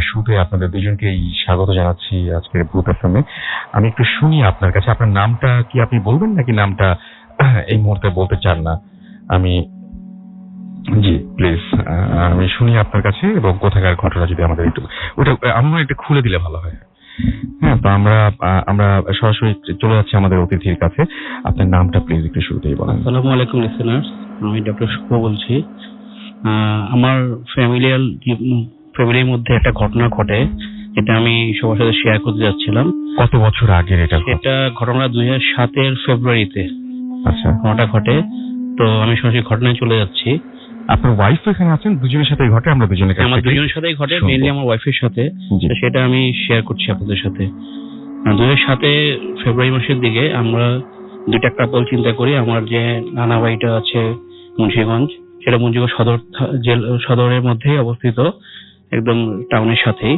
শুরুতে আপনাদের দুজনকেই স্বাগত জানাচ্ছি আজকের ভূত এফএমে। আমি একটু শুনি আপনার কাছে, আপনার নামটা কি আপনি বলবেন নাকি নামটা এই মুহূর্তে বলতে চান না? আমি জি প্লিজ আমি শুনি আপনার কাছে, এবং কোথাকার ঘটনা যদি আমাদের একটু ওটা আমরা একটু খুলে দিলে ভালো হয়। হ্যাঁ, তো আমরা সরাসরি চলে যাচ্ছি আমাদের অতিথির কাছে। আপনার নামটা প্লিজ একটু শুরুতেই বলেন। আসসালামু আলাইকুম লিসেনার্স, আমি ডক্টর শুভ বলছি। আমার ফ্যামিলির মধ্যে একটা ঘটনা ঘটে, এটা আমি সবার সাথে শেয়ার করতে যাচ্ছিলাম। কত বছর আগের এটা? এটা ঘটনা 2007-এর ফেব্রুয়ারিতে আচ্ছা ঘটনা ঘটে। তো আমি সরাসরি ঘটনায় চলে যাচ্ছি। আপনার ওয়াইফ এখানে আছেন, দুজনের সাথেই ঘটে? আমরা আমার দুজনের সাথেই ঘটে, মেইনলি আমার ওয়াইফের সাথে। সেটা আমি শেয়ার করছি আপনাদের সাথে। 2007 ফেব্রুয়ারি মাসের দিকে আমরা দুইটা কাপল চিন্তা করি। আমার যে নানা বাড়িটা আছে মুন্সিগঞ্জ, সেটা মুন্সিগঞ্জ সদরের মধ্যেই অবস্থিত, একদম টাউনের সাথেই।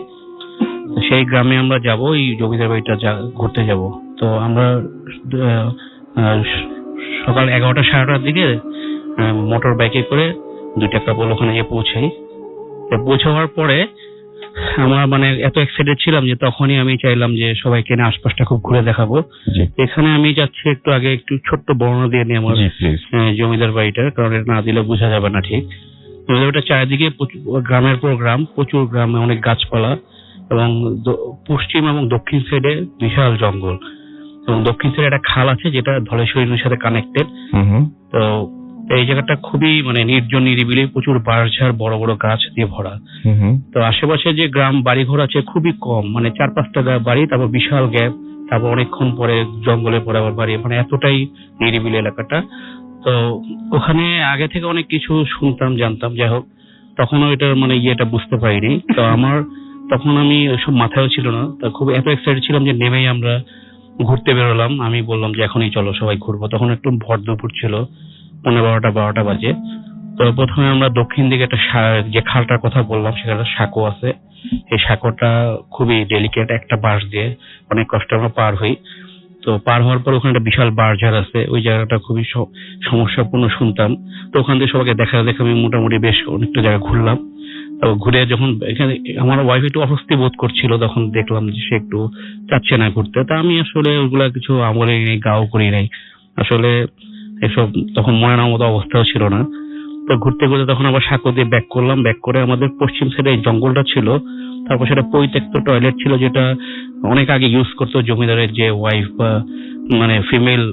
সেই গ্রামে আমরা যাব, এই জমিদার বাড়িটা ঘুরতে যাব। তো আমরা সকাল 11টা 11:30 দিকে মোটর বাইকে করে দুইটা কাপল ওখানে গিয়ে পৌঁছাই। পৌঁছাবার পরে আমরা এত এক্সাইটেড ছিলাম যে তখনই আমি চাইলাম যে সবাইকে না আশপাশটা খুব ঘুরে দেখাবো। এখানে আমি যাচ্ছি একটু আগে একটু ছোট্ট বর্ণনা দিয়ে নিই আমার জমিদার বাড়িটা, কারণ এটা না দিলে বোঝা যাবে না ঠিক। জমিদার বাড়িটা চারিদিকে গ্রামের পর গ্রাম, প্রচুর গ্রামে অনেক গাছপালা, এবং পশ্চিম এবং দক্ষিণ সাইডে বিশাল জঙ্গল, এবং দক্ষিণ সাইডে একটা খাল আছে যেটা ধলেশ্বরী নদীর সাথে কানেক্টেড। তো এই জায়গাটা খুবই নির্জন নিরিবিলি, প্রচুর বাঁশঝাড়, বড় বড় গাছ দিয়ে ভরা। তো আশেপাশে যে গ্রাম বাড়িঘর আছে খুবই কম, 4-5টা বাড়ি, তারপর বিশাল গ্যাপ, তারপর অনেকক্ষণ পরে জঙ্গলে পরে আবার বাড়ি, এতটাই নিরিবিলি এলাকাটা। তো ওখানে আগে থেকে অনেক কিছু শুনতাম জানতাম, যাই হোক তখনও এটার ইয়েটা বুঝতে পারিনি। তো আমার তখন আমি ওইসব মাথায়ও ছিল না, তা খুব এত এক্সাইটেড ছিলাম যে নেমেই আমরা ঘুরতে বেরোলাম। আমি বললাম যে এখনই চলো সবাই ঘুরবো। তখন একটু ভর দুপুর ছিল, 11:30-12টা বাজে। তো প্রথমে আমরা দক্ষিণ দিকে একটা যে খালটার কথা বললাম সেখানে সাঁকো আছে। এই সাঁকোটা খুবই ডেলিকেট, একটা বাঁশ দিয়ে অনেক কষ্টে আমরা পার হই। তো পার হওয়ার পর ওখানে একটা বিশাল বাঁশঝাড় আছে, ওই জায়গাটা খুবই সমস্যাপূর্ণ শুনতাম। তো ওখান থেকে সবাইকে দেখা আমি মোটামুটি বেশ অনেকটা জায়গা ঘুরলাম। তো ঘুরে যখন এখানে আমার ওয়াইফ একটু অস্বস্তি বোধ করছিল, তখন দেখলাম যে সে একটু চাচ্ছে না ঘুরতে। তা আমি আসলে ওইগুলা কিছু আমলে নেই, গাও করি নাই আসলে, এসব তখন মনে নেওয়ার মতো অবস্থাও ছিল না। তো ঘুরতে ঘুরতে তখন আবার সাঁকো দিয়ে ব্যাক করলাম। ব্যাক করে আমাদের পশ্চিম সাইডে জঙ্গলটা ছিল, তারপর সেটা পরিত্যক্ত টয়লেট ছিল যেটা অনেক আগে ইউজ করতো জমিদারের যে ওয়াইফ বা ফিমেল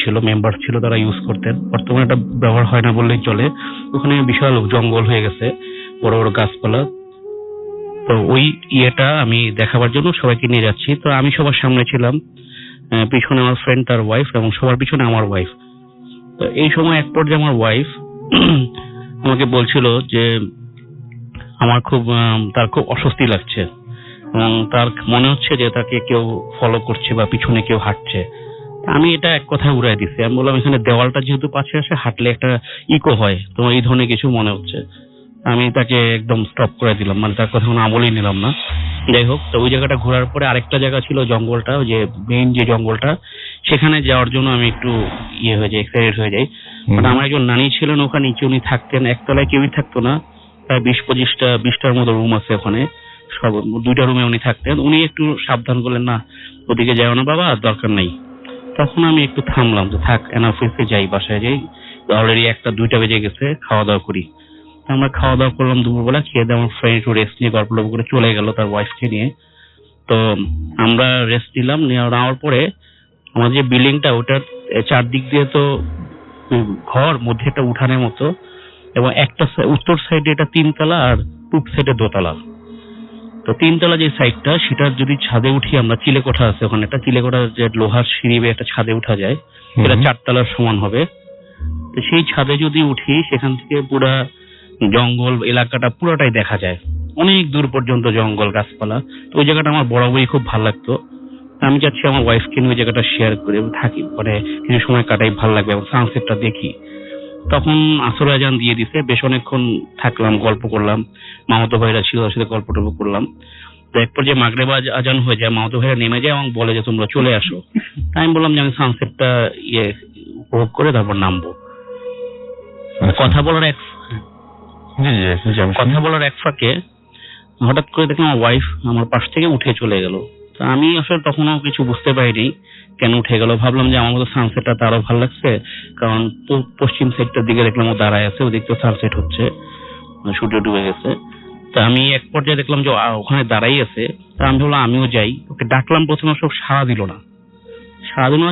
ছিল, মেম্বার ছিল, তারা ইউজ করতেন। বর্তমানে এটা ব্যবহার হয় না বললেই চলে। ওখানে বিশাল জঙ্গল হয়ে গেছে, বড় বড় গাছপালা। তো ওই ইয়েটা আমি দেখাবার জন্য সবাইকে নিয়ে যাচ্ছি। তো আমি সবার সামনে ছিলাম, পিছনে আমার ফ্রেন্ড তার ওয়াইফ, এবং সবার পিছনে আমার ওয়াইফ। তো এই সময় এক পর্যায়ে আমার ওয়াইফ আমাকে বলছিল যে তার খুব অস্বস্তি লাগছে, এবং তার মনে হচ্ছে যে তাকে কেউ ফলো করছে বা পিছনে কেউ হাঁটছে। আমি এটা এক কথা উড়াই দিচ্ছি। আমি বললাম এখানে দেওয়ালটা যেহেতু পাশে আসে, হাঁটলে একটা ইকো হয়, তোমার এই ধরনের কিছু মনে হচ্ছে। আমি তাকে একদম স্টপ করে দিলাম, তার কথা কোনো আমলই নিলাম না। যাই হোক, তো ওই জায়গাটা ঘোরার পরে আরেকটা জায়গা ছিল জঙ্গলটা, যে মেইন যে জঙ্গলটা, সেখানে যাওয়ার জন্য আমি একটু হয়ে যাই, এক্সাইটেড হয়ে যাই। আমার একজন নানি ছিলেন ওখানে নিচে, উনি থাকতেন, একতলায় কেউই থাকতো না, প্রায় 20-25টার মতো রুম আছে ওখানে, সব 2টা রুমে উনি থাকতেন। উনি একটু সাবধান করলেন, না ওদিকে যাও না বাবা, দরকার নাই। তখন আমি একটু থামলাম, যে থাক অফিসে যাই, বাসায় যাই, অলরেডি 1-2টা বেজে গেছে, খাওয়া দাওয়া করি। আমরা খাওয়া দাওয়া করলাম দুপুরবেলা, খেয়ে দিয়ে আমার ফ্রেন্ড একটু রেস্ট নিয়ে গল্প করে চলে গেল তার ওয়াইফকে নিয়ে। তো আমরা রেস্ট নিলাম, নেওয়ার পরে আমাদের যে বিল্ডিংটা, ওটার চারদিক দিয়ে তো ঘর, মধ্যে একটা উঠানের মতো, এবং একটা উত্তর সাইডে এটা 3তলা আর পূব সাইডে 2তলা। তো 3তলা যে সাইডটা, সেটার যদি ছাদে উঠি আমরা, চিলেকোঠা আছে ওখানে, একটা চিলেকোঠা যে লোহার সিঁড়ি বেয়ে একটা ছাদে উঠা যায়, এটা 4তলার সমান হবে। তো সেই ছাদে যদি উঠি, সেখান থেকে পুরা জঙ্গল এলাকাটা পুরোটাই দেখা যায়, অনেক দূর পর্যন্ত জঙ্গল, গাছপালা। তো ওই জায়গাটা আমার বরাবরই খুব ভালো লাগতো। আমি চাচ্ছি আমার ওয়াইফকে নিয়ে ওই জায়গাটা শেয়ার করে থাকি, কিছু সময় কাটাই, ভালো লাগবে, এবং সানসেটটা দেখি। তখন আসর আজান দিয়ে দিছে, বেশ অনেকক্ষণ থাকলাম, গল্প করলাম, মামাতো ভাইরা ছিল, তার সাথে গল্প টল্প করলাম। তো এক পর্যায়ে মাগরিব আজান হয়ে যায়, মামাতো ভাইরা নেমে যায় এবং বলে যে তোমরা চলে আসো। আমি বললাম যে আমি সানসেটটা উপভোগ করে তারপর নামবো। কথা বলার এক ফাঁকে হঠাৎ করে দেখলাম আমার ওয়াইফ আমার পাশ থেকে উঠে চলে গেল। তো আমি আসলে তখনও কিছু বুঝতে পারিনি কেন উঠে গেল। ভাবলাম যে আমার মতো সানসেটটা তারও ভালো লাগছে, কারণ পশ্চিম সাইডটার দিকে দেখলাম ও দাঁড়ায় আছে, ওদিক তো সানসেট হচ্ছে, সূর্য ডুবে গেছে। তা আমি এক পর্যায়ে দেখলাম যে ওখানে দাঁড়াই আছে। তা আমি ভাবলাম আমিও যাই, ওকে ডাকলাম, প্রথমে সব সাড়া দিল না।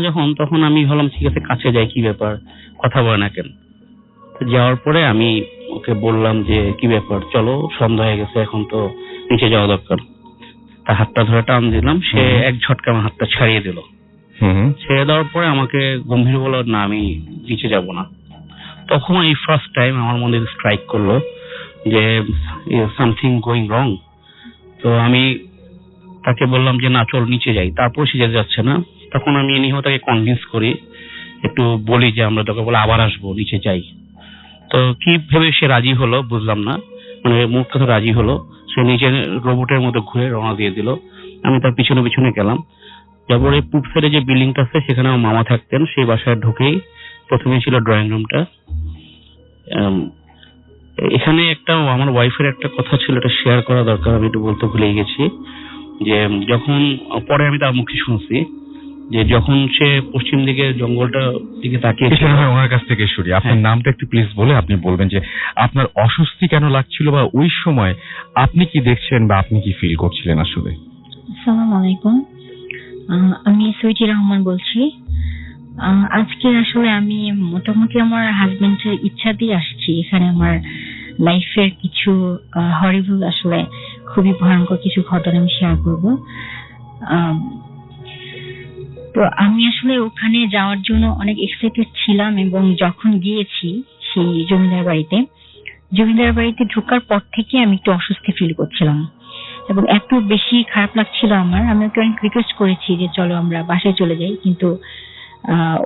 যখন তখন আমি ভাবলাম ঠিক আছে কাছে যাই, কি ব্যাপার, কথা বলে না কেন। যাওয়ার পরে আমি ওকে বললাম যে কি ব্যাপার, চলো সন্ধ্যা হয়ে গেছে, এখন তো নিচে যাওয়া দরকার। তার হাতটা ধরে টান দিলাম, সে এক ঝটকা আমার হাতটা ছাড়িয়ে দিল। ছেড়ে দেওয়ার পরে আমাকে গম্ভীর বলল, না আমি নিচে যাব না। তখন এই ফার্স্ট টাইম আমার মনে স্ট্রাইক করলো যে সামথিং গোয়িং রং। তো আমি তাকে বললাম যে না চল নিচে যাই, তারপর সে যেতে যাচ্ছে না। তখন আমি এনিহ তাকে কনভিন্স করি, একটু বলি যে আমরা তোকে বলে আবার আসবো, নিচে যাই। তো কি ভেবে সে রাজি হলো বুঝলাম না, মানে মুখ কথা রাজি হলো। সে নিচে রোবটের মতো ঘুরে রওনা দিয়ে দিল। আমি তার পিছনে পিছনে গেলাম। তারপর এই পূব সাইডে যে বিল্ডিংটা আছে সেখানে আমার মামা থাকতেন, সেই বাসায় ঢুকেই প্রথমে ছিল ড্রয়িং রুমটা। এখানে একটা আমার ওয়াইফের একটা কথা ছিল, এটা শেয়ার করা দরকার, আমি একটু বলতে ভুলে গেছি। যে যখন পরে আমি তার মুখে শুনছি যে যখন সে পশ্চিম দিকে জঙ্গলটা দিকে তাকিয়েছিল, ওনার কাছ থেকে শুনি। আপনার নামটা একটু প্লিজ বলে আপনি বলবেন যে আপনার অস্বস্তি কেন লাগছিল, বা ওই সময় আপনি কি দেখছেন বা আপনি কি ফিল করছিলেন আসলে। আসসালামু আলাইকুম, আমি সুইটি রহমান বলছি। আজকে আসলে আমি মোটামুটি আমার হাজবেন্ডের ইচ্ছা দিয়ে আসছি এখানে। আমার লাইফের কিছু হরিবল, আসলে খুবই ভয়ঙ্কর কিছু ঘটনা আমি শেয়ার করব। তো আমি আসলে ওখানে যাওয়ার জন্য অনেক এক্সাইটেড ছিলাম, এবং যখন গিয়েছি সেই জমিদার বাড়িতে ঢোকার পর থেকে আমি একটু অস্বস্তি ফিল করছিলাম, এবং এত বেশি খারাপ লাগছিল আমার। আমি ওকে অনেক রিকোয়েস্ট করেছি যে চলো আমরা বাসায় চলে যাই, কিন্তু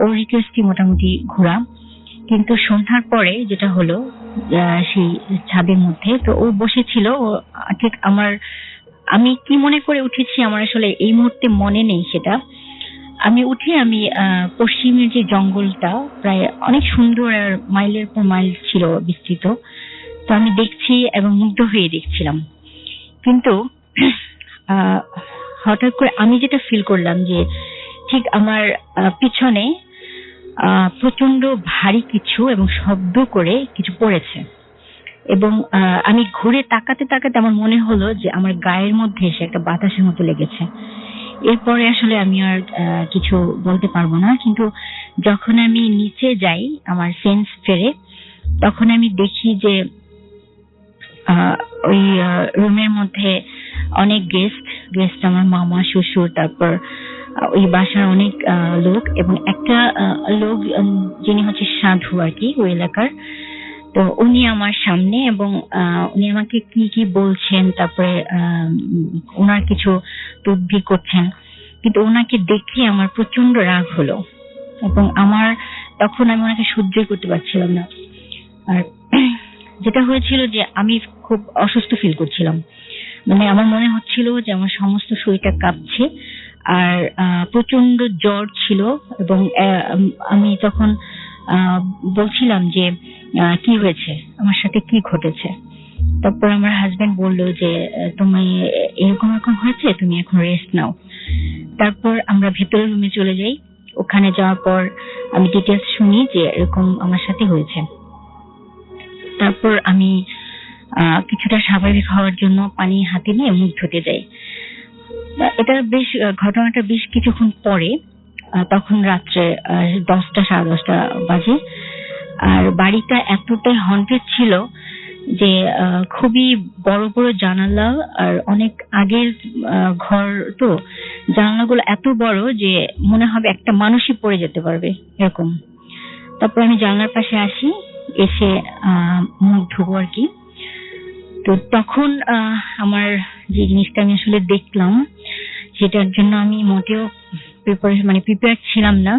ওর রিকোয়েস্টই মোটামুটি ঘোরা। কিন্তু সন্ধ্যার পরে যেটা হলো, সেই ছাদের মধ্যে তো ও বসেছিল, ঠিক আমি কি মনে করে উঠেছি আমার আসলে এই মুহূর্তে মনে নেই সেটা। আমি উঠে আমি পশ্চিমের যে জঙ্গলটা প্রায় অনেক সুন্দর, আর মাইলের পর মাইল ছিল বিস্তৃত, তো আমি দেখছি এবং মুগ্ধ হয়ে দেখছিলাম। কিন্তু হঠাৎ করে আমি যেটা ফিল করলাম যে ঠিক আমার পিছনে প্রচন্ড ভারী কিছু এবং শব্দ করে কিছু পড়েছে, এবং আমি ঘুরে তাকাতে তাকাতে আমার মনে হলো যে আমার গায়ের মধ্যে এসে একটা বাতাসের মতো লেগেছে। এরপরে আসলে আমি আর কিছু বলতে পারবো না। কিন্তু যখন আমি নিচে যাই আমার সেন্স ফেরে, তখন আমি দেখি যে ওই রুমের মধ্যে অনেক গেস্ট আমার মামা, শ্বশুর, তারপর ওই বাসার অনেক লোক, এবং একটা লোক যিনি হচ্ছে সাধু আর কি ওই এলাকার। তো উনি আমার সামনে, এবং উনি আমাকে কি কি বলছেন, তারপরে ওনার কিছু তদবির করছেন। কিন্তু ওনাকে দেখে আমার প্রচন্ড রাগ হলো, এবং তখন আমি ওনাকে সহ্যই করতে পারছিলাম না। আর যেটা হয়েছিল যে আমি খুব অসুস্থ ফিল করছিলাম, মানে আমার মনে হচ্ছিল যে আমার সমস্ত শরীরটা কাঁপছে, আর প্রচন্ড জ্বর ছিল। এবং আমি তখন বলছিলাম যে কি হয়েছে, আমার সাথে কি ঘটেছে। তারপর আমার হাজবেন্ড বলল যে তুমি এরকম হয়েছে, তুমি এখন রেস্ট নাও। তারপর আমরা ভেতরের রুমে চলে যাই। ওখানে যাওয়ার পর আমি ডিটেলস শুনি যে এরকম আমার সাথে হয়েছে। তারপর আমি কিছুটা স্বাভাবিক হওয়ার জন্য পানি হাতে নিয়ে মুখ ধুতে যাই। ঘটনাটা বেশ কিছুক্ষণ পরে, তখন রাত্রে 10টা সাড়ে 10টা বাজে। আর বাড়িটা এতটাই হন্টেড ছিল যে খুবই বড় বড় জানালা, আর অনেক আগের ঘর, তো জানালাগুলো এত বড় যে মনে হবে একটা মানুষই পড়ে যেতে পারবে এরকম। তারপর আমি জানলার পাশে আসি, এসে মুখ ধুবো আর কি। তো তখন আমার যে জিনিসটা আমি আসলে দেখলাম, সেটার জন্য আমি মোটেও প্রিপেয়ার ছিলাম না।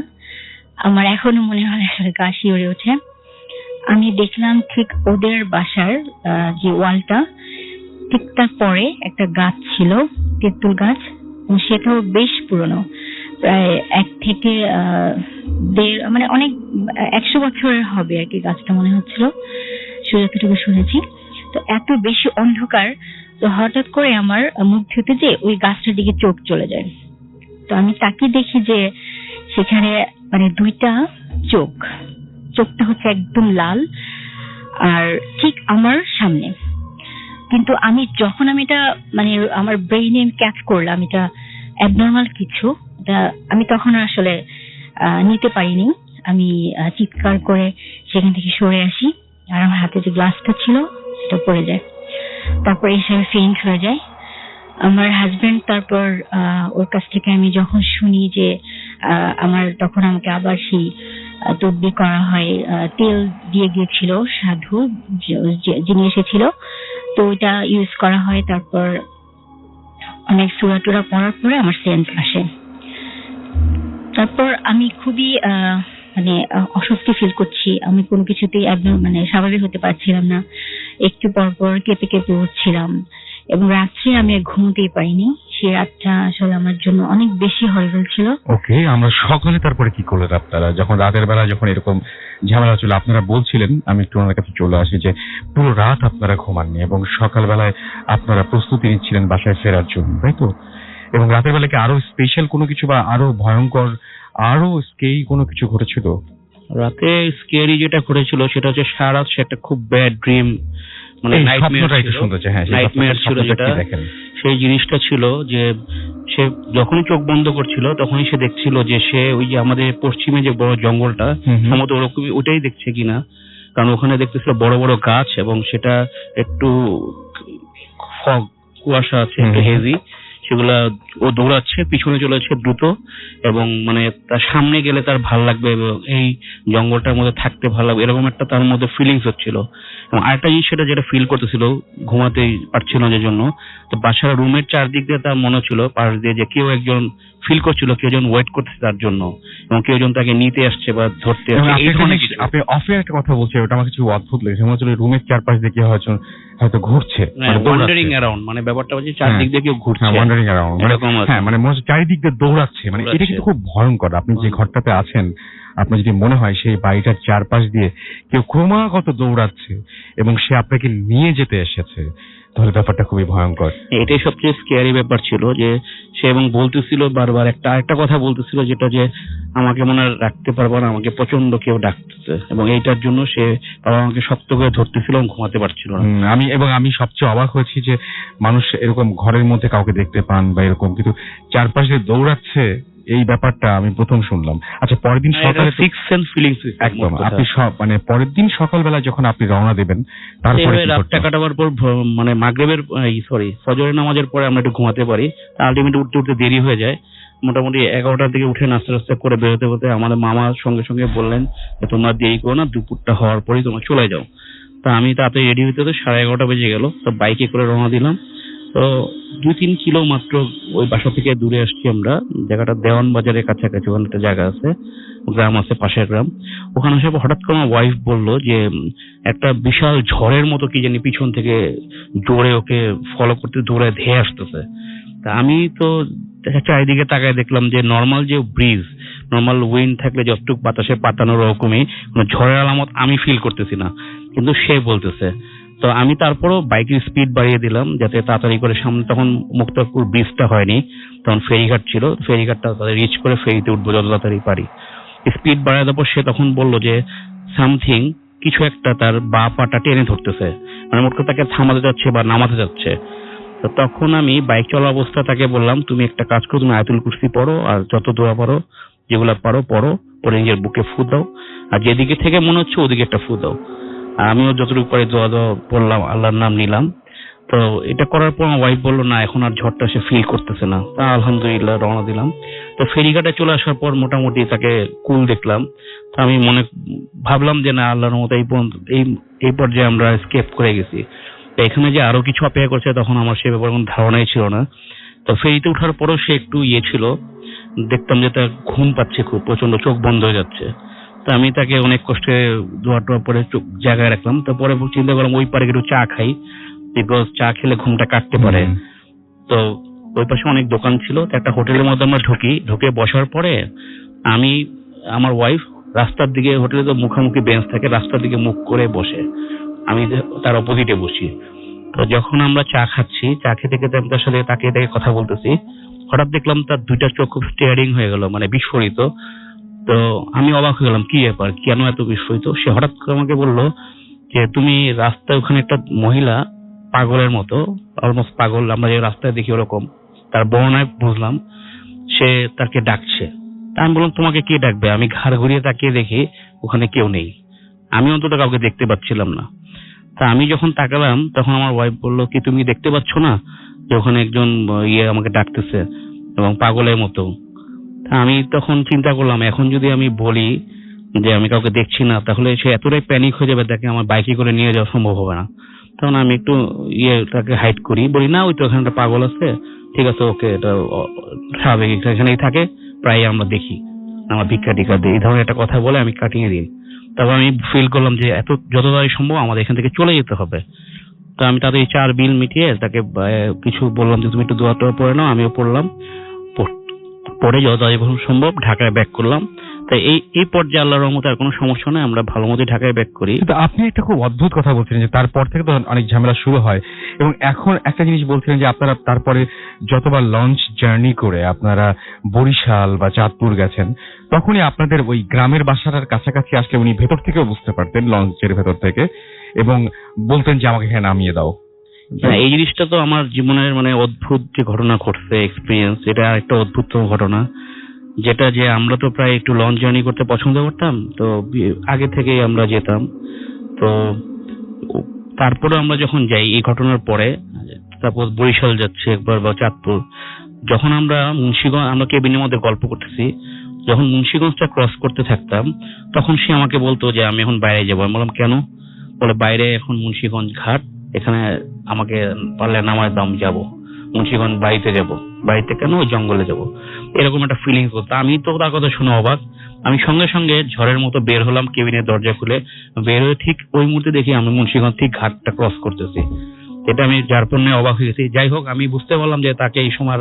আমার এখনো মনে হয় আসলে গা শিউরে ওঠে। আমি দেখলাম ঠিক ওদের বাসার যে ওয়ালটা, ঠিক তার পরে একটা গাছ ছিল, তেঁতুল গাছ, সেটাও বেশ পুরনো, প্রায় 1 থেকে 1.5, মানে অনেক 100 বছরের হবে আর কি গাছটা মনে হচ্ছিল, যতটুকু শুনেছি। তো এত বেশি অন্ধকার, তো হঠাৎ করে আমার মুখ ধুতে যে ওই গাছটার দিকে চোখ চলে যায়। তো আমি তাকে দেখি যে সেখানে মানে দুইটা চোখটা হচ্ছে একদম লাল আর ঠিক আমার সামনে। কিন্তু আমি যখন এটা মানে আমার ব্রেইনে ক্যাচ করলাম এটা অ্যাবনর্মাল কিছু, আমি তখন আসলে নিতে পারিনি। আমি চিৎকার করে সেখান থেকে সরে আসি, আর আমার হাতে যে গ্লাসটা ছিল সেটা পড়ে যায়। তারপর এই হিসাবে ফেইন্ট হয়ে যায় আমার হাজবেন্ড। তারপর ওর কাছ থেকে আমি যখন শুনি যে তখন আমাকে আবার সেই তদবির করা হয়, তেল দিয়ে গিয়েছিল সাধু যিনি এসেছিল, তো ওইটা ইউজ করা হয়। তারপর অনেক সূরা টুরা পড়ার পরে আমার সেন্স আসে। তারপর আমি খুবই মানে অস্বস্তি ফিল করছি, আমি কোনো কিছুতেই মানে স্বাভাবিক হতে পারছিলাম না, একটু পরপর কেঁপে কেঁপে উঠছিলাম এবং রাত্রে আমি ঘুমোতেই পারিনি। সেই রাতটা আসলে আমার জন্য অনেক বেশি হরিবল ছিল। ওকে, আমরা সকালে তারপরে কি করলেন আপনারা যখন রাতের বেলা যখন এরকম ঝামেলা ছিল? আপনারা বলছিলেন, আমি একটু ওনার কাছে চলে আসি, যে পুরো রাত আপনারা ঘুমাননি এবং সকালবেলায় আপনারা প্রস্তুতি নিচ্ছিলেন বাসায় ফেরার জন্য, তাই তো? এবং রাতের বেলা কি আরো স্পেশাল কোনো কিছু বা আরো ভয়ঙ্কর আরো স্কেরি কোনো কিছু ঘটেছিল? রাতে স্কেরি যেটা ঘটেছিল সেটা হচ্ছে সারা রাত সে একটা খুব ব্যাড ড্রিম, মানে নাইটমেয়ার ছিল যেটা, সেই জিনিসটা ছিল যে সে যখনই চোখ বন্ধ করছিল তখনই সে দেখছিল যে সে ওই যে আমাদের পশ্চিমে যে বড় জঙ্গলটা সম্ভবত ওরকমই ওটাই দেখছে কিনা, কারণ ওখানে দেখতেছিল বড় বড় গাছ এবং সেটা একটু কুয়াশা আছে, একটু হেজি, সেগুলা ও দৌড়াচ্ছে, পিছনে চলেছে দ্রুত এবং মানে তার সামনে গেলে তার ভাল লাগবে এবং এই জঙ্গলটার মধ্যে থাকতে ভালো লাগবে, এরকম একটা তার মধ্যে ফিলিংস হচ্ছিল। এবং আরেকটা জিনিস সেটা যেটা ফিল করতেছিল, ঘুমাতেই পারছিল না যে জন্য, তো বাসার রুমের চারদিক দিয়ে তার মনে ছিল পাশ দিয়ে যে কেউ একজন ফিল করছিল, কেউ একজন ওয়েট করতেছে তার জন্য এবং কেউ একজন তাকে নিতে আসছে বা ধরতে আসছে। আপনি অফে একটা কথা বলছেন, ওটা আমার কিছু অদ্ভুত লেগেছে, মনে হচ্ছিল রুমের চারপাশ দিয়ে কেউ হয়তো ঘুরছে, ওয়ান্ডারিং অ্যারাউন্ড, মানে ব্যাপারটা হচ্ছে চারদিক দিয়ে কেউ ঘুরছে, ওয়ান্ডারিং অ্যারাউন্ড, মানে মনে হচ্ছে চারিদিক দিয়ে দৌড়াচ্ছে। মানে এটা কিন্তু খুব ভয়ঙ্কর। আপনি যে ঘরটাতে আছেন, আপনার যদি মনে হয় সেই বাড়িটার চারপাশ দিয়ে কেউ ক্রমাগত দৌড়াচ্ছে এবং সে আপনাকে নিয়ে যেতে এসেছে, তাহলে ব্যাপারটা খুবই ভয়ঙ্কর। এটাই সবচেয়ে স্ক্যারি ব্যাপার ছিল যে সে এবং বলতেছিল বারবার আরেকটা কথা বলতেছিল, যেটা যে আমাকে মনে রাখতে পারবো না, আমাকে প্রচন্ড কেউ ডাকতেছে এবং এইটার জন্য সে আমাকে শক্ত করে ধরতেছিল এবং ঘুমাতে পারছিল না। আমি সবচেয়ে অবাক হয়েছি যে মানুষ এরকম ঘরের মধ্যে কাউকে দেখতে পান বা এরকম, কিন্তু চারপাশে দৌড়াচ্ছে এই ব্যাপারটা আমি প্রথম শুনলাম। আচ্ছা, পরের দিন সকালে সিক্স সেন্স ফিলিংস একদম আপনি মানে পরের দিন সকালবেলা যখন আপনি রওনা দেবেন, তারপরে রাতটা কাটাবার পর মানে মাগরিবের ফজরের নামাজের পরে আমরা একটু ঘুমাতে পারি, আলটিমেটলি উঠতে উঠতে দেরি হয়ে যায়। মোটামুটি 11টার দিকে উঠে নাস্তা করে বেরোতে বেরোতে আমাদের মামা সঙ্গে সঙ্গে বললেন যে তোমরা দেরি করো না, দুপুরটা হওয়ার পরেই তোমরা চলে যাও। তা আমি তাড়াতাড়ি রেডি হতে হতে 11:30 বেজে গেল। তো বাইকে করে রওনা দিলাম। তো 2-3 কিলো মাত্র ওই বাসা থেকে দূরে আসছি আমরা, জায়গাটা দেওয়ান বাজারের কাছাকাছি, ওখানে একটা জায়গা আছে, গ্রাম আছে, পাশের গ্রাম। ওখানে এসে হঠাৎ করে আমার ওয়াইফ বললো যে একটা বিশাল ঝড়ের মতো কি জানি পিছন থেকে জোরে ওকে ফলো করতে দৌড়ে ধেয়ে আসতেছে। তা আমি তো চারিদিকে তাকায় দেখলাম যে নর্মাল যে ব্রিজ, নর্মাল উইন্ড থাকলে যতটুকু বাতাসে পাতানোর ওরকমই কোনো ঝড়ের আলামত আমি ফিল করতেছি না, কিন্তু সে বলতেছে। তো আমি তারপরও বাইকের স্পিড বাড়িয়ে দিলাম যাতে তাড়াতাড়ি করে সামনে, তখন মুক্তারপুর ব্রিজটা হয়নি, তখন ফেরিঘাট ছিল, ফেরিঘাটটা রিচ করে ফেরিতে উঠবো যত তাড়াতাড়ি পারি। স্পিড বাড়ায় দেওয়ার পর সে তখন বললো যে সামথিং কিছু একটা তার বা পাটা টেনে ধরতেছে, মানে মোট কথা তাকে থামাতে যাচ্ছে বা নামাতে যাচ্ছে। তো তখন আমি বাইক চলা অবস্থা তাকে বললাম, তুমি একটা কাজ করো, তুমি আয়াতুল কুরসি পড়ো আর যত দোয়া পারো, যেগুলা পারো পড়ো, পরে নিজের বুকে ফু দাও, আর যেদিকে থেকে মনে হচ্ছে ওদিকে একটা ফু দাও। আমিও যতটুকু পরে দোয়া পড়লাম, আল্লাহর নাম নিলাম। তো এটা করার পর আমার ওয়াইফ বললো না, এখন আর ঝড়টা সে ফিল করতেছে না। তা আলহামদুলিল্লাহ রওনা দিলাম। তো ফেরিঘাটে চলে আসার পর মোটামুটি তাকে কুল দেখলাম। তো আমি ভাবলাম যে না, আল্লাহর মতো এই পর্যায়ে আমরা স্কেপ করে গেছি। এখানে যে আরো কিছু অপেক্ষা করছে তখন আমার সে ব্যাপারে কোনো ধারণাই ছিল না। তো ফেরিতে ওঠার পরও সে একটু ছিল, দেখতাম যে তার ঘুম পাচ্ছে, খুব প্রচন্ড চোখ বন্ধ হয়ে যাচ্ছে। তো আমি তাকে অনেক কষ্টে দোয়া টোয়া পরে জায়গায় রাখলাম। তারপরে চিন্তা করলাম ওই পারে একটু চা খাই, বিকজ চা খেলে ঘুমটা কাটতে পারে। তো ওই পাশে অনেক দোকান ছিল, তো একটা হোটেলের মধ্যে আমরা ঢুকে বসার পরে আমি আমার ওয়াইফ রাস্তার দিকে, হোটেলে তো মুখামুখি বেঞ্চ থাকে, রাস্তার দিকে মুখ করে বসে, আমি তার অপোজিটে বসি। তো যখন আমরা চা খাচ্ছি, চা খেতে খেতে আমি তার সাথে তাকিয়ে তাকিয়ে কথা বলতেছি, হঠাৎ দেখলাম তার দুইটা চোখ খুব স্টিয়ারিং হয়ে গেল, মানে বিস্ফোরিত। তো আমি অবাক হয়ে গেলাম, কি ব্যাপার, কেন এত বিস্ফোরিত? সে হঠাৎ করে আমাকে বললো যে তুমি রাস্তায় ওখানে একটা মহিলা পাগলের মতো, অলমোস্ট পাগল আমরা যে রাস্তায় দেখি ওরকম, তার বর্ণনায় বুঝলাম সে তাকে ডাকছে। তা আমি বললাম তোমাকে কে ডাকবে? আমি ঘাড় ঘুরিয়ে তাকিয়ে দেখি ওখানে কেউ নেই, আমি অন্তত কাউকে দেখতে পাচ্ছিলাম না। তা আমি যখন তাকালাম তখন আমার ওয়াইফ বললো, কি তুমি দেখতে পাচ্ছ না যে ওখানে একজন আমাকে ডাকতেছে এবং পাগলের মতো? তা আমি তখন চিন্তা করলাম, এখন যদি আমি বলি যে আমি কাউকে দেখছি না, তাহলে সে এতটাই প্যানিক হয়ে যাবে, তাকে আমার বাইকে করে নিয়ে যাওয়া সম্ভব হবে না। তখন আমি একটু তাকে হাইড করি, বলি না ওই তো এখানে একটা পাগল আছে, ঠিক আছে ওকে, এটা স্বাভাবিক, এখানেই থাকে, প্রায় আমরা দেখি, আমার ভিক্ষা টিকা দিই, এই ধরনের একটা কথা বলে আমি কাটিয়ে দিই। তারপর আমি ফিল করলাম যে এত যত তাড়াতাড়ি সম্ভব আমাদের এখান থেকে চলে যেতে হবে। তো আমি তাদের এই 4 বিল মিটিয়ে তাকে কিছু বললাম যে তুমি একটু দোয়া টোয়া পড়ে নাও, আমিও পড়লাম, পরে যত তাড়াতাড়ি সম্ভব ঢাকায় ব্যাক করলাম। তাই এই পর্যায়ে আল্লাহর রহমতে আর কোনো সমস্যা নেই, আমরা ভালো মতো ঢাকায় ব্যাক করি। কিন্তু আপনি একটা খুব অদ্ভুত কথা বলছিলেন যে তারপর থেকে তো অনেক ঝামেলা শুরু হয়, এবং এখন একটা জিনিস বলছিলেন যে আপনারা তারপরে যতবার লঞ্চ জার্নি করে আপনারা বরিশাল বা চাঁদপুর গেছেন, তখনই আপনাদের ওই গ্রামের বাসাটার কাছাকাছি আসলে উনি ভেতর থেকেও বুঝতে পারতেন, লঞ্চের ভেতর থেকে, এবং বলতেন যে আমাকে এখানে নামিয়ে দাও। হ্যাঁ, এই জিনিসটা তো আমার জীবনের মানে অদ্ভুত যে ঘটনা ঘটছে, এক্সপিরিয়েন্স, এটা একটা অদ্ভুততম ঘটনা, যেটা যে আমরা তো প্রায় একটু লঞ্চ জার্নি করতে পছন্দ করতাম, তো আগে থেকেই আমরা যেতাম। তো তারপরে আমরা যখন যাই এই ঘটনার পরে, তারপর বরিশাল যাচ্ছে একবার বা চাঁদপুর, যখন আমরা মুন্সিগঞ্জ, আমরা কেবিনের মধ্যে গল্প করতেছি, যখন মুন্সিগঞ্জটা ক্রস করতে থাকতাম তখন সে আমাকে বলতো যে আমি এখন বাইরে যাবো। আমি বললাম কেন? বলে বাইরে এখন মুন্সিগঞ্জ ঘাট, এখানে আমাকে পারলে নামায় দাম, যাবো মুন্সিগঞ্জ, বাড়িতে যাব। বাড়িতে কেন? ওই জঙ্গলে যাব। এরকম একটা ফিলিং করতো। আমি তো তার কথা শুনে অবাক, আমি সঙ্গে সঙ্গে ঝড়ের মতো বের হলাম, কেবিনের দরজা খুলে বের হয়ে ঠিক ওই মুহূর্তে দেখি আমি মুন্সিগঞ্জ ঠিক ঘাটটা ক্রস করতেছি। এটা আমি যার পণ্য অবাক হয়ে গেছি। যাই হোক, আমি বুঝতে পারলাম যে তাকে এই সময়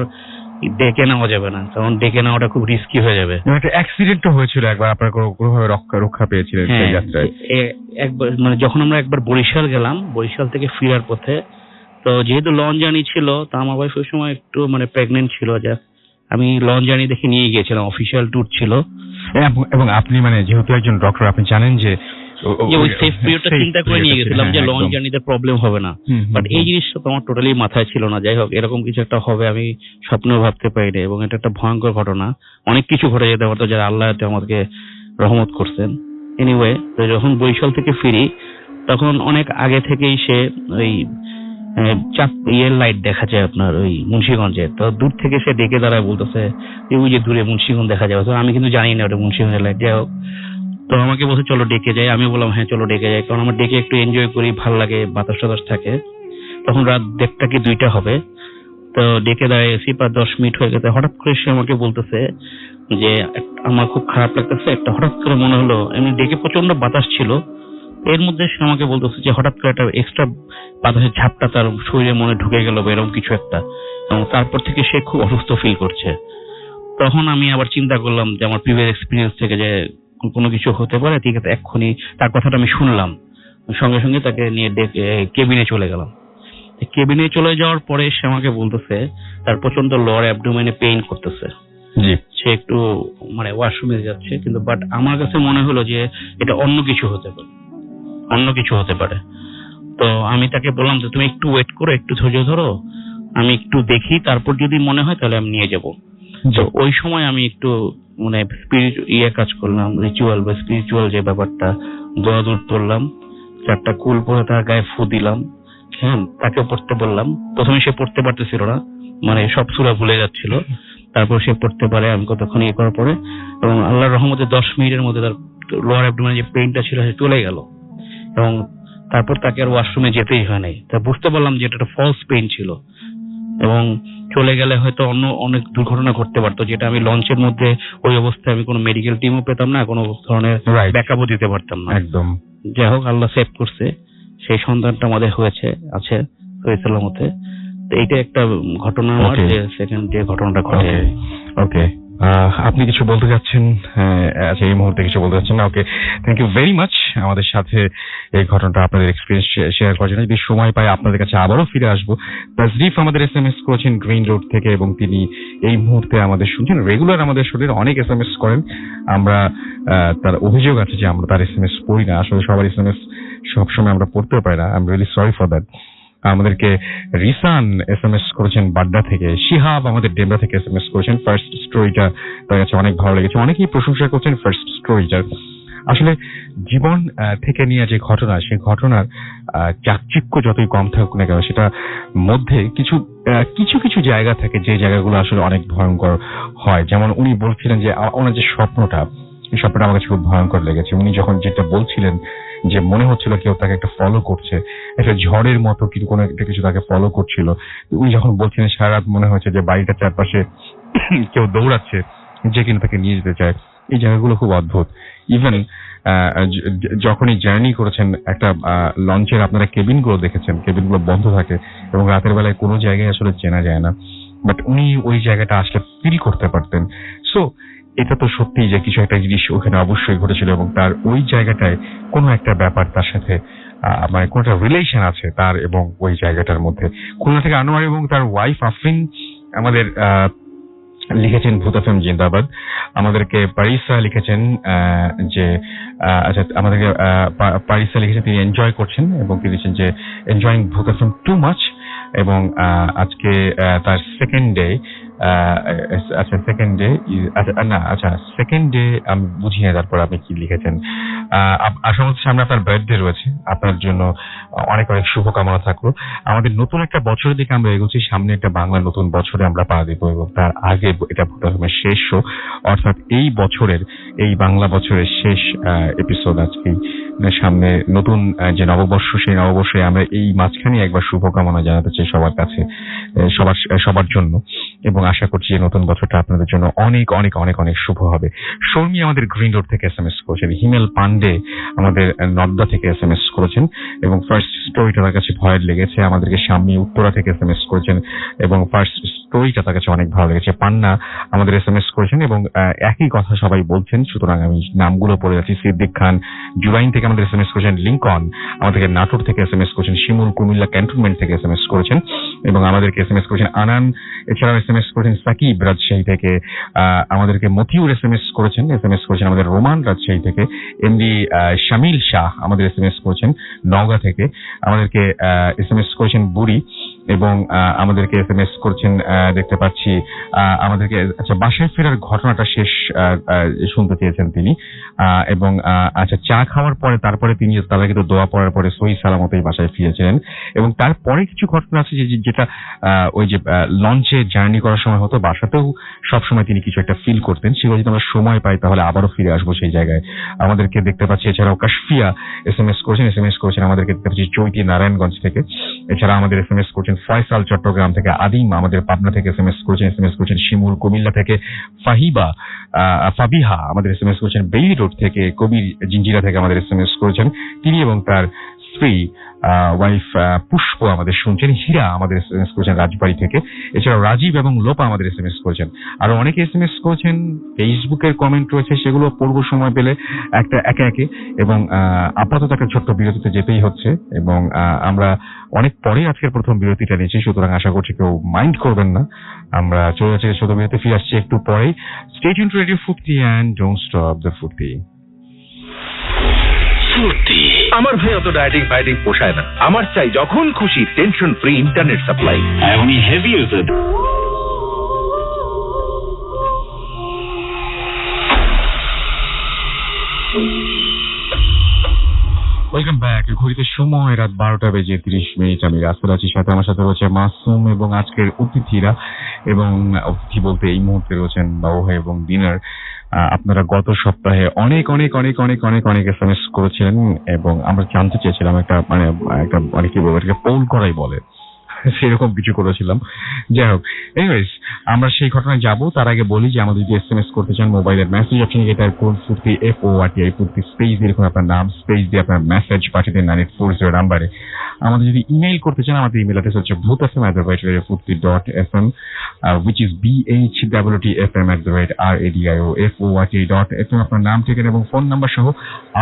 ডেকে নেওয়া যাবে না, কারণ ডেকে নেওয়াটা খুব রিস্কি হয়ে যাবে। একটা অ্যাক্সিডেন্টও হয়েছিল একবার, আপনার কোনোভাবে রক্ষা পেয়েছিলেন সেই যাত্রায়? একবার মানে যখন আমরা একবার বরিশাল গেলাম, বরিশাল থেকে ফেরার পথে, তো যেহেতু লঞ্চ জার্নি ছিল, তা আমার ওয়াইফ ওই সময় একটু মানে প্রেগনেন্ট ছিল, যা আমি লঞ্চ জার্নি দেখে নিয়ে গিয়েছিলাম, অফিসিয়াল ট্যুর ছিল। এবং আপনি মানে যেহেতু একজন ডক্টর, আপনি জানেন যে ওই সেফ পিরিয়ডটা চিন্তা করে নিয়ে গেছিলাম যে লঞ্চ জার্নিতে প্রবলেম হবে না, বাট এই জিনিসটা তো আমার টোটালি মাথায় ছিল না। যাই হোক, এরকম কিছু একটা হবে আমি স্বপ্নেও ভাবতে পারিনি, এবং এটা একটা ভয়ঙ্কর ঘটনা। অনেক কিছু ঘটে যেতে পারতো, যারা আল্লাহ আমাদেরকে রহমত করছেন। এনিওয়ে, তো যখন বরিশাল থেকে ফিরি তখন অনেক আগে থেকেই সে ওই লাইট দেখা যায় আপনার ওই মুন্সিগঞ্জে, তো দূর থেকে সে ডেকে দাঁড়ায় বলতেছে ওই যে দূরে মুন্সিগঞ্জ দেখা যাবে। তো আমি কিন্তু জানি না ওটা মুন্সিগঞ্জের লাইট। যাই হোক, তো আমাকে বলছে চলো ডেকে যাই। আমি বললাম হ্যাঁ চলো ডেকে যাই, কারণ আমার ডেকে একটু এনজয় করি, ভাল লাগে, বাতাস টাতাস থাকে। তখন রাত 1টা কি 2টা হবে। তো ডেকে দাঁড়িয়েছি, প্রায় 10 মিনিট হয়ে গেছে। হঠাৎ করে সে আমাকে বলতেছে যে আমার খুব খারাপ লাগতেছে, একটা হঠাৎ করে মনে হলো, এমনি ডেকে প্রচন্ড বাতাস ছিল, এর মধ্যে সে আমাকে বলতেছে যে হঠাৎ করে একটা এক্সট্রা বাতাসের ঝাপটা তার শরীরে মনে ঢুকে গেল বা এরকম কিছু একটা, এবং তারপর থেকে সে খুব অসুস্থ ফিল করছে। তখন আমি আবার চিন্তা করলাম যে আমার প্রিভিয়াস এক্সপিরিয়েন্স থেকে যে কোনো কিছু হতে পারে, ঠিক আছে। এক্ষুনি তার কথাটা আমি শুনলাম, সঙ্গে সঙ্গে তাকে নিয়ে কেবিনে চলে গেলাম। কেবিনে চলে যাওয়ার পরে সে আমাকে বলতেছে তার প্রচন্ড লোয়ার অ্যাবডোমেনে পেইন করতেছে, সে একটু মানে ওয়াশরুমে যাচ্ছে, কিন্তু বাট আমার কাছে মনে হলো যে এটা অন্য কিছু হতে পারে। তো আমি তাকে বললাম যে তুমি একটু ওয়েট করো, একটু ধৈর্য ধরো, আমি একটু দেখি, তারপর যদি মনে হয় তাহলে আমি নিয়ে যাব। তো ওই সময় আমি একটু মানে কাজ করলাম, রিচুয়াল বা স্পিরিচুয়াল যে ব্যাপারটা, দোয়া দূর পড়লাম, 4টা কুল পরে তার গায়ে ফু দিলাম, হ্যাঁ, তাকে পড়তে বললাম। প্রথমে সে পড়তে পারতেছিল না, মানে সব সূরা ভুলে যাচ্ছিল, তারপর সে পড়তে পারে। আমি কতক্ষণ করার পরে, এবং আল্লাহর রহমতে 10 মিনিটের মধ্যে তার লোয়ার অ্যাবডোমেনে যে পেইনটা ছিল সে চলে গেল, এবং তারপর তাকে আর ওয়াশরুমে যেতেই হয় নাই। তা বুঝতে পারলাম যে এটা একটা ফলস পেইন ছিল, এবং চলে গেলে হয়তো অন্য অনেক দুর্ঘটনা ঘটতে পারতো, যেটা আমি লঞ্চের মধ্যে ওই অবস্থায় আমি কোনো মেডিকেল টিমও পেতাম না, কোনো ধরনের ব্যাকআপও দিতে পারতাম না। একদম। যাই হোক, আল্লাহ সেভ করছে, সেই সন্তানটা আমাদের আছে সালামতে। তো এইটা একটা ঘটনা আমার, যে সেকেন্ড যে ঘটনাটা ঘটে। ওকে, আপনি কিছু বলতে যাচ্ছেন? আচ্ছা, এই মুহূর্তে কিছু বলতে যাচ্ছেন না? ওকে, থ্যাংক ইউ ভেরি মাচ আমাদের সাথে এই ঘটনাটা আপনাদের এক্সপিরিয়েন্স শেয়ার করার জন্য। যদি সময় পাই আপনাদের কাছে আবারও ফিরে আসবো। তাজরিফ আমাদের SMS করেছেন গ্রিন রোড থেকে, এবং তিনি এই মুহূর্তে আমাদের শুনছেন। রেগুলার আমাদের শরীরে অনেক SMS করেন। আমরা তার অভিযোগ আছে যে আমরা তার SMS পড়ি না। আসলে সবার SMS সবসময় আমরা পড়তেও পারি না। I am really sorry for that. আমাদেরকে রিসান SMS করেছেন বাড্ডা থেকে। শিহাব আমাদের ডেমরা থেকে SMS করেছেন। ফার্স্ট স্টোরিটা তার কাছে অনেক ভালো লেগেছে। অনেকেই প্রশংসা করছেন ফার্স্ট স্টোরিটার। আসলে জীবন থেকে নিয়ে যে ঘটনা, সেই ঘটনার চাকচিক্য যতই কম থাকুক না কেন, সেটা মধ্যে কিছু কিছু জায়গা থাকে যে জায়গাগুলো আসলে অনেক ভয়ঙ্কর হয়। যেমন উনি বলছিলেন যে ওনার যে স্বপ্নটা, এই স্বপ্নটা আমার কাছে খুব ভয়ঙ্কর লেগেছে। উনি যখন যেটা বলছিলেন যে মনে হচ্ছিল কেউ তাকে একটা ফলো করছে, একটা ঝড়ের মতো কিন্তু কোনো একটা কিছু তাকে ফলো করছিল। উনি যখন বলছিলেন সারা রাত মনে হয়েছে যে বাড়িটার চারপাশে কেউ দৌড়াচ্ছে, যে কিন্তু তাকে নিয়ে যেতে চায়। এই জায়গাগুলো খুব অদ্ভুত। ইভেন যখনই জার্নি করেছেন একটা লঞ্চের, আপনারা কেবিন গুলো দেখেছেন, কেবিন গুলো বন্ধ থাকে এবং রাতের বেলায় কোনো জায়গায় আসলে চেনা যায় না, বাট উনি ওই জায়গাটা আসলে ফিল করতে পারতেন। সো এটা তো সত্যি যে কিছু একটা জিনিস ওখানে অবশ্যই ঘটেছিল, এবং তার ওই জায়গাটায় কোনো একটা ব্যাপার তার সাথে মানে কোনো একটা রিলেশন আছে তার এবং ওই জায়গাটার মধ্যে। খুলনা থেকে আনোয়ার এবং তার ওয়াইফ আফরিন আমাদের লিখেছেন ভূত এফএম জিন্দাবাদ। আমাদেরকে পারিসা লিখেছেন যে আচ্ছা, আমাদেরকে পারিসা লিখেছেন তিনি এনজয় করছেন এবং তিনি লিখেছেন যে এনজয়িং ভূত এফএম টু মাচ, এবং আজকে তার সেকেন্ড ডে। আচ্ছা, সেকেন্ড ডে, আচ্ছা সেকেন্ড ডে আমি বুঝি না তারপর আপনি কি লিখেছেন। আসলে সামনে আপনার বার্থডে রয়েছে, আপনার জন্য অনেক অনেক শুভকামনা থাকলো। আমাদের নতুন একটা বছরের দিকে আমরা এগোচ্ছি, সামনে একটা বাংলা নতুন বছরে আমরা পা দিব, এবং তার আগে এটা প্রথমে শেষ শো, অর্থাৎ এই বছরের, এই বাংলা বছরের শেষ এপিসোড আজকেই। সামনে নতুন যে নববর্ষ, সেই নববর্ষে আমরা এই মাঝখানে একবার শুভকামনা জানাতে চাই সবার কাছে, সবার জন্য, এবং আশা করছি যে নতুন বছরটা আপনাদের জন্য অনেক অনেক অনেক অনেক শুভ হবে। শর্মী আমাদের গ্রিন রোড থেকে SMS করেছেন। হিমেল পান্ডে আমাদের নদ্দা থেকে SMS করেছেন, এবং ফার্স্ট স্টোরিটা তার কাছে ভয়ের লেগেছে। আমাদেরকে স্বামী উত্তরা থেকে SMS করেছেন, এবং ফার্স্ট স্টোরিটা তার কাছে অনেক ভালো লেগেছে। পান্না আমাদের SMS করেছেন, এবং একই কথা সবাই বলছেন, সুতরাং আমি নামগুলো পড়ে যাচ্ছি। সিদ্দিক খান জুলাইন থেকে আমাদের SMS করেছেন। লিঙ্কন আমাদেরকে নাটোর থেকে SMS করেছেন। শিমুল কুমিল্লা ক্যান্টনমেন্ট থেকে SMS করেছেন, এবং আমাদেরকে SMS করেছেন আনান। এছাড়াও SMS করেছেন সাকিব রাজশাহী থেকে। আমাদেরকে মতিউর SMS করেছেন আমাদের রোমান রাজশাহী থেকে। এমডি শামিল শাহ আমাদের SMS করেছেন নওগাঁ থেকে। আমাদেরকে SMS করেছেন বুড়ি, এবং আমাদেরকে SMS করেছেন দেখতে পাচ্ছি আমাদেরকে আচ্ছা বাসায় ফেরার ঘটনাটা শেষ শুনতে চেয়েছেন তিনি, এবং আচ্ছা চা খাওয়ার পরে তারপরে তিনি তাদেরকে তো দোয়া পড়ার পরে সহি সালামতেই বাসায় ফিরেছিলেন, এবং তারপরে কিছু ঘটনা আছে যেটা ওই যে লঞ্চে জার্নি করার সময় হতো, বাসাতেও সবসময় তিনি কিছু একটা ফিল করতেন। সেগুলো যদি আমরা সময় পাই তাহলে আবারও ফিরে আসবো সেই জায়গায়। আমাদেরকে দেখতে পাচ্ছি এছাড়াও কাশফিয়া SMS করেছেন আমাদেরকে দেখতে পাচ্ছি চৈতি নারায়ণগঞ্জ থেকে। এছাড়া আমাদের SMS করছেন ফয়সাল চট্টগ্রাম থেকে। আদিম আমাদের পাবনা থেকে SMS করেছেন শিমুল কুমিল্লা থেকে। ফাবিহা আমাদের SMS করেছেন বেইলি রোড থেকে। কবির জিঞ্জিরা থেকে আমাদের SMS করেছেন তিনি, এবং তার স্ত্রী ওয়াইফ পুষ্প আমাদের শুনছেন। হীরা আমাদের SMS করেছেন রাজবাড়ী থেকে। এছাড়াও রাজীব এবং লোপা আমাদের SMS করেছেন। আরো অনেকে SMS করেছেন। ফেসবুকের কমেন্ট রয়েছে, সেগুলো পড়বো সময় পেলে একে একে, এবং আপাতত একটা ছোট্ট বিরতিতে যেতেই হচ্ছে, এবং আমরা অনেক পরে আজকের প্রথম বিরতিটা নিয়েছি, সুতরাং আশা করছি কেউ মাইন্ড করবেন না। আমরা চলে যাচ্ছি ছোট বিরতি, ফিরে আসছি একটু পরেই। স্টে টিউনড টু রেডিও ফুর্তি অ্যান্ড ডোন্ট স্টপ দ্য ফুর্তি। আমার ভাই অত ডায়েটিং ফাইটিং পোষায় না। আমার চাই যখন খুশি টেনশন ফ্রি ইন্টারনেট সাপ্লাই। আমি হেভি ইউজার। Welcome back. ঘড়িতে সময় রাত 12:30। আমি রাস্তায় আছি, সাথে আমার সাথে রয়েছে মাসুম এবং আজকের অতিথিরা, এবং অতিথি বলতে এই মুহূর্তে রয়েছেন বাবু ভাই এবং ডিনার। আপনারা গত সপ্তাহে অনেক অনেক অনেক অনেক অনেক অনেক SMS করেছিলেন, এবং আমরা জানতে চেয়েছিলাম একটা মানে কি বলবো, এটাকে পোল করাই বলে, সেরকম কিছু করেছিলাম। যাই হোক, এনিওয়েজ আমরা সেই ঘটনায় যাব। তার আগে বলি যে আমাদের যদি SMS করতে চান মোবাইলের মেসেজ অপশন এটা কোন ফুর্তি FORTI ফুর্তি স্পেস দিয়ে লিখুন আপনার নাম, স্পেস দিয়ে আপনার মেসেজ পাঠিয়ে দিন 9840 নাম্বারে। আমাদের যদি ইমেইল করতে চান আমাদের ইমেল অ্যাড্রেস হচ্ছে bhutfm@radioFurti.fm which is BHWTFM@radioForti.fm। আপনার নাম, ঠিকানা এবং ফোন নাম্বার সহ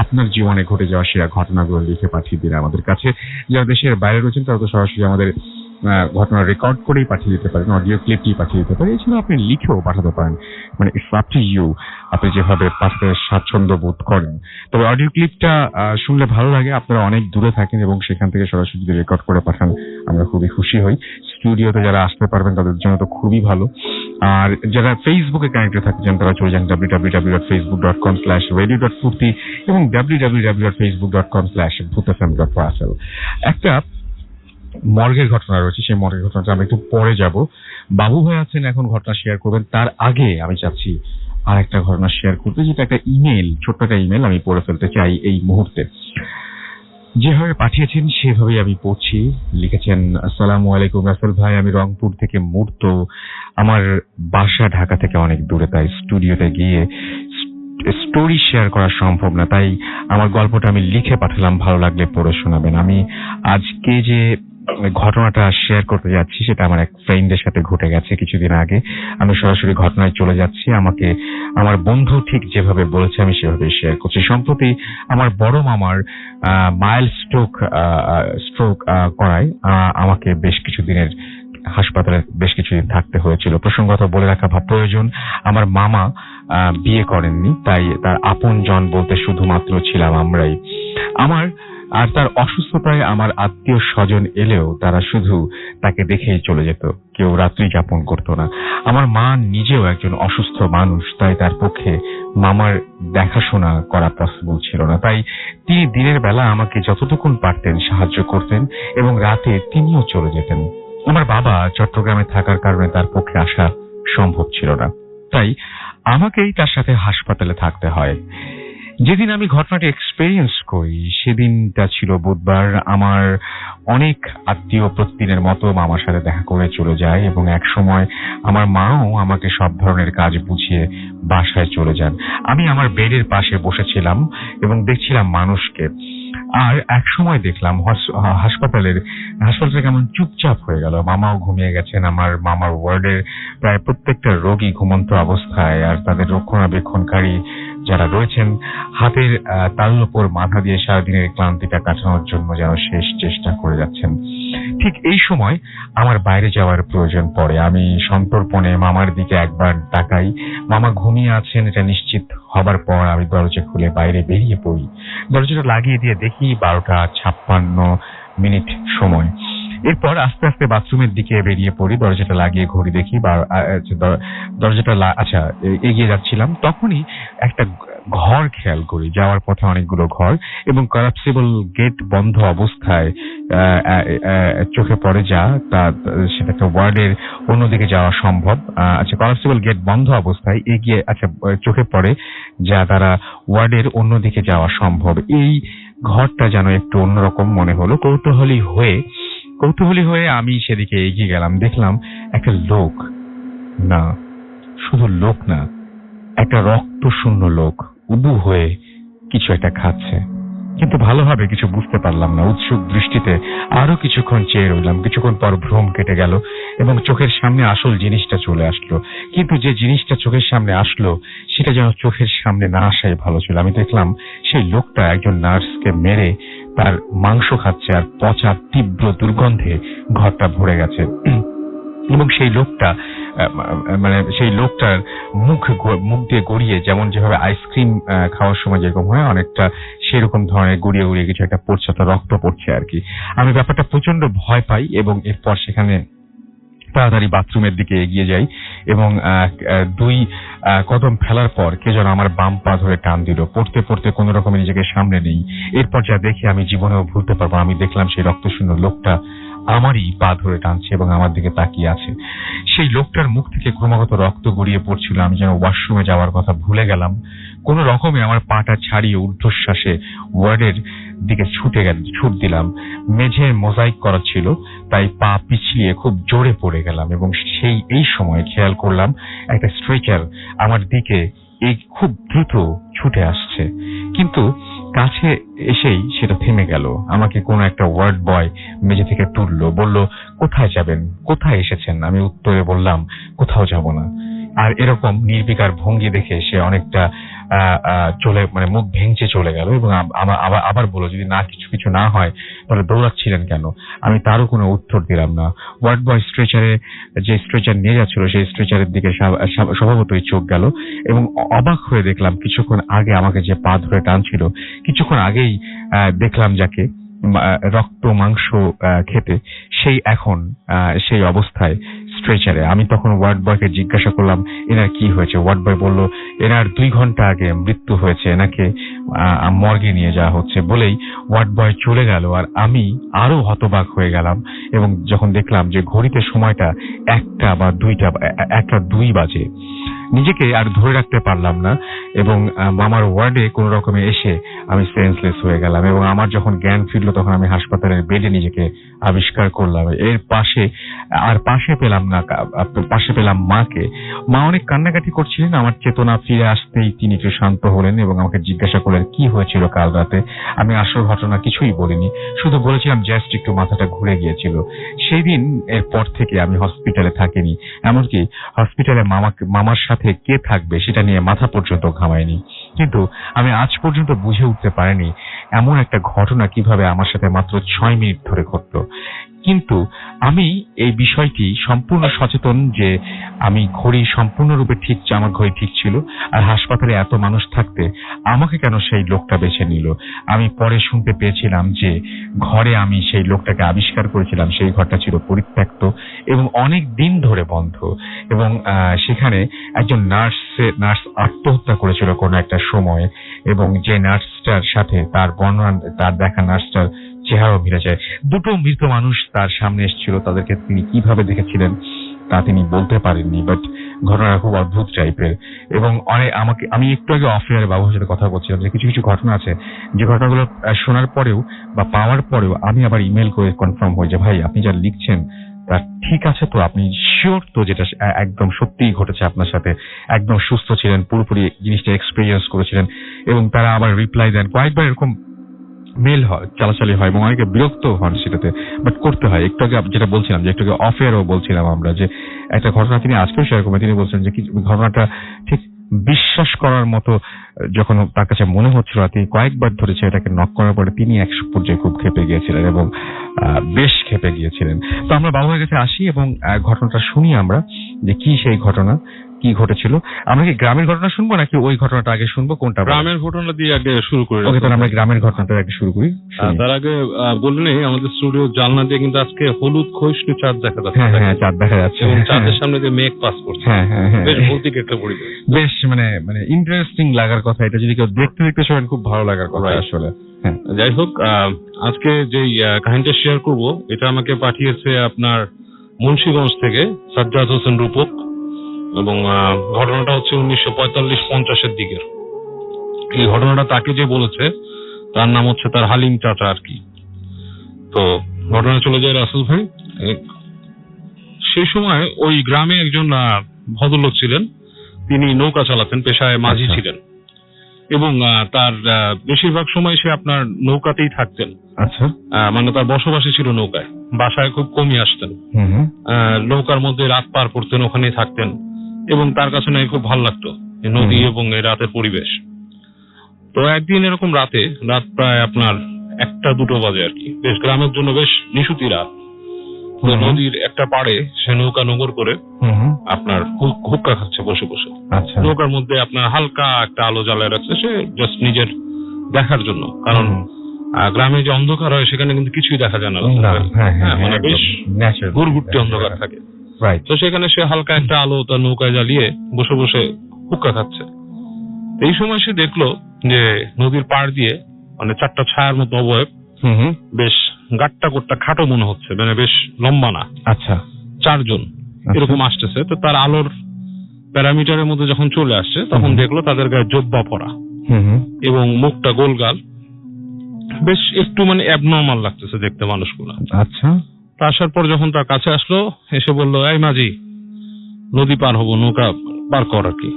আপনার জীবনে ঘটে যাওয়া সেরা ঘটনাগুলো লিখে পাঠিয়ে দিন আমাদের কাছে। যারা দেশের বাইরে রয়েছেন তারা তো সরাসরি আমাদের ঘটনা রেকর্ড করেই পাঠিয়ে দিতে পারেন, অডিও ক্লিপটি পাঠিয়ে দিতে পারেন। এছাড়া আপনি লিখেও পাঠাতে পারেন, মানে ইটস আপ টু ইউ, আপনি যেভাবে পাঠাতে স্বাচ্ছন্দ্য বোধ করেন। তবে অডিও ক্লিপটা শুনলে ভালো লাগে, আপনারা অনেক দূরে থাকেন এবং সেখান থেকে সরাসরি যদি রেকর্ড করে পাঠান আমরা খুবই খুশি হই। স্টুডিওতে যারা আসতে পারবেন তাদের জন্য তো খুবই ভালো। আর যারা ফেসবুকে কানেক্টেড থাকছেন তারা চলে যান www.facebook.com/radio.furti এবং www.facebook.com/bhutfm.parcel। একটা মর্গের ঘটনা রয়েছে, সেই মর্গের ঘটনাটা আমরা একটু পরে যাব। বাবু ভাই আছেন এখন, ঘটনা শেয়ার করবেন। তার আগে আমি চাচ্ছি আর একটা ঘটনা শেয়ার করতে, যেটা একটা ইমেল, ছোট্ট একটা ইমেল আমি পড়ে ফেলতে চাই এই মুহূর্তে। যেভাবে পাঠিয়েছেন সেভাবেই আমি পড়ছি। লিখেছেন, আসসালামু আলাইকুম রাসেল ভাই, আমি রংপুর থেকে মূর্ত, আমার বাসা ঢাকা থেকে অনেক দূরে, তাই স্টুডিওতে গিয়ে স্টোরি শেয়ার করা সম্ভব না, তাই আমার গল্পটা আমি লিখে পাঠালাম, ভালো লাগলে পড়ে শোনাবেন। আমি আজকে যে ঘটনাটা শেয়ার করতে যাচ্ছি সেটা আমার এক ফ্রেন্ডের সাথে ঘটে গেছে কিছুদিন আগে। আমি সরাসরি ঘটনায় চলে যাচ্ছি। আমাকে আমার বন্ধু ঠিক যেভাবে বলেছে আমি সেভাবে শেয়ার করছি। সম্প্রতি আমার বড় মামার মাইল্ড স্ট্রোক করায় আমাকে বেশ কিছুদিনের হাসপাতালে বেশ কিছুদিন থাকতে হয়েছিল। প্রসঙ্গত বলে রাখা প্রয়োজন, আমার মামা বিয়ে করেননি, তাই তার আপন জন বলতে শুধুমাত্র ছিলাম আমরাই। আর তার অসুস্থতায় আমার আত্মীয় স্বজন এলেও তারা শুধু তাকে দেখেই চলে যেত, কেউ রাত্রি যাপন করতো না। আমার মা নিজেও একজন অসুস্থ মানুষ, তাই তার পক্ষে মামার দেখাশোনা করা পসিবল ছিল না। তাই তিনি দিনের বেলা আমাকে যতটুকুন পারতেন সাহায্য করতেন এবং রাতে তিনিও চলে যেতেন। আমার বাবা চট্টগ্রামে থাকার কারণে তার পক্ষে আসা সম্ভব ছিল না, তাই আমাকেই তার সাথে হাসপাতালে থাকতে হয়। যেদিন আমি ঘটনাটি এক্সপেরিয়েন্স করি সেদিনটা ছিল বুধবার। আমার অনেক আত্মীয় প্রতিদিনের মতো মামার সাথে দেখা করে চলে যায় এবং এক সময় আমার মাও আমাকে সব ধরনের কাজ বুঝিয়ে বাসায় চলে যান। আমি আমার বেডের পাশে বসেছিলাম এবং দেখছিলাম মানুষকে। আর এক সময় দেখলাম হাসপাতালটা কেমন চুপচাপ হয়ে গেল। মামাও ঘুমিয়ে গেছেন। আমার মামার ওয়ার্ডের প্রায় প্রত্যেকটা রোগী ঘুমন্ত অবস্থায়, আর তাদের রক্ষণাবেক্ষণকারী যারা রয়েছেন হাতের তালুর উপর মাথা দিয়ে সারাদিনের ক্লান্তিটা কাটানোর জন্য যেন শেষ চেষ্টা করে যাচ্ছেন। ঠিক এই সময় আমার বাইরে যাওয়ার প্রয়োজন পড়ে। আমি সন্তর্পণে মামার দিকে একবার তাকাই। মামা ঘুমিয়ে আছেন এটা নিশ্চিত হবার পর আমি দরজা খুলে বাইরে বেরিয়ে পড়ি। দরজাটা লাগিয়ে দিয়ে দেখি 12:56 সময়। এরপর আস্তে আস্তে বাথরুমের দিকে বেরিয়ে পড়ি। দরজাটা লাগিয়ে ঘড়ি দেখি, দরজাটা এগিয়ে যাচ্ছিলাম, তখনই একটা ঘর খেয়াল করি। যাওয়ার পথে অনেকগুলো ঘর এবং কলাপসিবল গেট বন্ধ অবস্থায় চোখে পড়ে সেটা একটা ওয়ার্ডের অন্যদিকে যাওয়া সম্ভব। কলাপসিবল গেট বন্ধ অবস্থায় এগিয়ে চোখে পড়ে যা তারা ওয়ার্ডের অন্যদিকে যাওয়া সম্ভব। এই ঘরটা যেন একটু অন্যরকম মনে হলো। কৌতূহলী হয়ে আমি সেদিকে এগিয়ে গেলাম। দেখলাম একটা লোক, না শুধু লোক না, একটা রক্তশূন্য লোক উবু হয়ে কিছু একটা খাচ্ছে, কিন্তু ভালোভাবে কিছু বুঝতে পারলাম না। উৎসুক দৃষ্টিতে আরো কিছুক্ষণ চেয়ে রইলাম। কিছুক্ষণ পর ভ্রম কেটে গেল এবং চোখের সামনে আসল জিনিসটা চলে আসলো। কিন্তু যে জিনিসটা চোখের সামনে আসলো সেটা যেন চোখের সামনে না আসাই ভালো ছিল। আমি দেখলাম সেই লোকটা একজন নার্সকে মেরে তার মাংস খাচ্ছে, আর পচা তীব্র দুর্গন্ধে ঘরটা ভরে গেছে। এবং সেই লোকটার মুখ দিয়ে গড়িয়ে, যেভাবে আইসক্রিম খাওয়ার সময় যেরকম হয় অনেকটা সেরকম ধরনের গড়িয়ে গড়িয়ে কিছু একটা পড়ছে, তো রক্ত পড়ছে আর কি। আমি ব্যাপারটা প্রচন্ড ভয় পাই এবং এরপর সেখানে তাড়াতাড়ি বাথরুমের দিকে এগিয়ে যাই এবং 2 কদম ফেলার পর কে যেন আমার বাম পা ধরে টান দিল। পড়তে পড়তে কোন রকমে নিজেকে সামনে নেই। এরপর যা দেখি আমি জীবনেও ভুলতে পারবো। আমি দেখলাম সেই রক্তশূন্য লোকটা আমারই পা ধরে টানছে এবং আমার দিকে তাকিয়ে আছে। সেই লোকটার মুখ থেকে ক্রমাগত রক্ত গড়িয়ে পড়ছিল। আমি যেন ওয়াশরুমে যাওয়ার কথা ভুলে গেলাম। কোন রকমে আমার পাটা ছাড়িয়ে ঊর্ধ্বশ্বাসে ওয়ার্ডের দিকে ছুট দিলাম। মেঝে মোজাইক করা ছিল, তাই পা পিছলিয়ে খুব জোরে পড়ে গেলাম এবং এই সময় খেয়াল করলাম একটা স্ট্রেচার আমার দিকে এই খুব দ্রুত ছুটে আসছে, কিন্তু কাছে এসেই সেটা থেমে গেল। আমাকে কোনো একটা ওয়ার্ড বয় মেঝে থেকে তুললো, বলল, কোথায় যাবেন, কোথায় এসেছেন? আমি উত্তরে বললাম, কোথাও যাব না। আর এরকম নির্বিকার ভঙ্গি দেখে সে অনেকটা মুখ ভেঙচে চলে গেল এবং আবার বলল, যদি কিছু না হয় তাহলে দৌড়াচ্ছিলেন কেন? আমি তারও কোনো উত্তর দিলাম না। ওয়ার্ড বয় যে স্ট্রেচার নিয়ে যাচ্ছিল সেই স্ট্রেচারের দিকে স্বভাবতই চোখ গেল এবং অবাক হয়ে দেখলাম কিছুক্ষণ আগে আমাকে যে পা ধরে টানছিল, কিছুক্ষণ আগেই দেখলাম যাকে রক্ত মাংস খেতে, সেই এখন সেই অবস্থায় স্ট্রেচারে। আমি তখন ওয়ার্ড বয়কে জিজ্ঞাসা করলাম, এনার কি হয়েছে? ওয়ার্ড বয় বলল, এনার 2 ঘন্টা আগে মৃত্যু হয়েছে, এনাকে মর্গে নিয়ে যাওয়া হচ্ছে। বলেই ওয়ার্ড বয় চলে গেল আর আমি আরো হতবাক হয়ে গেলাম এবং যখন দেখলাম যে ঘড়িতে সময়টা 1টা বা 2 বাজে, নিজেকে আর ধরে রাখতে পারলাম না এবং মামার ওয়ার্ডে কোন রকমে এসে আমি সেন্সলেস হয়ে গেলাম এবং আমার যখন জ্ঞান ফিরল তখন আমি হাসপাতালের বেডে নিজেকে আবিষ্কার করলাম। এর পাশে পেলাম মাকে। মা অনেক কান্নাকাটি করছিলেন। আমার চেতনা ফিরে আসতেই তিনি একটু শান্ত হলেন এবং আমাকে জিজ্ঞাসা করলেন কি হয়েছিল কাল রাতে। আমি আসল ঘটনা কিছুই বলিনি, শুধু বলেছিলাম জাস্ট একটু মাথাটা ঘুরে গিয়েছিল। সেই দিন এর পর থেকে আমি হসপিটালে থাকিনি, এমনকি হসপিটালে মামার সাথে কে থাকবে সেটা নিয়ে মাথা পর্যন্ত ঘামায়নি। কিন্তু আমি আজ পর্যন্ত বুঝে উঠতে পারিনি এমন একটা ঘটনা কিভাবে আমার সাথে মাত্র 6 মিনিট ধরে ঘটলো। কিন্তু আমি এই বিষয়টি সম্পূর্ণ সচেতন যে আমি ঘড়ি সম্পূর্ণরূপে ঠিক, আমার ঘড়ি ঠিক ছিল, আর হাসপাতালে এত মানুষ থাকতে আমাকে কেন সেই লোকটা বেছে নিল। আমি পরে শুনতে পেয়েছিলাম যে ঘরে আমি সেই লোকটাকে আবিষ্কার করেছিলাম, সেই ঘরটা ছিল পরিত্যক্ত এবং অনেক দিন ধরে বন্ধ এবং সেখানে একজন নার্স আত্মহত্যা করেছিল কোনো একটা সময় এবং যে নার্সটার সাথে তার বর্ণনা, তার দেখা নার্সটার চেহারাও মিলে যায়। 2টো মৃত মানুষ তার সামনে এসেছিল, তাদেরকে তিনি কিভাবে দেখেছিলেন তা তিনি বলতে পারেননি, বাট ঘটনাটা খুব অদ্ভুত টাইপের। এবং আমি একটু আগে অফ এয়ারে বাবুর সাথে কথা বলছিলাম যে কিছু কিছু ঘটনা আছে যে ঘটনাগুলো শোনার পরেও বা পাওয়ার পরেও আমি আবার ইমেল করে কনফার্ম হই যে ভাই আপনি যা লিখছেন তা ঠিক আছে তো, আপনি শিওর তো যেটা একদম সত্যিই ঘটেছে আপনার সাথে, একদম সুস্থ ছিলেন, পুরোপুরি জিনিসটা এক্সপেরিয়েন্স করেছিলেন। এবং তারা আবার রিপ্লাই দেন, কয়েকবার এরকম মেল হয়, চালাচালি হয় এবং অনেকে বিরক্ত হন সেটাতে, বাট করতে হয়। একটু আগে যেটা বলছিলাম যে একটু আগে অফ এয়ারও বলছিলাম আমরা যে একটা ঘটনা তিনি আজকেও শেয়ার করবেন। তিনি বলছেন যে ঘটনাটা ঠিক বিশ্বাস করার মতো যখন তার কাছে মনে হচ্ছিল, তিনি কয়েকবার ধরেছে এটাকে নক করার পরে তিনি এক পর্যায়ে খুব ক্ষেপে গিয়েছিলেন এবং বেশ ক্ষেপে গিয়েছিলেন। তো আমরা বাবুর কাছে আসি এবং ঘটনাটা শুনি আমরা যে কি সেই ঘটনা, কি ঘটেছিল। আমরা কি গ্রামের ঘটনা শুনবো নাকি ওই ঘটনাটা আগে শুনবো? কোনটা? গ্রামের ঘটনা দিয়ে আগে শুরু করি। ওকে, তাহলে আমরা গ্রামের ঘটনাটা আগে শুরু করি। তার আগে বললেন আমাদের স্টুডিও জানলা দিয়ে কিন্তু আজকে হলুদ ক্ষয়িষ্ণু চাঁদ দেখা যাচ্ছে। হ্যাঁ, চাঁদ দেখা যাচ্ছে এবং চাঁদের সামনে যে মেঘ পাস করছে। হ্যাঁ, বেশ ভৌতিক একটা পরিবেশ, বেশ মানে ইন্টারেস্টিং লাগার কথা। এটা যদি কেউ দেখতে সবাই খুব ভালো লাগার কথা আসলে। হ্যাঁ, যাই হোক, আজকে যে কাহিনীটা শেয়ার করব এটা আমাকে পাঠিয়েছে আপনার মুন্সিগঞ্জ থেকে সাজ্জাদ হোসেন রূপক এবং ঘটনাটা হচ্ছে 1945-50-এর দিকের। এই ঘটনাটা তাকে যে বলেছে তার নাম হচ্ছে তার হালিম চাচা আর কি। তো ঘটনা চলে যায় রাসেল ভাই। সেই সময় ওই গ্রামে একজন ভদ্রলোক ছিলেন, তিনি নৌকা চালাতেন, পেশায় মাঝি ছিলেন এবং তার বেশিরভাগ সময় সে আপনার নৌকাতেই থাকতেন। আচ্ছা, মানে তার বসবাসী ছিল নৌকায়, বাসায় খুব কমই আসতেন। নৌকার মধ্যে রাত পার করতেন, ওখানেই থাকতেন এবং তার কাছে নাকি খুব ভালো লাগতো নদী এবং এই রাতের পরিবেশ। তো একদিন এরকম রাত প্রায় আপনার 1টা-2টো বাজে আর কি, বেশ গ্রামের জন্য বেশ নিশুতি রাত। তো নদীর একটা পাড়ে সে নৌকা নোঙর করে আপনার হুক্কা খাচ্ছে বসে বসে। নৌকার মধ্যে আপনার হালকা একটা আলো জ্বালায় রাখছে, সে জাস্ট নিজের দেখার জন্য, কারণ গ্রামে যে অন্ধকার হয় সেখানে কিন্তু কিছুই দেখা যায় না, মানে বেশ ঘুরঘুরটি অন্ধকার থাকে। তো সেখানে সে হালকা একটা আলো তার নৌকায় জ্বালিয়ে বসে বসে হুক্কা খাচ্ছে। এই সময় সে দেখলো যে নদীর পাড় দিয়ে মানে 4টা ছায়ার মতো অবয়ব, বেশ গাট্টা গোট্টা খাটো মনে হচ্ছে, মানে বেশ লম্বা না। আচ্ছা, 4 জন এরকম আসতেছে। তো তার আলোর প্যারামিটারের মধ্যে যখন চলে আসছে তখন দেখলো তাদের গায়ে জব্বা পরা এবং মুখটা গোলগাল বেশ একটু মানে অ্যাবনর্মাল লাগতেছে দেখতে মানুষগুলো। আচ্ছা। তা আসার পর যখন তার কাছে আসলো, এসে বললো, এই মাঝি, নদী পার হবো, নৌকা পার কর আর কি।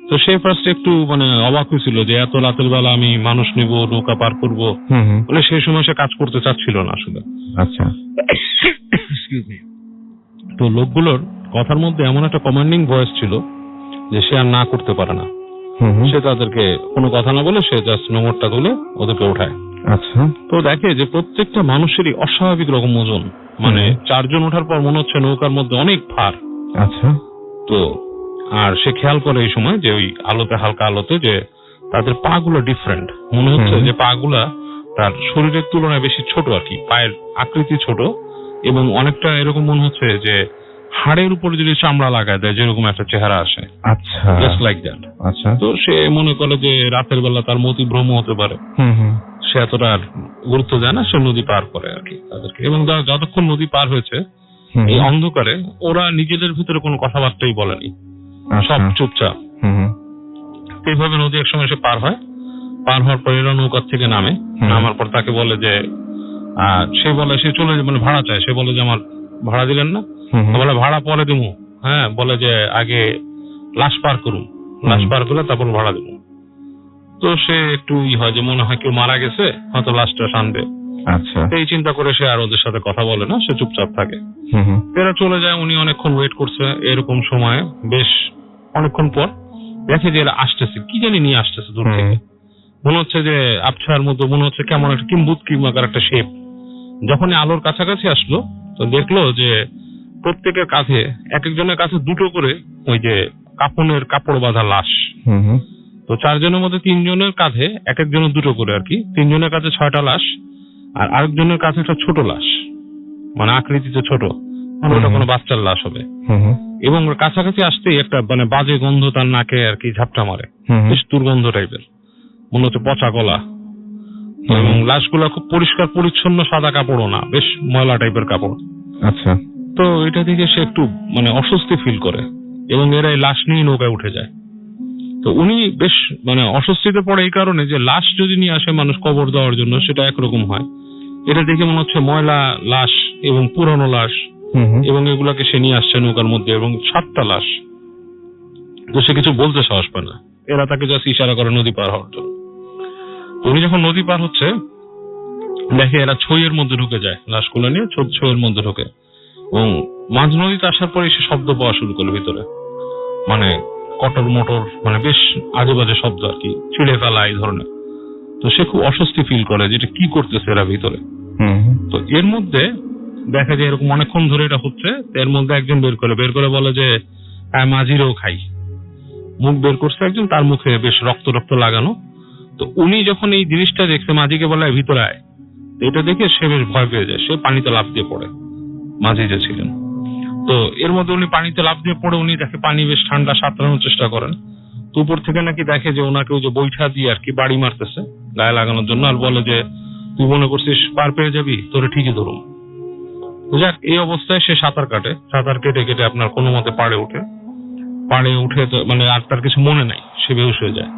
তো সে ফার্স্ট একটু মানে অবাক হয়েছিল যে এত রাতের বেলা আমি মানুষ নিব, নৌকা পার করবো, বলে সেই সময় সে কাজ করতে চাচ্ছিল না আসলে। আচ্ছা। তো লোকগুলোর কথার মধ্যে এমন একটা কমান্ডিং ভয়েস ছিল যে সে আর না করতে পারে না। সে তাদেরকে কোনো কথা না বলে সে জাস্ট নোংরটা তুলে ওদেরকে ওঠায়। আচ্ছা। তো দেখে যে প্রত্যেকটা মানুষেরই অস্বাভাবিক রকম ওজন, মানে 4 জন ওঠার পর মনে হচ্ছে নৌকার মধ্যে অনেক ভার। আচ্ছা। তো আর সে খেয়াল করে এই সময় যে ওই আলোতে, হালকা আলোতে, যে তাদের পা গুলো ডিফারেন্ট, মনে হচ্ছে যে পা গুলা তার শরীরের তুলনায় বেশি ছোট আর কি, পায়ের আকৃতি ছোট, এবং অনেকটা এরকম মনে হচ্ছে যে হাড়ের উপরে যদি চামড়া লাগায় দেয় যেরকম একটা চেহারা আসে। আচ্ছা। Just like that. আচ্ছা। তো সে মনে করে যে রাতের বেলা তার মতি ভ্রম হতে পারে, সে এতটা গুরুত্ব দেয় না, সে নদী পার করে আর কি তাদেরকে। এবং যতক্ষণ নদী পার হয়েছে এই অন্ধকারে ওরা নিজেদের ভিতরে কোনো কথাবার্তাই বলেনি, সব চুপচাপ। এইভাবে নদী এক সময় সে পার হয়। পার হওয়ার পর এরা নৌকার থেকে নামে, নামার পর তাকে বলে যে সে বলে সে চলে মানে ভাড়া চায়। সে বলে যে আমার ভাড়া দিলেন না? বলে ভাড়া পরে দিবো। হ্যাঁ, বলে যে আগে লাশ পার করুন, লাশ পার করলে তারপর ভাড়া দেবো। তো সে একটু হয় যে মনে হয় কেউ মারা গেছে, হয়তো লাশটা টানবে। আচ্ছা। এই চিন্তা করে সে আর ওদের সাথে কথা বলে না, সে চুপচাপ থাকে। এরা চলে যায়, উনি অনেকক্ষণ ওয়েট করছে। এরকম সময় বেশ অনেকক্ষণ পর দেখে যে এরা আসতেছে, কি জানি নিয়ে আসতেছে দূর থেকে। মনে হচ্ছে যে আবছার মতো, মনে হচ্ছে কেমন একটা কিম্বুত কিমাকার একটা শেপ। যখন আলোর কাছাকাছি আসলো তো দেখলো যে প্রত্যেকের কাঁধে, এক একজনের কাছে 2টো করে ওই যে কাপড় বাঁধা লাশ। তো 4 জনের মধ্যে 3 জনের কাঁধে এক একজনের 2টো করে আর কি, 3 জনের কাছে 6টা লাশ, আর আরেকজনের কাছে একটা ছোট লাশ, মানে আকৃতিতে ছোট, মানে ওটা কোনো বাচ্চার লাশ হবে। এবং কাছাকাছি আসতেই একটা মানে বাজে গন্ধ তার নাকে আর কি ঝাপটা মারে, বেশ দুর্গন্ধ টাইপের, মনে হচ্ছে পচা কলা। এবং লাশগুলা খুব পরিষ্কার পরিচ্ছন্ন, সাদা কাপড়ও না, বেশ ময়লা টাইপের কাপড়। আচ্ছা। তো এটা থেকে সে একটু মানে অস্বস্তি ফিল করে, এবং এরা এই লাশ নিয়ে নৌকায় উঠে যায়। তো উনি বেশ মানে অস্বস্তিতে পড়ে এই কারণে যে লাশ যদি নিয়ে আসে মানুষ কবর দেওয়ার জন্য সেটা একরকম হয়, এটা দেখে মনে হচ্ছে ময়লা লাশ এবং পুরনো লাশ, এবং এগুলাকে সে নিয়ে আসছে নৌকার মধ্যে, এবং 7টা লাশ। তো সে কিছু বলতে সাহস পায় না, এরা তাকে জাস্ট ইশারা করে নদী পার হওয়ার জন্য। উনি যখন নদী পার হচ্ছে দেখে এরা ছইয়ের মধ্যে ঢুকে যায়, লাশগুলো নিয়ে ছইয়ের মধ্যে ঢুকে, এবং মাঝ নদীতে আসার পরে সে শব্দ পাওয়া শুরু করলো ভিতরে, মানে কটর মোটর, মানে বেশ আজে বাজে শব্দ আর কি, ছিঁড়ে ফেলা এই ধরনের। তো সে খুব অস্বস্তি ফিল করে যে এটা কি করতেছে এরা ভিতরে। তো এর মধ্যে দেখা যায় এরকম অনেকক্ষণ ধরে এটা হচ্ছে, এর মধ্যে একজন বের করে বলে যে মাঝিরও খাই। মুখ বের করছে একজন, তার মুখে বেশ রক্ত লাগানো। তো উনি যখন এই জিনিসটা দেখছে, মাঝিকে বলে ভিতরে আয়। এটা দেখে সে বেশ ভয় পেয়ে যায়, সে পানিতে লাফ দিয়ে পড়ে, মাঝি যে ছিলেন। তো এর মধ্যে উনি পানিতে লাফ দিয়ে পড়ে, উনি দেখে পানি বেশ ঠান্ডা, সাঁতরানোর চেষ্টা করেন। তো উপর থেকে নাকি দেখে যে ওনাকে ওই যে বৈঠা দিয়ে আর কি বাড়ি মারতেছে গায়ে লাগানোর জন্য, আর বলে যে তুই মনে করছিস পার পেয়ে যাবি, তোরে ঠিকই ধরুম। যাক, এই অবস্থায় সে সাঁতার কাটে, সাঁতার কেটে আপনার কোনো মতে পাড়ে উঠে তো মানে আর তার কিছু মনে নাই, সে বেহুশ হয়ে যায়।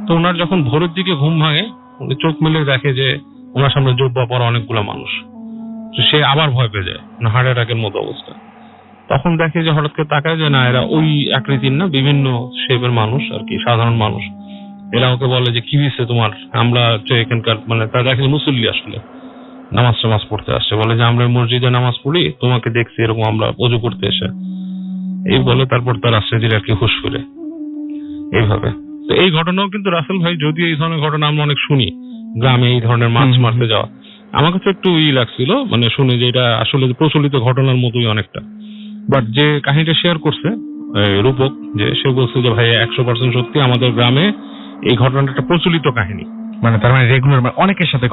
তো ওনার যখন ভোরের দিকে ঘুম ভাঙে, উনি চোখ মিলে দেখে যে ওনার সামনে জোব্বা পরা অনেকগুলো মানুষ। সে আবার ভয় পেয়ে যায়, হার্ট অ্যাটাকের মতো অবস্থা। তখন দেখে যে হঠাৎ করে তাকায় যে না, এরা ওই আকৃতির না, বিভিন্ন শেপের মানুষ আর কি, সাধারণ মানুষ। এরা ওকে বলে যে কি হয়েছে তোমার, আমরা এখানকার মানে তারা দেখে মুসল্লি আসলে নামাজ পড়তে আসছে, বলে যে আমরা মসজিদে নামাজ পড়ি, তোমাকে দেখছি এরকম আমরা ওযু করতে এসে, এই বলে তারপর তার আশ্রয় আর কি হুঁশ ফিরে এইভাবে। তো এই ঘটনাও কিন্তু রাসেল ভাই, যদি এই ধরনের ঘটনা আমরা অনেক শুনি, গ্রামে এই ধরনের মাছ মারতে যাওয়া, আমার কাছে একটু লাগছিল মানে শুনে যে এটা আসলে প্রচলিত ঘটনার মতোই অনেকটা। বাট যে কাহিনীটা শেয়ার করছে রূপক, যে সে বলছে যে ভাই 100% সত্যি, আমাদের গ্রামে এই ঘটনাটা একটা প্রচলিত কাহিনী, মানে তার মানে রেগুলার, মানে অনেকের সাথে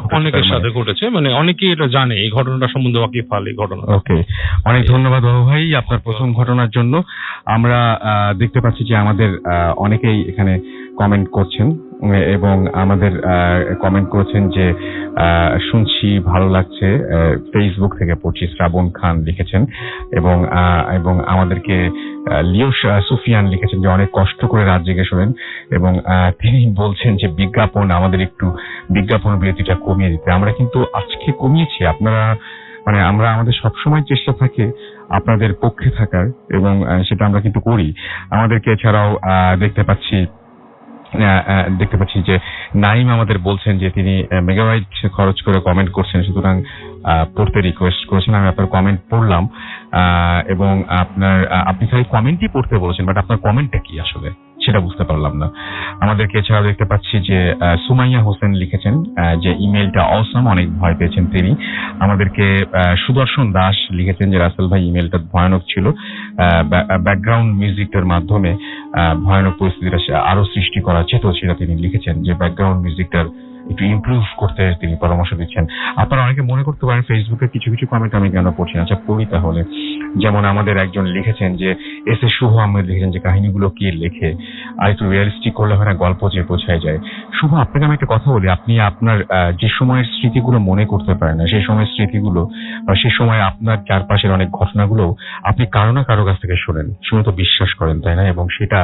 ঘটেছে, মানে অনেকেই এটা জানে এই ঘটনাটা সম্বন্ধে, ওয়াকিফাল এই ঘটনা। ওকে, অনেক ধন্যবাদ বাবু ভাই আপনার প্রথম ঘটনার জন্য। আমরা দেখতে পাচ্ছি যে আমাদের অনেকেই এখানে কমেন্ট করছেন, এবং আমাদের কমেন্ট করেছেন যে শুনছি ভালো লাগছে, ফেসবুক থেকে পড়ছি, শ্রাবণ খান লিখেছেন। এবং আমাদেরকে লিও সুফিয়ান লিখেছেন যে অনেক কষ্ট করে রাত জেগে শোনেন এবং তিনি বলছেন যে বিজ্ঞাপন, আমাদের একটু বিজ্ঞাপন বিরতিটা কমিয়ে দিতে। আমরা কিন্তু আজকে কমিয়েছি, আপনারা আমরা আমাদের সবসময় চেষ্টা থাকে আপনাদের পক্ষে থাকার, এবং সেটা আমরা কিন্তু করি। আমাদেরকে এছাড়াও দেখতে পাচ্ছি যে নাইম আমাদের বলছেন যে তিনি মেগাবাইট খরচ করে কমেন্ট করছেন, সুতরাং পড়তে রিকোয়েস্ট করেছেন। আমি আপনার কমেন্ট পড়লাম এবং আপনি খালি কমেন্টই পড়তে বলেছেন, বাট আপনার কমেন্টটা কি আসলে সেটা বুঝতে পারলাম না। আমাদেরকে এছাড়াও দেখতে পাচ্ছি যে সুমাইয়া হোসেন লিখেছেন যে ইমেলটা অসম, অনেক ভয় পেয়েছেন তিনি। আমাদেরকে সুদর্শন দাস লিখেছেন যে রাসেল ভাই ইমেলটা ভয়ানক ছিল, ব্যাকগ্রাউন্ড মিউজিকটার মাধ্যমে ভয়ানক পরিস্থিতিটা আরো সৃষ্টি করা যেত, সেটা তিনি লিখেছেন যে ব্যাকগ্রাউন্ড মিউজিকটার একটু ইমপ্রুভ করতে তিনি পরামর্শ দিচ্ছেন। আপনারা অনেকে মনে করতে পারেন ফেসবুকে কিছু কিছু কমেন্ট আমি কেন পড়ছি না, আচ্ছা পড়ি তাহলে। যেমন আমাদের একজন লিখেছেন যে এস এ শুভ আহমেদ লিখেছেন যে কাহিনীগুলো কি লেখে, আর একটু রিয়েলিস্টিক করলে হয় না, গল্প যে বোঝায় যায়। শুভ, আপনাকে আমি একটা কথা বলি, আপনি আপনার যে সময়ের স্মৃতিগুলো মনে করতে পারেন না, সেই সময়ের স্মৃতিগুলো বা সেই সময় আপনার চারপাশের অনেক ঘটনাগুলো আপনি কারো না কারো কাছ থেকে শোনেন, শুনে তো বিশ্বাস করেন, তাই না? এবং সেটা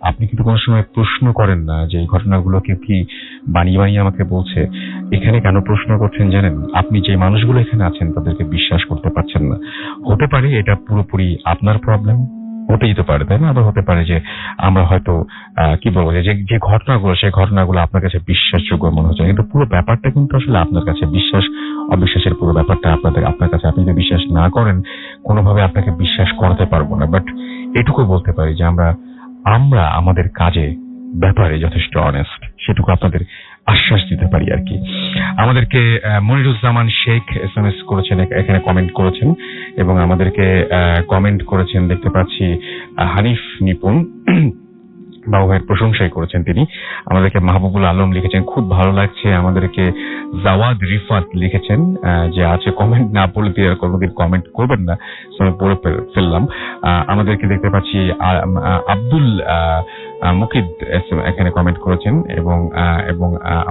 আপনি কিন্তু কোনো সময় প্রশ্ন করেন না যে এই ঘটনাগুলোকে কি বানিয়ে বানিয়ে আমাকে বলছে। এখানে কেন প্রশ্ন করছেন জানেন? আপনি যে মানুষগুলো এখানে আছেন তাদেরকে বিশ্বাস করতে পারছেন না। হতে পারে এটা পুরোপুরি আপনার প্রবলেম, হতে যেতে পারে, তাই না? আবার হতে পারে যে আমরা হয়তো কি বলবো যে ঘটনাগুলো, সেই ঘটনাগুলো আপনার কাছে বিশ্বাসযোগ্য মনে হচ্ছে, কিন্তু পুরো ব্যাপারটা কিন্তু আসলে আপনার কাছে বিশ্বাস অবিশ্বাসের পুরো ব্যাপারটা আপনার কাছে। আপনি যদি বিশ্বাস না করেন, কোনোভাবে আপনাকে বিশ্বাস করাতে পারবো না। বাট এটুকু বলতে পারি যে আমরা আমাদের কাজে ব্যাপারে যথেষ্ট অনেস্ট, সেটুকু আপনাদের আশ্বাস দিতে পারি আর কি। আমাদেরকে মনিরুজ্জামান শেখ SMS করেছেন, এখানে কমেন্ট করেছেন, এবং আমাদেরকে কমেন্ট করেছেন দেখতে পাচ্ছি হানিফ নিপুণ, বাবু ভাইয়ের প্রশংসাই করেছেন তিনি। আমাদেরকে মাহবুবুল আলম লিখেছেন খুব ভালো লাগছে। আমাদেরকে জাওয়াদ রিফাত লিখেছেন যে আছে কমেন্ট না পড়লে দিয়ে আর কোনোদিন কমেন্ট করবেন না, আমি পড়ে ফেললাম। আমাদেরকে দেখতে পাচ্ছি আব্দুল মুকিদ এখানে কমেন্ট করেছেন, এবং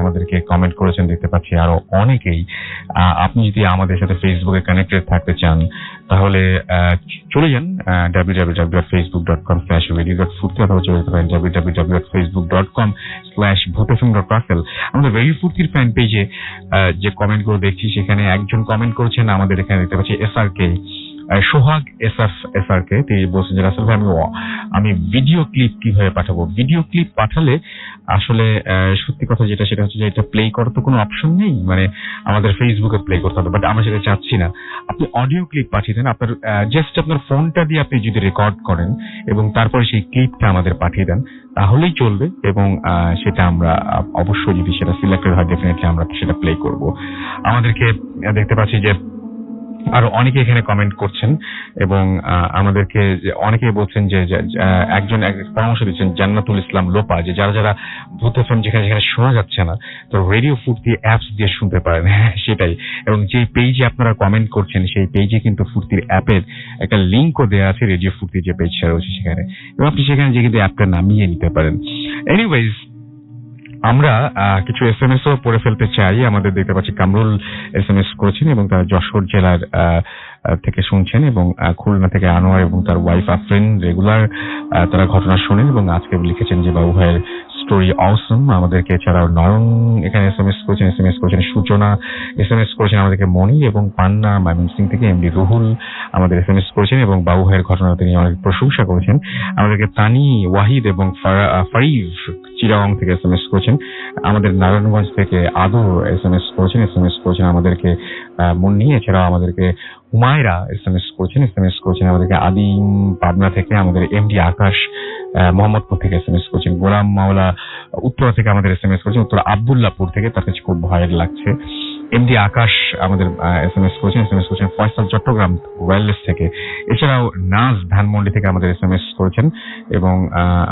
আমাদেরকে কমেন্ট করেছেন দেখতে পাচ্ছি আরো অনেকেই। আপনি যদি আমাদের সাথে ফেসবুকে কানেক্টেড থাকতে চান তাহলে চলে যান www.facebook.com/radio.ফুর্তি, অথবা চলে যেতে পারেন www.facebook.com/bhutfm.russell। আমাদের রেডিও ফুর্তির ফ্যান পেজে যে কমেন্ট গুলো দেখছি সেখানে একজন কমেন্ট করেছেন, আমাদের এখানে দেখতে পাচ্ছি SRK সোহাগ SRK, তিনি বলছেন যে রাসেল ভাই আমি ভিডিও ক্লিপ কিভাবে পাঠাবো? ভিডিও ক্লিপ পাঠালে আসলে সত্যি কথা যেটা, সেটা হচ্ছে যে এটা প্লে করার তো কোনো অপশন নেই, মানে আমাদের ফেসবুকে প্লে করতে হবে, বাট আমরা সেটা চাচ্ছি না। আপনি অডিও ক্লিপ পাঠিয়ে দেন, আপনার জাস্ট আপনার ফোনটা দিয়ে আপনি যদি রেকর্ড করেন এবং তারপরে সেই ক্লিপটা আমাদের পাঠিয়ে দেন তাহলেই চলবে, এবং সেটা আমরা অবশ্যই যদি সেটা সিলেক্টেড হয় ডেফিনেটলি আমরা সেটা প্লে করব। আমাদেরকে দেখতে পাচ্ছি যে আরো অনেকে এখানে কমেন্ট করছেন, এবং আমাদেরকে অনেকেই বলছেন যে একজন পরামর্শ দিচ্ছেন জান্নাতুল ইসলাম লোপা, যে যারা ভূত এফএম যেখানে শোনা যাচ্ছে না তো রেডিও ফুর্তি অ্যাপস দিয়ে শুনতে পারেন। সেটাই, এবং যে পেজে আপনারা কমেন্ট করছেন সেই পেজে কিন্তু ফুর্তির অ্যাপের একটা লিঙ্কও দেওয়া আছে, রেডিও ফুর্তি যে পেজটা রয়েছে সেখানে, এবং আপনি সেখানে যে কিন্তু অ্যাপটা নামিয়ে নিতে পারেন। এনিওয়েজ, আমরা কিছু SMS ও পড়ে ফেলতে চাই। আমাদের দেখতে পাচ্ছি কামরুল SMS করেছেন, এবং তারা যশোর জেলার থেকে শুনছেন, এবং খুলনা থেকে আনোয়ার এবং তার ওয়াইফ আফরিন রেগুলার তারা ঘটনা শোনেন, এবং আজকে লিখেছেন যে বাবু ভাইয়ের স্টোরি অসম। আমাদেরকে এছাড়াও নয়ন এখানে SMS করেছেন সূচনা SMS করেছেন, আমাদেরকে মনি এবং পান্না ময়মনসিংহ থেকে MD রুহুল আমাদের SMS করেছেন, এবং বাবু ভাইয়ের ঘটনা তিনি অনেক প্রশংসা করেছেন। আমাদেরকে তানি ওয়াহিদ এবং ফারিভ চিরাং থেকে SMS করেছেন। আমাদের নারায়ণগঞ্জ থেকে আদর SMS করেছেন আমাদেরকে মুন্নি। এছাড়াও আমাদেরকে হুমায়রা SMS করেছেন আমাদেরকে আদিম পাবনা থেকে। আমাদের MD আকাশ মোহাম্মদপুর থেকে SMS করেছেন। গোলাম মাওলা উত্তরা থেকে আমাদের SMS করেছেন, উত্তরা আব্দুল্লাহপুর থেকে, তার কাছে খুব ভয়ের লাগছে। MD আকাশ আমাদের SMS করেছেন ফয়সাল চট্টগ্রাম ওয়্যারলেস থেকে। এছাড়াও নাজ ধানমন্ডি থেকে আমাদের SMS করেছেন, এবং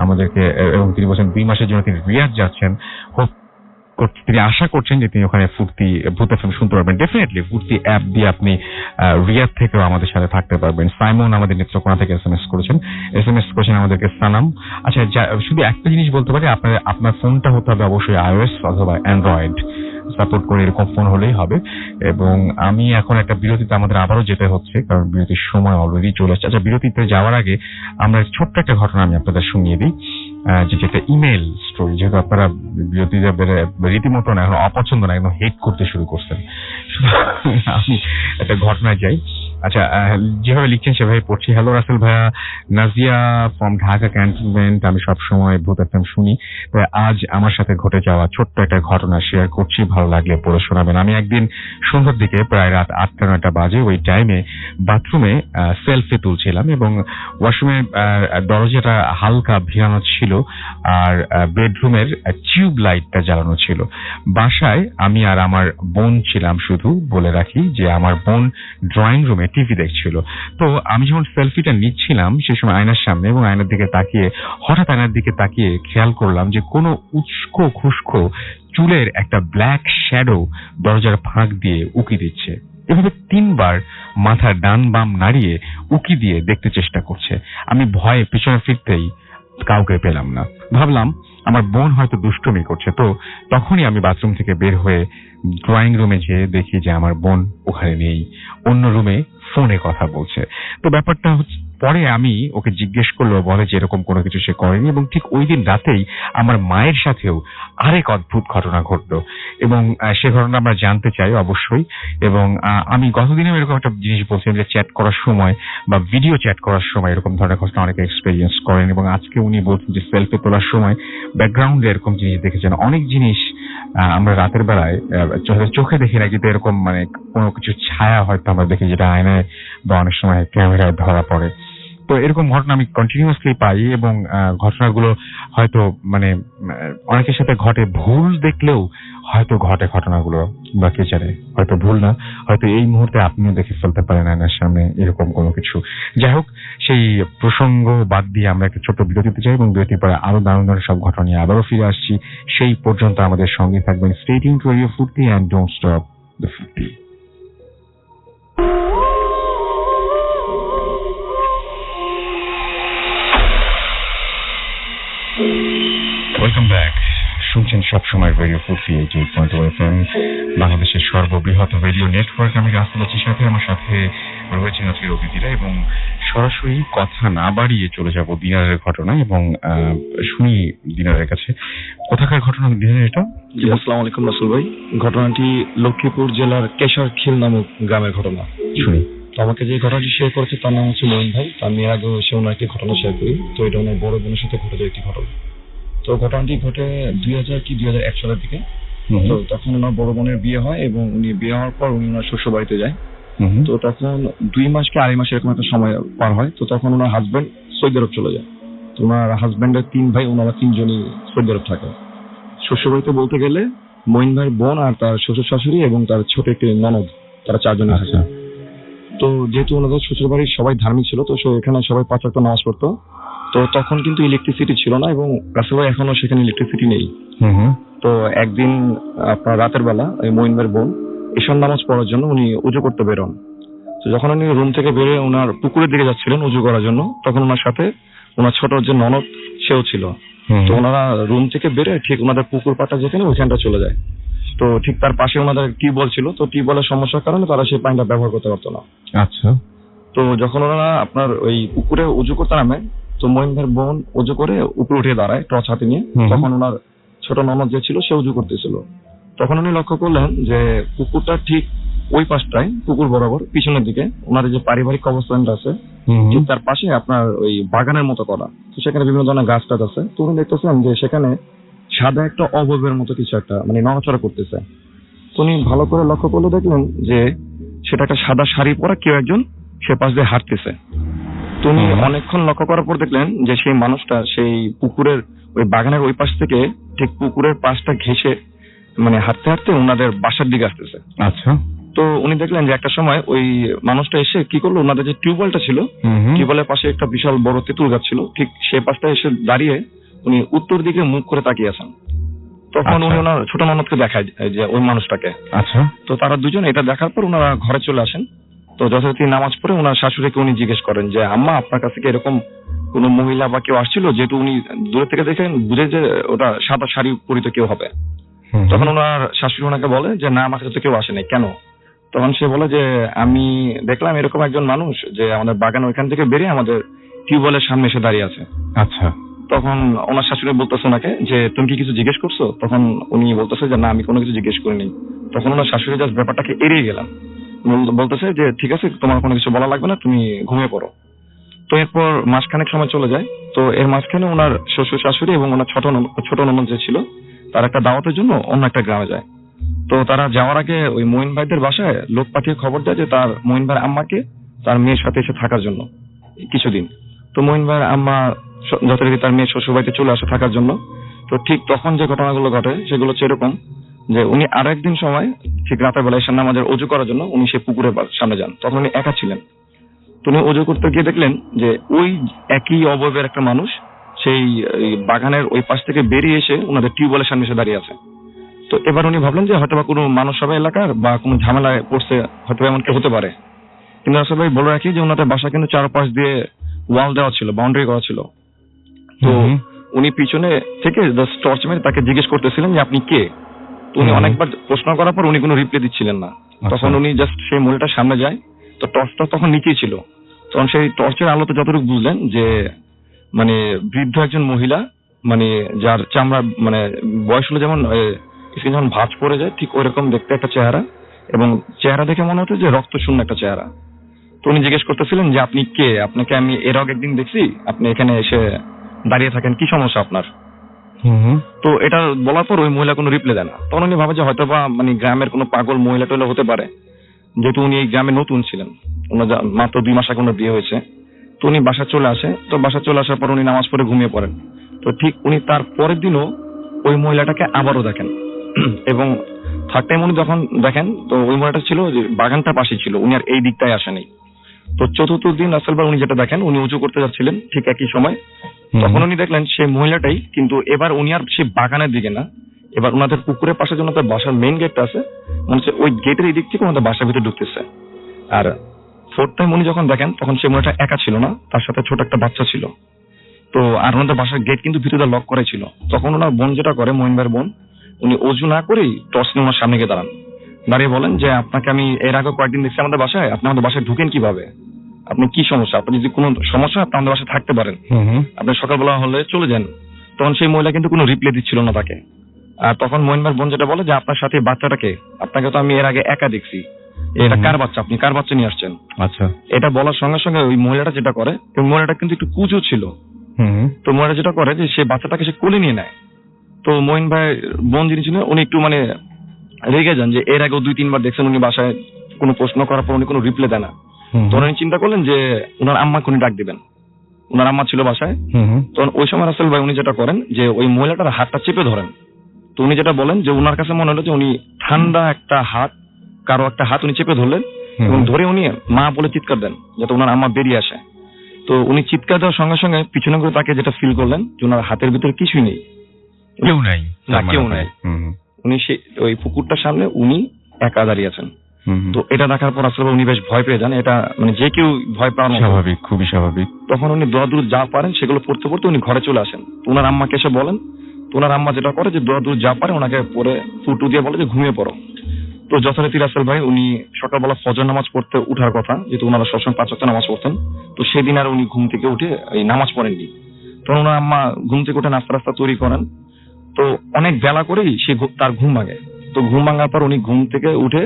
আমাদেরকে, এবং তিনি বলছেন 2 মাসের জন্য তিনি রিয়াদ যাচ্ছেন। হোপ তিনি আশা করছেন যে তিনি ওখানে ফুর্তি ভূত এফএম শুনতে পারবেন। ডেফিনেটলি ফুর্তি অ্যাপ দিয়ে আপনি রিয়াদ থেকেও আমাদের সাথে থাকতে পারবেন। সাইমন আমাদের নেত্রকোনা থেকে এসএমএস করেছেন আমাদেরকে সালাম। আচ্ছা, শুধু একটা জিনিস বলতে পারি, আপনার ফোনটা হতে হবে অবশ্যই iOS অথবা অ্যান্ড্রয়েড সাপোর্ট করে, এরকম ফোন হলেই হবে। এবং আমি এখন একটা বিরতিতে আমাদের আবারও যেতে হচ্ছে, কারণ বিরতির সময় অলরেডি চলে আসছে। আচ্ছা, বিরতিতে যাওয়ার আগে আমরা ছোট্ট একটা ঘটনা আমি আপনাদের শুনিয়ে দিই, যেটা ইমেল স্টোরি। যেহেতু আপনারা বিরতিতে রীতিমতো না, এখন অপছন্দ না, একদম হেট করতে শুরু করছেন, আমি একটা ঘটনায় যাই। আচ্ছা, যেভাবে লিখছেন সেভাবে পড়ছি। হ্যালো রাসেল ভাইয়া, নাজিয়া ফ্রম ঢাকা ক্যান্টনমেন্ট। আমি সবসময় ভূত এফএম শুনি, আজ আমার সাথে ঘটে যাওয়া ছোট্ট একটা ঘটনা শেয়ার করছি, ভালো লাগলে পড়ে শোনাবেন। আমি একদিন সন্ধ্যার দিকে প্রায় রাত 8-9 বাজে, ওই টাইমে বাথরুমে সেলফি তুলছিলাম এবং ওয়াশরুমের দরজাটা হালকা ভিড়ানো ছিল আর বেডরুমের টিউব লাইটটা জ্বালানো ছিল। বাসায় আমি আর আমার বোন ছিলাম শুধু, বলে রাখি যে আমার বোন ড্রয়িং রুমে টিভি দেখছিল। তো আমি যখন সেলফিটা নিচ্ছিলাম সে সময় আয়নার সামনে, এবং আয়নার দিকে তাকিয়ে হঠাৎ খেয়াল করলাম যে কোনো উস্কো খুস্কো চুলের একটা ব্ল্যাক শ্যাডো দরজার ফাঁক দিয়ে উকি দিচ্ছে। এভাবে 3 বার মাথা ডান বাম নাড়িয়ে উকি দিয়ে দেখতে চেষ্টা করছে। আমি ভয়ে পিছনে ফিরতেই কাউকে পেলাম না। ভাবলাম আমার বোন হয়তো দুষ্টুমি করছে। তো তখনই আমি বাথরুম থেকে বের হয়ে ড্রয়িং রুমে যেয়ে দেখি যে আমার বোন ওখানে নেই, অন্য রুমে ফোনে কথা বলছে। তো ব্যাপারটা হচ্ছে, পরে আমি ওকে জিজ্ঞেস করলো, বলে যে এরকম কোনো কিছু সে করেনি। এবং ঠিক ওই দিন রাতেই আমার মায়ের সাথেও আরেক অদ্ভুত ঘটনা ঘটলো, এবং সে ঘটনা আমরা জানতে চাই অবশ্যই। এবং আমি গতদিনেও এরকম একটা জিনিস বলছিলাম যে চ্যাট করার সময় বা ভিডিও চ্যাট করার সময় এরকম ধরনের ঘটনা অনেকে এক্সপেরিয়েন্স করেন, এবং আজকে উনি বলছেন যে সেলফি তোলার সময় ব্যাকগ্রাউন্ডে এরকম জিনিস দেখেছেন। অনেক জিনিস আমরা রাতের বেলায় চোখে দেখি না, কিন্তু এরকম মানে কোনো কিছু ছায়া হয়তো আমরা দেখি, যেটা আয়নায় বা অনেক সময় ক্যামেরায় ধরা পড়ে। তো এরকম ঘটনা আমি কন্টিনিউয়াসলি পাই, এবং ঘটনাগুলো হয়তো মানে অনেকের সাথে ঘটে, ভুল দেখলেও হয়তো ঘটে ঘটনাগুলো, বা কে জানে, হয়তো ভুল না, হয়তো এই মুহূর্তে আপনিও দেখে ফেলতে পারেন আয়নার সামনে এরকম কোনো কিছু। যাই হোক, সেই প্রসঙ্গ বাদ দিয়ে আমরা একটা ছোট্ট বিরতিতে যাই, এবং বিরতির পরে আরো দারুণ দারুণ সব ঘটনা নিয়ে আবারও ফিরে আসছি। সেই পর্যন্ত আমাদের সঙ্গে থাকবেন। স্টে টিউনড টু রেডিও ফুর্তি এন্ড ডোন্ট স্টপ দ্য ফুর্তি। Welcome back. শুনছেন সবসময় রেডিও ফুর্তি 88.2 FM, বাংলাদেশের সর্ববৃহৎ রেডিও নেটওয়ার্ক। আমি রাসেল আছির সাথে, আমার সাথে রয়েছেন আজকের অতিথিরা, এবং সরাসরি কথা না বাড়িয়ে চলে যাব দিনারের ঘটনা, এবং শুনি দিনারের কাছে কোথাকার ঘটনা। দিনার, এটা? জি, আসসালামু আলাইকুম রাসেল ভাই। ঘটনাটি লক্ষ্মীপুর জেলার কেশরখিল নামক গ্রামের ঘটনা। শুনি। তো আমাকে যে ঘটনাটি শেয়ার করেছে তার নাম হচ্ছে মঈন ভাই। আমি এর আগেও সে ওনার একটি ঘটনা শেয়ার করি। তো এটা ওনার বড় বোনের সাথে ঘটে যায় একটি ঘটনা। তো ঘটনাটি ঘটে 2001 সালের দিকে। তো তখন ওনার বড় বোনের বিয়ে হয়, এবং উনি বিয়ে হওয়ার পর উনি ওনার শ্বশুর বাড়িতে যায়। তো তখন 2 মাস কি 2.5 মাস এরকম একটা সময় পার হয়। তো তখন ওনার হাজবেন্ড সৌদি আরব চলে যায়। তো ওনার হাজবেন্ডের 3 ভাই, ওনারা 3 জনই সৌদি আরব থাকে। শ্বশুর বাড়িতে বলতে গেলে মঈন ভাইয়ের বোন আর তার শ্বশুর শাশুড়ি এবং তার ছোট একটি ননদ, তারা 4 জনই থাকে। তো যেহেতু ওনাদের শ্বশুর বাড়ির সবাই ধার্মিক ছিল, তো এখানে সবাই 5 ওয়াক্ত নামাজ পড়তো। তো তখন কিন্তু ইলেকট্রিসিটি ছিল না, এবং রাসেল ভাই এখনো সেখানে ইলেকট্রিসিটি নেই। তো একদিন আপনার রাতের বেলা ওই মঈন ভাইয়ের বোন ঈশান নামাজ পড়ার জন্য উনি উজু করতে বেরোন। তো যখন উনি রুম থেকে বেরিয়ে ওনার পুকুরের দিকে যাচ্ছিলেন উজু করার জন্য, তখন ওনার সাথে ওনার ছোট যে ননদ সেও ছিল। তো ওনারা রুম থেকে বেরোয় ঠিক ওনাদের পুকুর পাটা যেখানে, ওইখানটা চলে যায়। তো ঠিক তার পাশে ওনাদের টিউবওয়েল ছিল। তো টিউবওয়েলের সমস্যার কারণে তারা সেই পানিটা ব্যবহার করতে পারতো না। আচ্ছা। তো যখন ওনারা আপনার ওই পুকুরে উজু করতে নামে, তো মঈন ভাইয়ের বোন উজু করে উপরে উঠে দাঁড়ায় টর্চ হাতে নিয়ে। তখন ওনার ছোট ননদ যে ছিল সে উজু করতেছিল। তখন উনি লক্ষ্য করলেন যে পুকুরটা ঠিক ওই পাশটায়, পুকুর বরাবর পিছনের দিকে ওনাদের যে পারিবারিক অবস্থানটা আছে, ঠিক তার পাশে আপনার ওই বাগানের মতো করা। তো সেখানে বিভিন্ন ধরনের গাছ টাছ আছে। তো উনি দেখতেছেন যে সেখানে সাদা একটা অবয়বের মতো কিছু একটা মানে নড়াচড়া করতেছে। তো উনি ভালো করে লক্ষ্য করলে দেখলেন যে সেটা একটা সাদা শাড়ি পরা কেউ একজন সে পাশ দিয়ে হাঁটতেছে। তো উনি অনেকক্ষণ লক্ষ্য করার পর দেখলেন যে সেই মানুষটা সেই পুকুরের ওই বাগানের ওই পাশ থেকে ঠিক পুকুরের পাশটা ঘেঁষে মানে হাঁটতে হাঁটতে ওনাদের বাসার দিকে আসতেছে। আচ্ছা। তো উনি দেখলেন যে একটা সময় ওই মানুষটা এসে কি করলো, ওনাদের যে টিউবওয়েলটা ছিল, টিউবওয়েলের পাশে একটা বিশাল বড় তেঁতুল গাছ ছিল, ঠিক সে পাশটা এসে দাঁড়িয়ে উনি উত্তর দিকে মুখ করে তাকিয়ে আছেন। তখন আচ্ছা। উনি ওনার ছোট ননদকে দেখায় যে ওই মানুষটাকে। আচ্ছা। তো তারা দুজন এটা দেখার পর ওনারা ঘরে চলে আসেন। তো যথারীতি নামাজ পড়ে ওনার শাশুড়িকে উনি জিজ্ঞেস করেন যে আম্মা আপনার কাছে কি এরকম কোনো মহিলা বা কেউ আসছিল, যেহেতু উনি দূরে থেকে দেখেন বুঝে যে ওটা সাদা শাড়ি পরিত কেউ হবে। তখন ওনার শাশুড়ি ওনাকে বলে যে না, আমার কাছে তো কেউ আসে নাই, কেন? তখন সে বলে যে আমি দেখলাম এরকম একজন মানুষ যে আমাদের বাগান ওইখান থেকে বেরিয়ে আমাদের টিউবওয়েলের সামনে এসে দাঁড়িয়ে আছে। আচ্ছা। তখন ওনার শাশুড়ি বলতেছে ওনাকে যে তুমি কি কিছু জিজ্ঞেস করছো? তখন উনি বলতেছে যে না, আমি কোনো কিছু জিজ্ঞেস করিনি। তখন ওনার শাশুড়ি জাস্ট ব্যাপারটাকে এড়িয়ে গেলাম, বলতেছে যে ঠিক আছে, তোমার কোনো কিছু বলা লাগবে না, তুমি ঘুমিয়ে পড়ো। তো এরপর মাসখানেক সময় চলে যায়। তো এর মাঝখানে ওনার শ্বশুর শাশুড়ি এবং ওনার ছোট ননদ যে ছিল তার একটা দাওয়াতের জন্য অন্য একটা গ্রামে যায়। তো তারা যাওয়ার আগে ওই মঈন ভাইদের বাসায় লোক পাঠিয়ে খবর দেয় যে তার মঈন ভাইয়ের আম্মাকে তার মেয়ের সাথে এসে থাকার জন্য কিছুদিন। তো মঈন ভাইয়ের আম্মা যথারীতি তার মেয়ের শ্বশুর বাড়িতে চলে আসে থাকার জন্য। তো ঠিক তখন যে ঘটনাগুলো ঘটে সেগুলো হচ্ছে এরকম যে উনি আর একদিন সময় ঠিক রাতের বেলা এসে নামাজের অজু করার জন্য উনি সেই পুকুরের সামনে যান। তখন উনি একা ছিলেন। তো উনি অজু করতে গিয়ে দেখলেন যে ওই একই অবয়বের একটা মানুষ সেই বাগানের ওই পাশ থেকে বেরিয়ে এসে ওনাদের টিউবওয়েলের সামনে এসে দাঁড়িয়ে আছে। তো এবার উনি ভাবলেন যে হয়তো বা কোনো মানুষ সবাই এলাকার বা কোনো ঝামেলায় পড়ছে, হয়তো এমন কেউ হতে পারে। কিন্তু সবাই বলে রাখি যে ওনাদের বাসা কিন্তু চারপাশ দিয়ে ওয়াল দেওয়া ছিল, বাউন্ডারি করা ছিল। তো উনি পিছনে থেকে জাস্ট টর্চ মেরে তাকে জিজ্ঞেস করতেছিলেন যে আপনি কে? তো উনি অনেকবার প্রশ্ন করার পর উনি কোনো রিপ্লাই দিচ্ছিলেন না। তখন উনি জাস্ট সেই মহিলাটার সামনে যায়। তো টর্চটা তখন নিচেই ছিল। তখন সেই টর্চের আলোতে যতটুকু বুঝলেন যে মানে বৃদ্ধ একজন মহিলা, মানে যার চামড়া মানে বয়স হলো যেমন যখন ভাঁজ পড়ে যায় ঠিক ওইরকম দেখতে একটা চেহারা, এবং চেহারা দেখে মনে হতো যে রক্ত শূন্য একটা চেহারা। তো উনি জিজ্ঞেস করতেছিলেন যে আপনি কে? আপনাকে আমি এর আগে একদিন দেখছি, আপনি এখানে এসে দাঁড়িয়ে থাকেন, কি সমস্যা আপনার? তো এটা বলার পর ওই মহিলা কোনো রিপ্লাই দেয় না। তখন উনি ভাবে যে হয়তো বা মানে গ্রামের কোনো পাগল মহিলা টহিলা হতে পারে, যেহেতু উনি এই গ্রামে নতুন ছিলেন, ওনার মাত্র 2 মাস আগে ওনার বিয়ে হয়েছে। তো উনি বাসা চলে আসে। তো বাসা চলে আসার পর উনি নামাজ পড়ে ঘুমিয়ে পড়েন। তো ঠিক উনি তার পরের দিনও ওই মহিলাটাকে আবারও দেখেন এবং থার্ড টাইম উনি যখন দেখেন তো ওই মহিলাটা ছিল যে বাগানটা পাশে ছিল, উনি আর এই দিকটায় আসেনি। তো চতুর্থ দিন আসলবার উনি যেটা দেখেন, উনি উঁচু করতে যাচ্ছিলেন ঠিক একই সময়। তখন উনি দেখলেন সেই মহিলাটাই, কিন্তু এবার উনি আর সেই বাগানের দিকে না, এবার ওনাদের পুকুরের পাশে জন্য তার বাসার মেইন গেটটা আছে, মনে হচ্ছে ওই গেটের এই দিক থেকে ওনাদের বাসার ভিতরে ঢুকতেছে। আর ফোর্থ টাইম উনি যখন দেখেন তখন সেই মহিলাটা একা ছিল না, তার সাথে ছোট একটা বাচ্চা ছিল। তো আর ওনাদের বাসার গেট কিন্তু ভিতরে লক করাই ছিল। তখন ওনার বোন যেটা করে, মঈন ভাইয়ের বোন, উনি অজু না করেই টর্চ নিয়ে ওনার সামনে গিয়ে দাঁড়ান। দাঁড়িয়ে বলেন যে আপনাকে আমি এর আগে কয়েকদিন দেখছি আমাদের বাসায়, আপনি আমাদের বাসায় ঢুকেন কিভাবে? আপনি কি সমস্যা? আপনি যদি কোনো সমস্যা আপনি আমাদের বাসায় থাকতে পারেন, আপনি সকালবেলা হলে চলে যান। তখন সেই মহিলা কিন্তু কোনো রিপ্লাই দিচ্ছিল না তাকে। আর তখন মঈন ভাইয়ের বোন যেটা বলে যে আপনার সাথে বাচ্চাটাকে, আপনাকে তো আমি এর আগে একা দেখছি, এটা কার বাচ্চা? আপনি কার বাচ্চা নিয়ে আসছেন? আচ্ছা। এটা বলার সঙ্গে সঙ্গে ওই মহিলাটা যেটা করে, ওই মহিলাটা কিন্তু একটু কুচো ছিল। তো মহিলা যেটা করে যে সে বাচ্চাটাকে সে কোলে নিয়ে নেয়। তো মঈন ভাই বোন যিনি ছিলেন উনি একটু মানে রেগে যান যে এর আগেও 2-3 বার দেখছেন উনি বাসায় কোনো প্রশ্ন করার পর উনি কোনো রিপ্লাই দেয় না। তো উনি চিন্তা করলেন যে ওনার আম্মাকে উনি ডাক দিবেন। ওনার আম্মা ছিল বাসায়। তখন ওই সময় রাসেল ভাই উনি যেটা করেন যে ওই মহিলাটার হাতটা চেপে ধরেন। তো উনি যেটা বলেন যে ওনার কাছে মনে হলো যে উনি ঠান্ডা একটা হাত, কারো একটা হাত উনি চেপে ধরলেন এবং ধরে উনি মা বলে চিৎকার দেন যাতে ওনার আম্মা বেরিয়ে আসে। তো উনি চিৎকার দেওয়ার সঙ্গে সঙ্গে পিছনে করে তাকে যেটা ফিল করলেন যে ওনার হাতের ভিতরে কিছুই নেই, কেউ নাই, না কেউ নেই। উনি সেই ওই পুকুরটার সামনে উনি একা দাঁড়িয়ে আছেন। তো এটা দেখার পর আসলে উনি বেশ ভয় পেয়ে যান। এটা মানে যে কেউ ভয় পাওয়ার স্বাভাবিক, খুবই স্বাভাবিক। তখন উনি দৌড়াদৌড় যা পারেন সেগুলো পড়তে পড়তে উনি ঘরে চলে আসেন। ওনার আম্মাকে এসে বলেন। তো ওনার আম্মা যেটা করে যে দৌড়াদৌড় যা পারে ওনাকে পরে ফুটু দিয়ে বলে যে ঘুমিয়ে পড়ো। তো যথারীতি রাসেল ভাই উনি সকালবেলা ফজর নামাজ পড়তে উঠার কথা, যেহেতু ওনারা সবসময় 5 ওয়াক্ত নামাজ পড়তেন, তো সেদিন আর উনি ঘুম থেকে উঠে এই নামাজ পড়েননি। তখন ওনার আম্মা ঘুম থেকে উঠে নাস্তা রাস্তা তৈরি করেন। তো অনেক বেলা করেই সে তার ঘুম ভাঙে। তো ঘুম ভাঙার পর উনি ঘুম থেকে উঠে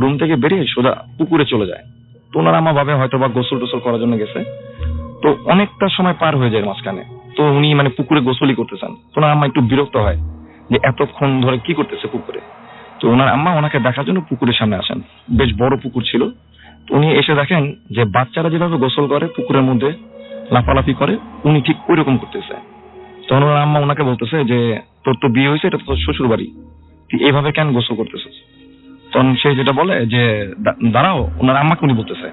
রুম থেকে বেরিয়ে সোজা পুকুরে চলে যায়। তো ওনার আম্মা ভাবে হয়তো বা গোসল টোসল করার জন্য গেছে। তো অনেকটা সময় পার হয়ে যায় মাঝখানে। তো উনি মানে পুকুরে গোসলই করতেছেন। তো ওনার আম্মা একটু বিরক্ত হয় যে এতক্ষণ ধরে কি করতেছে পুকুরে। তো ওনার আম্মা ওনাকে দেখার জন্য পুকুরের সামনে আসেন। বেশ বড় পুকুর ছিল। তো উনি এসে দেখেন যে বাচ্চারা যেভাবে গোসল করে পুকুরের মধ্যে লাফালাফি করে, উনি ঠিক ওই রকম করতেছে। তখন ওনার আম্মা ওনাকে বলতেছে যে তোর তো বিয়ে হয়েছে, এটা তো শ্বশুর বাড়ি, তুই এইভাবে কেন গোসল করতেছিস? তখন সে যেটা বলে যে দাঁড়াও, ওনার আম্মাকে উনি বলতেছে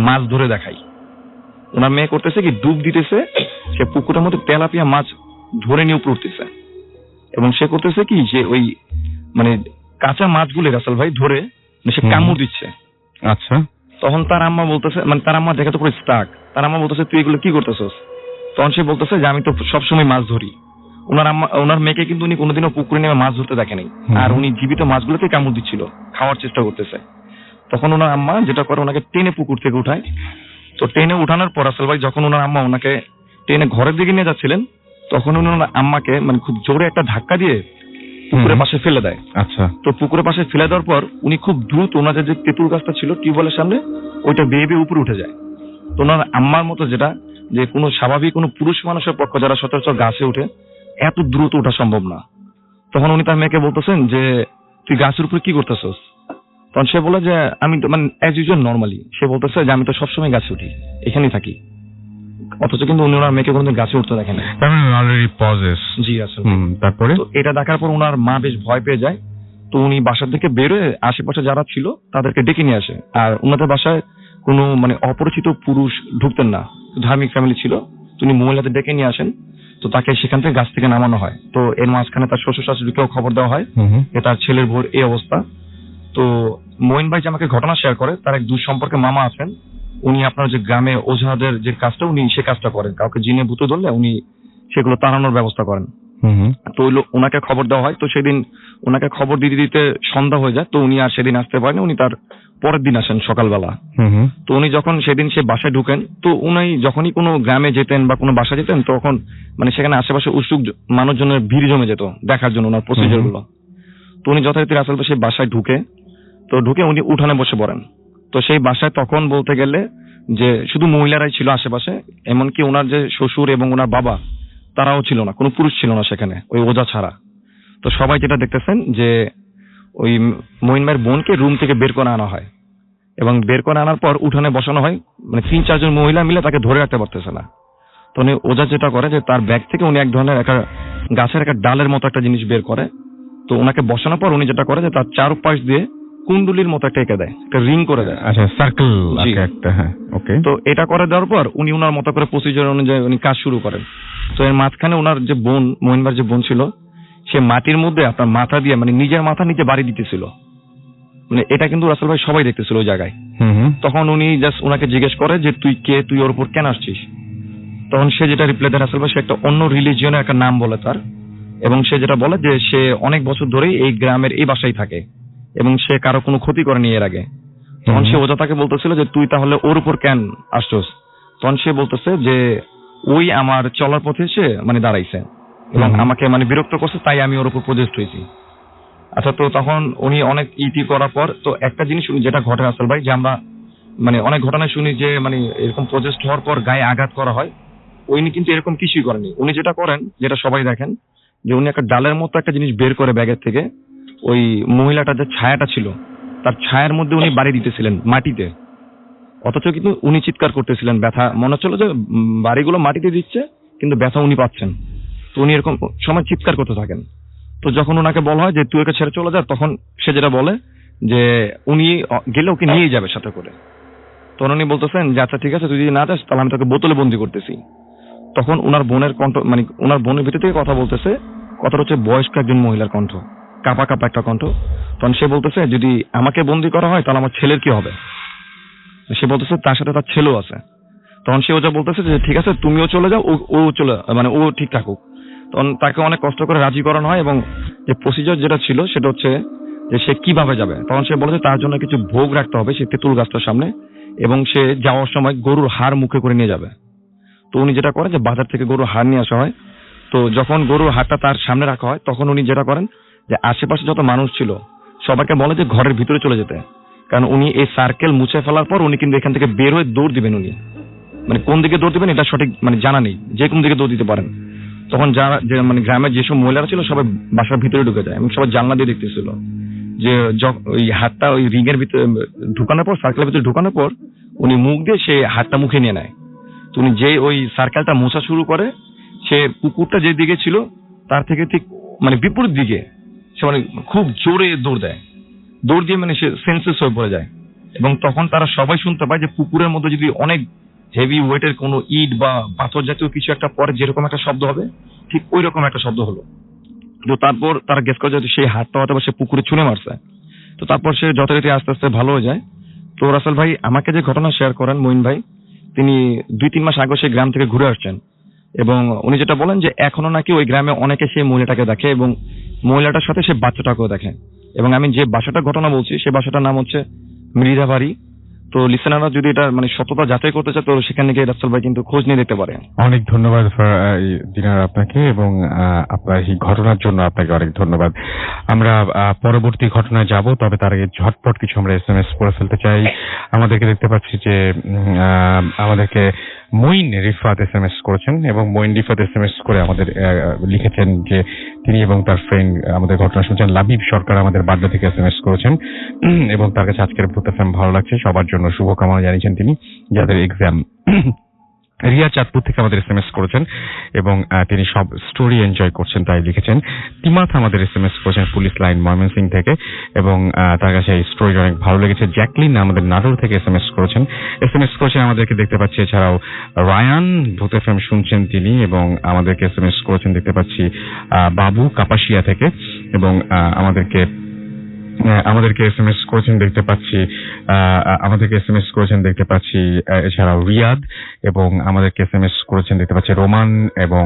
মাছ ধরে দেখাই। ওনার মেয়ে করতেছে কি ডুব দিতেছে, সে পুকুরের মধ্যে তেলাপিয়া মাছ ধরে নিয়ে উপরে উঠতেছে। এবং সে করতেছে কি, যে ওই মানে কাঁচা মাছগুলো রাসেল ভাই ধরে সে কামড় দিচ্ছে। আচ্ছা। তখন তার আম্মা বলতেছে, মানে তার আম্মা দেখে তো পুরো স্টাক, তার আম্মা বলতেছে তুই এগুলো কি করতেছস? তখন সে বলতেছে যে আমি তো সবসময় মাছ ধরি। ওনার মেয়েকে কিন্তু উনি কোনোদিনও পুকুরে নেমে মাছ ধরতে দেখেনি, আর উনি জীবিত মাছগুলোকে কামড় দিচ্ছিল, খাওয়ার চেষ্টা করতেছে। তখন ওনার আম্মা যেটা করে, ওনাকে টেনে পুকুর থেকে উঠায়। তো টেনে উঠানোর পর রাসেল ভাই যখন ওনার আম্মা ওনাকে টেনে ঘরের দিকে নিয়ে যাচ্ছিলেন, তখন উনি ওনার আম্মাকে মানে খুব জোরে একটা ধাক্কা দিয়ে পুকুরের পাশে ফেলে দেয়। আচ্ছা। তো পুকুরের পাশে ফেলে দেওয়ার পর উনি খুব দ্রুত ওনাদের যে তেঁতুল গাছটা ছিল টিউবওয়েলের সামনে, ওইটা বেয়ে বেয়ে উপরে উঠে যায়। তো ওনার আম্মার মতো যেটা, যে কোনো স্বাভাবিক কোনো পুরুষ মানুষের পক্ষ যারা সচরাচর গাছে উঠে, এত দ্রুত ওঠা সম্ভব না। তখন উনি তার মেয়েকে বলতেছেন যে তুই গাছের উপরে কি করতেছস? তখন সে বলে যে আমি তো মানে অ্যাজ ইউজুয়াল নর্মালি, সে বলতেছে যে আমি তো সবসময় গাছে উঠি, এখানেই থাকি। অথচ কিন্তু উনি ওনার মেয়েকে কোনোদিন গাছে উঠতে দেখেন। Already pauses. জি আসলে। তারপরে তো এটা দেখার পর ওনার মা বেশ ভয় পেয়ে যায়। তো উনি বাসার থেকে বেরোয় আশেপাশে যারা ছিল তাদেরকে ডেকে নিয়ে আসে। আর ওনাদের বাসায় কোনো মানে অপরিচিত পুরুষ ঢুকতেন না, ধার্মিক ফ্যামিলি ছিল। তিনি মহিলাদের ডেকে নিয়ে আসেন। তো তাকে সেখান থেকে গাছ থেকে নামানো হয়। তো এর মাঝখানে তার শ্বশুর শাশুড়িকেও খবর দেওয়া হয় যে তার ছেলের ভোর এই অবস্থা। তো মঈন ভাই যে আমাকে ঘটনা শেয়ার করে, তার এক দূর সম্পর্কে মামা আছেন। উনি আপনার যে গ্রামে ওঝাদের যে কাজটা, উনি সে কাজটা করেন। কাউকে জিনে ভূতে ধরলে উনি সেগুলো তাড়ানোর ব্যবস্থা করেন। তো ওনাকে খবর দেওয়া হয়। তো সেদিন ওনাকে খবর দিতে দিতে সন্ধ্যা হয়ে যায়। তো উনি আর সেদিন আসতে পারেন, উনি তার পরের দিন আসেন সকালবেলা। তো উনি যখন সেদিন সে বাসায় ঢুকেন, তো উনি যখনই কোনো গ্রামে যেতেন বা কোনো বাসায় যেতেন, তখন মানে সেখানে আশেপাশে উৎসুক মানুষজনের ভিড় জমে যেত দেখার জন্য ওনার প্রসিজার গুলো। তো উনি যথারীতি আসলে সেই বাসায় ঢুকে উনি উঠানে বসে পড়েন। তো সেই বাসায় তখন বলতে গেলে যে শুধু মহিলারাই ছিল আশেপাশে, এমনকি ওনার যে শ্বশুর এবং ওনার বাবা তারাও ছিল না, কোনো পুরুষ ছিল না সেখানে, ওই ওজা ছাড়া। তো সবাই যেটা দেখতেছেন যে ওই মঈন ভাইয়ের বোনকে রুম থেকে বের করে আনা হয়, এবং বের করে আনার পর উঠানে বসানো হয়। মানে 3-4 জন মহিলা মিলে তাকে ধরে রাখতে পারতেছে না। তো উনি ওজা যেটা করে যে তার ব্যাগ থেকে উনি এক ধরনের একটা গাছের একটা ডালের মতো একটা জিনিস বের করে। তো ওনাকে বসানোর পর উনি যেটা করে যে তার চারপাশ দিয়ে কুণ্ডুলির মতো একটা এঁকে দেয়, একটা রিং করে দেয়। আচ্ছা, সার্কেল একটা। হ্যাঁ, ওকে। তো এটা করে দেওয়ার পর উনি ওনার মতো করে প্রসিজার অনুযায়ী উনি কাজ শুরু করেন। তো এর মাঝখানে ওনার যে বোন, মঈন ভাইয়ের যে বোন ছিল, সে মাটির মধ্যে আপনার মাথা দিয়ে মানে নিজের মাথা নিচে বাড়ি দিতেছিল। মানে এটা কিন্তু রাসেল ভাই সবাই দেখতেছিল ওই জায়গায়। তখন উনি জাস্ট ওনাকে জিজ্ঞেস করে যে তুই কে, তুই ওর উপর কেন আসছিস? তখন সে যেটা রিপ্লাই দেয় রাসেল ভাই, সে একটা অন্য রিলিজিয়নের একটা নাম বলে তার, এবং সে যেটা বলে যে সে অনেক বছর ধরেই এই গ্রামের এই বাসায় থাকে এবং সে কারো কোনো ক্ষতি করেনি এর আগে। তখন সে ওজা তাকে বলতেছিল যে তুই তাহলে ওর উপর কেন আসছস? তখন সে বলতেছে যে ওই আমার চলার পথে এসে মানে দাঁড়াইছে এবং আমাকে মানে বিরক্ত করছে, তাই আমি ওর উপর প্রজেস্ট হয়েছি। আচ্ছা, তো তখন উনি অনেক ইতি করার পর তো একটা জিনিস যেটা ঘটে রাসেল ভাই, যে আমরা মানে অনেক ঘটনা শুনি যে মানে এরকম প্রজেস্ট হওয়ার পর গায়ে আঘাত করা হয়। উনি কিন্তু এরকম কিছুই করেনি। উনি যেটা করেন, যেটা সবাই দেখেন, যে উনি একটা ডালের মতো একটা জিনিস বের করে ব্যাগের থেকে ওই মহিলাটার যে ছায়াটা ছিল তার ছায়ার মধ্যে উনি বাড়ি দিতেছিলেন মাটিতে। অথচ কিন্তু উনি চিৎকার করতেছিলেন ব্যথা, মনে হচ্ছিল যে বাড়িগুলো মাটিতে দিচ্ছে কিন্তু ব্যথা উনি পাচ্ছেন। তো উনি এরকম সময় চিৎকার করতে থাকেন। তো যখন ওনাকে বলা হয় যে তুই ওকে ছেড়ে চলে যা, তখন সে যেটা বলে যে উনি গেলে ওকে নিয়ে যাবে সাথে করে। তখন উনি বলতেছেন যে আচ্ছা ঠিক আছে, তুই যদি না যাস তাহলে আমি তোকে বোতলে বন্দি করতেছি। তখন ওনার বোনের কণ্ঠ, মানে ওনার বোনের ভিতর থেকে কথা বলতেছে, কথাটা হচ্ছে বয়স্ক একজন মহিলার কণ্ঠ, কাপা কাপা একটা কণ্ঠ। তখন সে বলতেছে যদি আমাকে বন্দি করা হয় তাহলে আমার ছেলের কি হবে? সে বলতেছে তার সাথে তার ছেলেও আছে। তখন সে ওজা বলতেছে যে ঠিক আছে তুমিও চলে যাও, ও চলে মানে ও ঠিক থাকুক। তখন তাকে অনেক কষ্ট করে রাজি করানো হয়, এবং যে প্রসিজার যেটা ছিল সেটা হচ্ছে যে সে কিভাবে যাবে। তখন সে বলে যে তার জন্য কিছু ভোগ রাখতে হবে সেই তেঁতুল গাছটার সামনে, এবং সে যাওয়ার সময় গরুর হাড় মুখে করে নিয়ে যাবে। তো উনি যেটা করে যে বাজার থেকে গরুর হাড় নিয়ে আসা হয়। তো যখন গরুর হাড়টা তার সামনে রাখা হয় তখন উনি যেটা করেন যে আশেপাশে যত মানুষ ছিল সবাইকে বলে যে ঘরের ভিতরে চলে যেতে, কারণ উনি এই সার্কেল মুছে ফেলার পর উনি কিন্তু এখান থেকে বের হয়ে দৌড় দিবেন। উনি মানে কোন দিকে দৌড় দিবেন এটা সঠিক মানে জানা নেই, যে কোন দিকে দৌড় দিতে পারেন। তখন যারা যে মানে গ্রামের যেসব মহিলারা ছিল সবাই বাসার ভিতরে ঢুকে যায় এবং সবাই জানলা দিয়ে দেখতেছিল যে ওই হাতটা ওই রিং এর ভিতরে ঢুকানোর পর, সার্কেলের ভিতরে ঢুকানোর পর উনি মুখ দিয়ে সে হাতটা মুখে নিয়ে নেয়। তো উনি যে ওই সার্কেলটা মোছা শুরু করে, সে পুকুরটা যে দিকে ছিল তার থেকে ঠিক মানে বিপরীত দিকে সে মানে খুব জোরে দৌড় দেয়। দৌড় দিয়ে মানে সে সেন্সলেস হয়ে পড়ে যায়, এবং তখন তারা সবাই শুনতে পায় যে পুকুরের মধ্যে যদি অনেক হেভি ওয়েটের কোনো ইট বা পাথর জাতীয় কিছু একটা পরে যেরকম একটা শব্দ হবে ঠিক ওই রকম একটা শব্দ হলো। তো তারপর তারা গেস করে যে সেই হাতটা হয়তো বা সে পুকুরে ছুঁড়ে মারছে। তো তারপর সে যথারীতি আস্তে আস্তে ভালো হয়ে যায়। তো রাসেল ভাই আমাকে যে ঘটনা শেয়ার করেন মঈন ভাই, তিনি 2-3 মাস আগে সেই গ্রাম থেকে ঘুরে আসছেন এবং উনি যেটা বলেন যে এখনো নাকি ওই গ্রামে অনেকে সেই মহিলাটাকে দেখে এবং মহিলাটার সাথে সে বাচ্চাটাকেও দেখে। এবং আমি যে বাসাটার ঘটনা বলছি সেই বাসাটার নাম হচ্ছে মৃধাবাড়ি। তো লিসেনাররা যদি এটা মানে সততা যাচাই করতে চায় তো সেখানে গিয়ে রাসেল ভাই কিন্তু খোঁজ নিয়ে দেখতে পারে। অনেক ধন্যবাদ দিনার আপনাকে, এবং আপনার এই ঘটনার জন্য আপনাকে অনেক ধন্যবাদ। আমরা পরবর্তী ঘটনায় যাব, তবে তার আগে ঝটপট কিছু আমরা SMS পড়ে ফেলতে চাই। আমাদেরকে দেখতে পাচ্ছি যে আমাদেরকে মঈন রিফাত SMS করেছেন, এবং মঈন রিফাত SMS করে আমাদের লিখেছেন যে তিনি এবং তার ফ্রেন্ড আমাদের ঘটনা শুনছেন। লাবিব সরকার আমাদের বাড্ডা থেকে SMS করেছেন এবং তার কাছে আজকের ভূত FM ভালো লাগছে, সবার জন্য শুভকামনা জানিয়েছেন তিনি যাদের এক্সাম। রিয়া চাঁদপুর থেকে আমাদের SMS করেছেন এবং তিনি সব স্টোরি এনজয় করছেন তাই লিখেছেন। তিমাথ আমাদের SMS করেছেন পুলিশ লাইন ময়মনসিংহ থেকে, এবং তার কাছে এই স্টোরি অনেক ভালো লেগেছে। জ্যাকলিন আমাদের নাটোর থেকে SMS করেছেন আমাদেরকে দেখতে পাচ্ছি। এছাড়াও রায়ান ভূত FM শুনছেন তিনি, এবং আমাদেরকে SMS করেছেন দেখতে পাচ্ছি বাবু কাপাসিয়া থেকে, এবং আমাদেরকে SMS করেছেন দেখতে পাচ্ছি এছাড়াও রিয়াদ, এবং আমাদেরকে SMS করেছেন দেখতে পাচ্ছি রোমান, এবং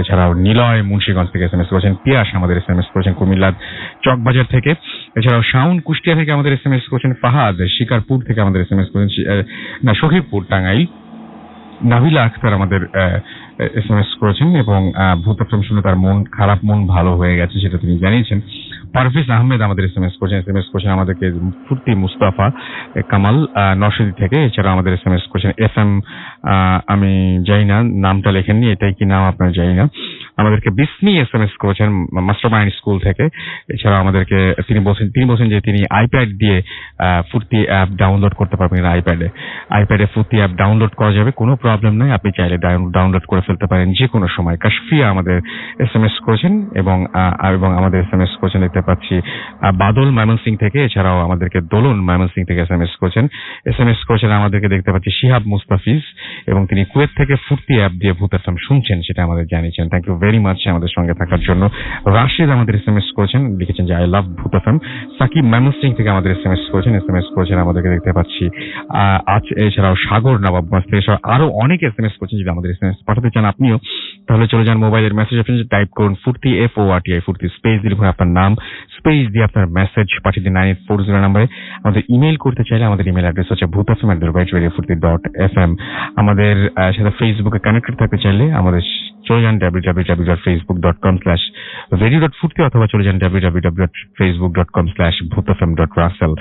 এছাড়াও নিলয় মুন্সিগঞ্জ থেকে SMS করেছেন। পিয়াস আমাদের SMS করেছেন কুমিল্লার চকবাজার থেকে। এছাড়াও শাওন কুষ্টিয়া থেকে আমাদের SMS করেছেন। ফাহাদ শিকারপুর থেকে আমাদের SMS করেছেন, সখীপুর টাঙ্গাইল। নাবিলা আক্তার আমাদের SMS করেছেন, এবং ভূত FM শুনে তার মন ভালো হয়ে গেছে সেটা তিনি জানিয়েছেন। পারভেজ আহমেদ আমাদের SMS করেছেন আমাদেরকে ফুর্তি মুস্তাফা কামাল নরসিংদী থেকে। এছাড়া আমাদের SMS করেছেন FM, আমি জানি না নামটা লেখেননি, এটাই কি নাম আপনার জানি না। আমাদেরকে বিসমি SMS করেছেন মাস্টারমাইন্ড স্কুল থেকে। এছাড়া আমাদেরকে তিনি বলছেন যে তিনি আইপ্যাড দিয়ে ফুর্তি অ্যাপ ডাউনলোড করতে পারবেন। আইপ্যাডে ফুর্তি অ্যাপ ডাউনলোড করা যাবে, কোনো প্রবলেম নাই, আপনি চাইলে ডাউনলোড করে ফেলতে পারেন যে কোনো সময়। কাশফিয়া আমাদের SMS করেছেন, এবং আমাদের SMS করেছেন দেখতে পাচ্ছি বাদল ময়মনসিংহ থেকে। এছাড়াও আমাদেরকে দোলন ময়মনসিংহ থেকে SMS করেছেন আমাদেরকে দেখতে পাচ্ছি শিহাব মুস্তাফিজ, এবং তিনি কুয়েত থেকে ফুর্তি অ্যাপ দিয়ে ভূত FM শুনছেন সেটা আমাদের জানিয়েছেন। থ্যাংক ইউ ভেরি মাচ আমাদের সঙ্গে থাকার জন্য। রাশিদ আমাদের SMS করেছেন, লিখেছেন যে আই লাভ ভূত FM। সাকিব ময়মনসিংহ থেকে আমাদের SMS করেছেন আমাদেরকে দেখতে পাচ্ছি। এছাড়াও সাগর নবাবগঞ্জ থেকে আরো অনেক SMS করেছেন। যদি আমাদের SMS পাঠাতে চান আপনিও, তাহলে চলে যান মোবাইলের মেসেজ অপশনে, টাইপ করুন ফুর্তি FORTI ফুর্তি, স্পেস দিয়ে লিখুন আপনার নাম, স্পেস দিয়ে আপনার মেসেজ পাঠিয়ে দিন 9840 নম্বরে। আমাদের ইমেল করতে চাইলে আমাদের ইমেল অ্যাড্রেস হচ্ছে bhutfm@radiofurti.fm। আমাদের সাথে ফেসবুকে কানেক্টেড থাকতে চাইলে আমাদের চলে যান www.facebook.com/radio.furti, অথবা চলে যান www.facebook.com/bhutfm.russell।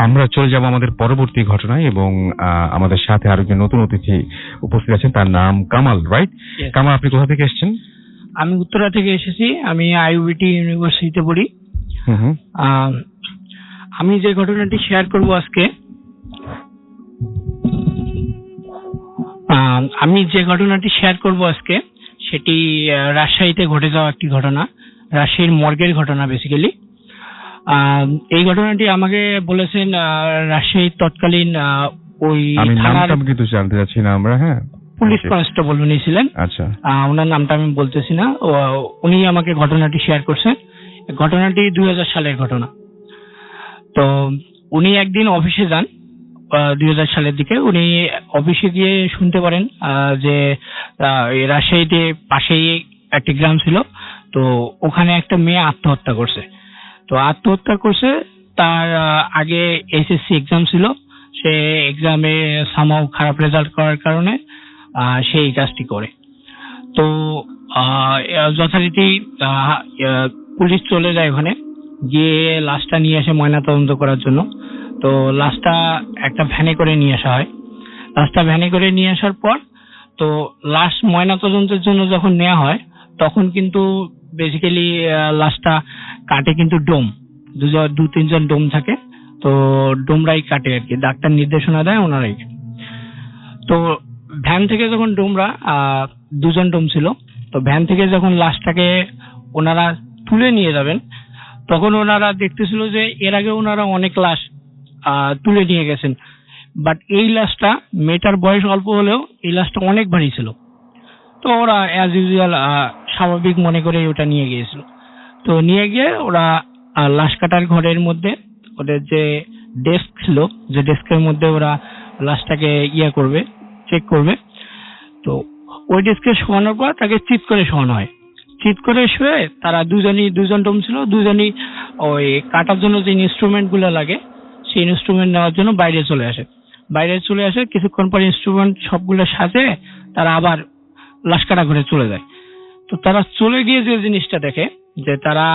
আমরা চলে যাব আমাদের পরবর্তী ঘটনায়, এবং আমাদের সাথে আরো একজন নতুন অতিথি উপস্থিত আছেন, তার নাম কামাল। রাইট কামাল, আপনি কোথা থেকে এসেছেন? আমি উত্তরা থেকে এসেছি, আমি আইইউবিটি ইউনিভার্সিটিতে পড়ি। আমি যে ঘটনাটি শেয়ার করব আজকে সেটি রাজশাহীতে ঘটে যাওয়া একটি ঘটনা, রাজশাহীর মর্গের ঘটনা বেসিক্যালি। এই ঘটনাটি আমাকে বলেছেন রাজশাহীর তৎকালীন ওই থানার কিন্তু জানতে চাচ্ছি না আমরা। হ্যাঁ, পুলিশ কনস্টেবল উনি ছিলেন। আচ্ছা, ওনার নামটা আমি বলতেছি না। উনি আমাকে ঘটনাটি শেয়ার করছেন। ঘটনাটি 2000 সালের ঘটনা। তো উনি একদিন অফিসে যান 2000 সালের দিকে। উনি অফিসে গিয়ে শুনতে পারেন যে রাজশাহীতে পাশেই একটি গ্রাম ছিল, তো ওখানে একটা মেয়ে আত্মহত্যা করছে। তার আগে SSC এক্সাম ছিল, সে এক্সামে সামহাউ খারাপ রেজাল্ট করার কারণে সেই কাজটি করে। তো যথারীতি পুলিশ চলে যায় ওখানে, গিয়ে লাশটা নিয়ে আসে ময়নাতদন্ত করার জন্য। তো লাশটা একটা ভ্যানে করে নিয়ে আসা হয়। লাশটা ভ্যানে করে নিয়ে আসার পর তো লাশ ময়নাতদন্তের জন্য যখন নেওয়া হয়, তখন কিন্তু বেসিক্যালি লাশটা কাটে কিন্তু ডোম, 2-3 জন ডোম থাকে, তো ডোমরাই কাটে আর কি, ডাক্তার নির্দেশনা দেয় ওনারাই। তো ভ্যান থেকে যখন ডোমরা 2 জন ডোম ছিল, তো ভ্যান থেকে যখন লাশটাকে ওনারা তুলে নিয়ে যাবেন, তখন ওনারা দেখতেছিল যে এর আগে ওনারা অনেক লাশ তুলে নিয়ে গেছেন, বাট এই লাশটা, মেয়েটার বয়স অল্প হলেও এই লাশটা অনেক ভারী ছিল। তো ওরা অ্যাজ ইউজুয়াল স্বাভাবিক মনে করে ওটা নিয়ে গিয়েছিল। তো নিয়ে গিয়ে ওরা লাশ কাটার ঘরের মধ্যে ওদের যে ডেস্ক ছিল, যে ডেস্কের মধ্যে ওরা লাশটাকে করবে, চেক করবে। তো ওই ডেস্কে শোয়ানোর পর তাকে চিৎ করে শোয়ানো হয়। চিৎ করে শুয়ে তারা দুজন ডোম ছিল, দুজনই ওই কাটার জন্য যে ইনস্ট্রুমেন্ট গুলো লাগে সেই ইনস্ট্রুমেন্ট নেওয়ার জন্য বাইরে চলে আসে। কিছুক্ষণ পর ইনস্ট্রুমেন্ট সবগুলো সাজে তারা আবার লাশ কাটা ঘরে চলে যায়। তো তারা চলে গিয়ে যে জিনিসটা দেখে যে তারা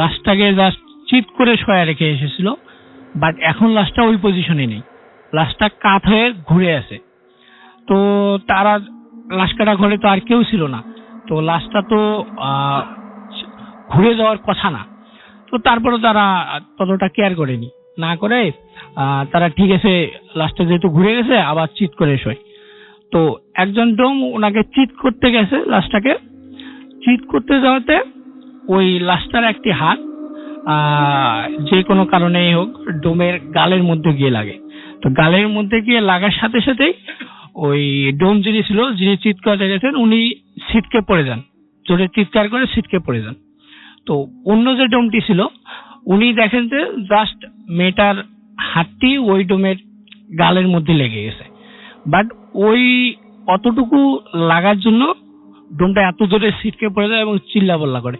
লাশটাকে জাস্ট চিৎ করে শোয়া রেখে এসেছিল, বাট এখন লাশটা ওই পজিশনে নেই, লাশটা কাত হয়ে ঘুরে আছে। তো তারা লাশ কাটা ঘরে তো আর কেউ ছিল না, তো লাশটা তো ঘুরে যাওয়ার কথা না। তো তারপরে তারা ততটা কেয়ার করেনি, না করে তারা ঠিক আছে লাশটা যেহেতু ঘুরে গেছে আবার চিৎ করে শোয়। তো একজন ডোম ওনাকে চিৎ করতে গেছে, লাশটাকে চিৎ করতে যাওয়াতে ওই লাশটার একটি হাত যে কোনো কারণেই হোক ডোমের গালের মধ্যে গিয়ে লাগে। তো গালের মধ্যে গিয়ে লাগার সাথে সাথেই ওই ডোম যিনি চিৎ করতে গেছেন উনি ছিটকে পড়ে যান, জোরে চিৎকার করে ছিটকে পড়ে যান। তো অন্য যে ডোমটি ছিল উনি দেখেন যে জাস্ট মেয়েটার হাতটি ওই ডোমের গালের মধ্যে লেগে গেছে, বাট ওই অতটুকু লাগার জন্য ডোমটা এত জোরে ছিটকে পড়ে যায় এবং চিল্লাপাল্লা করে।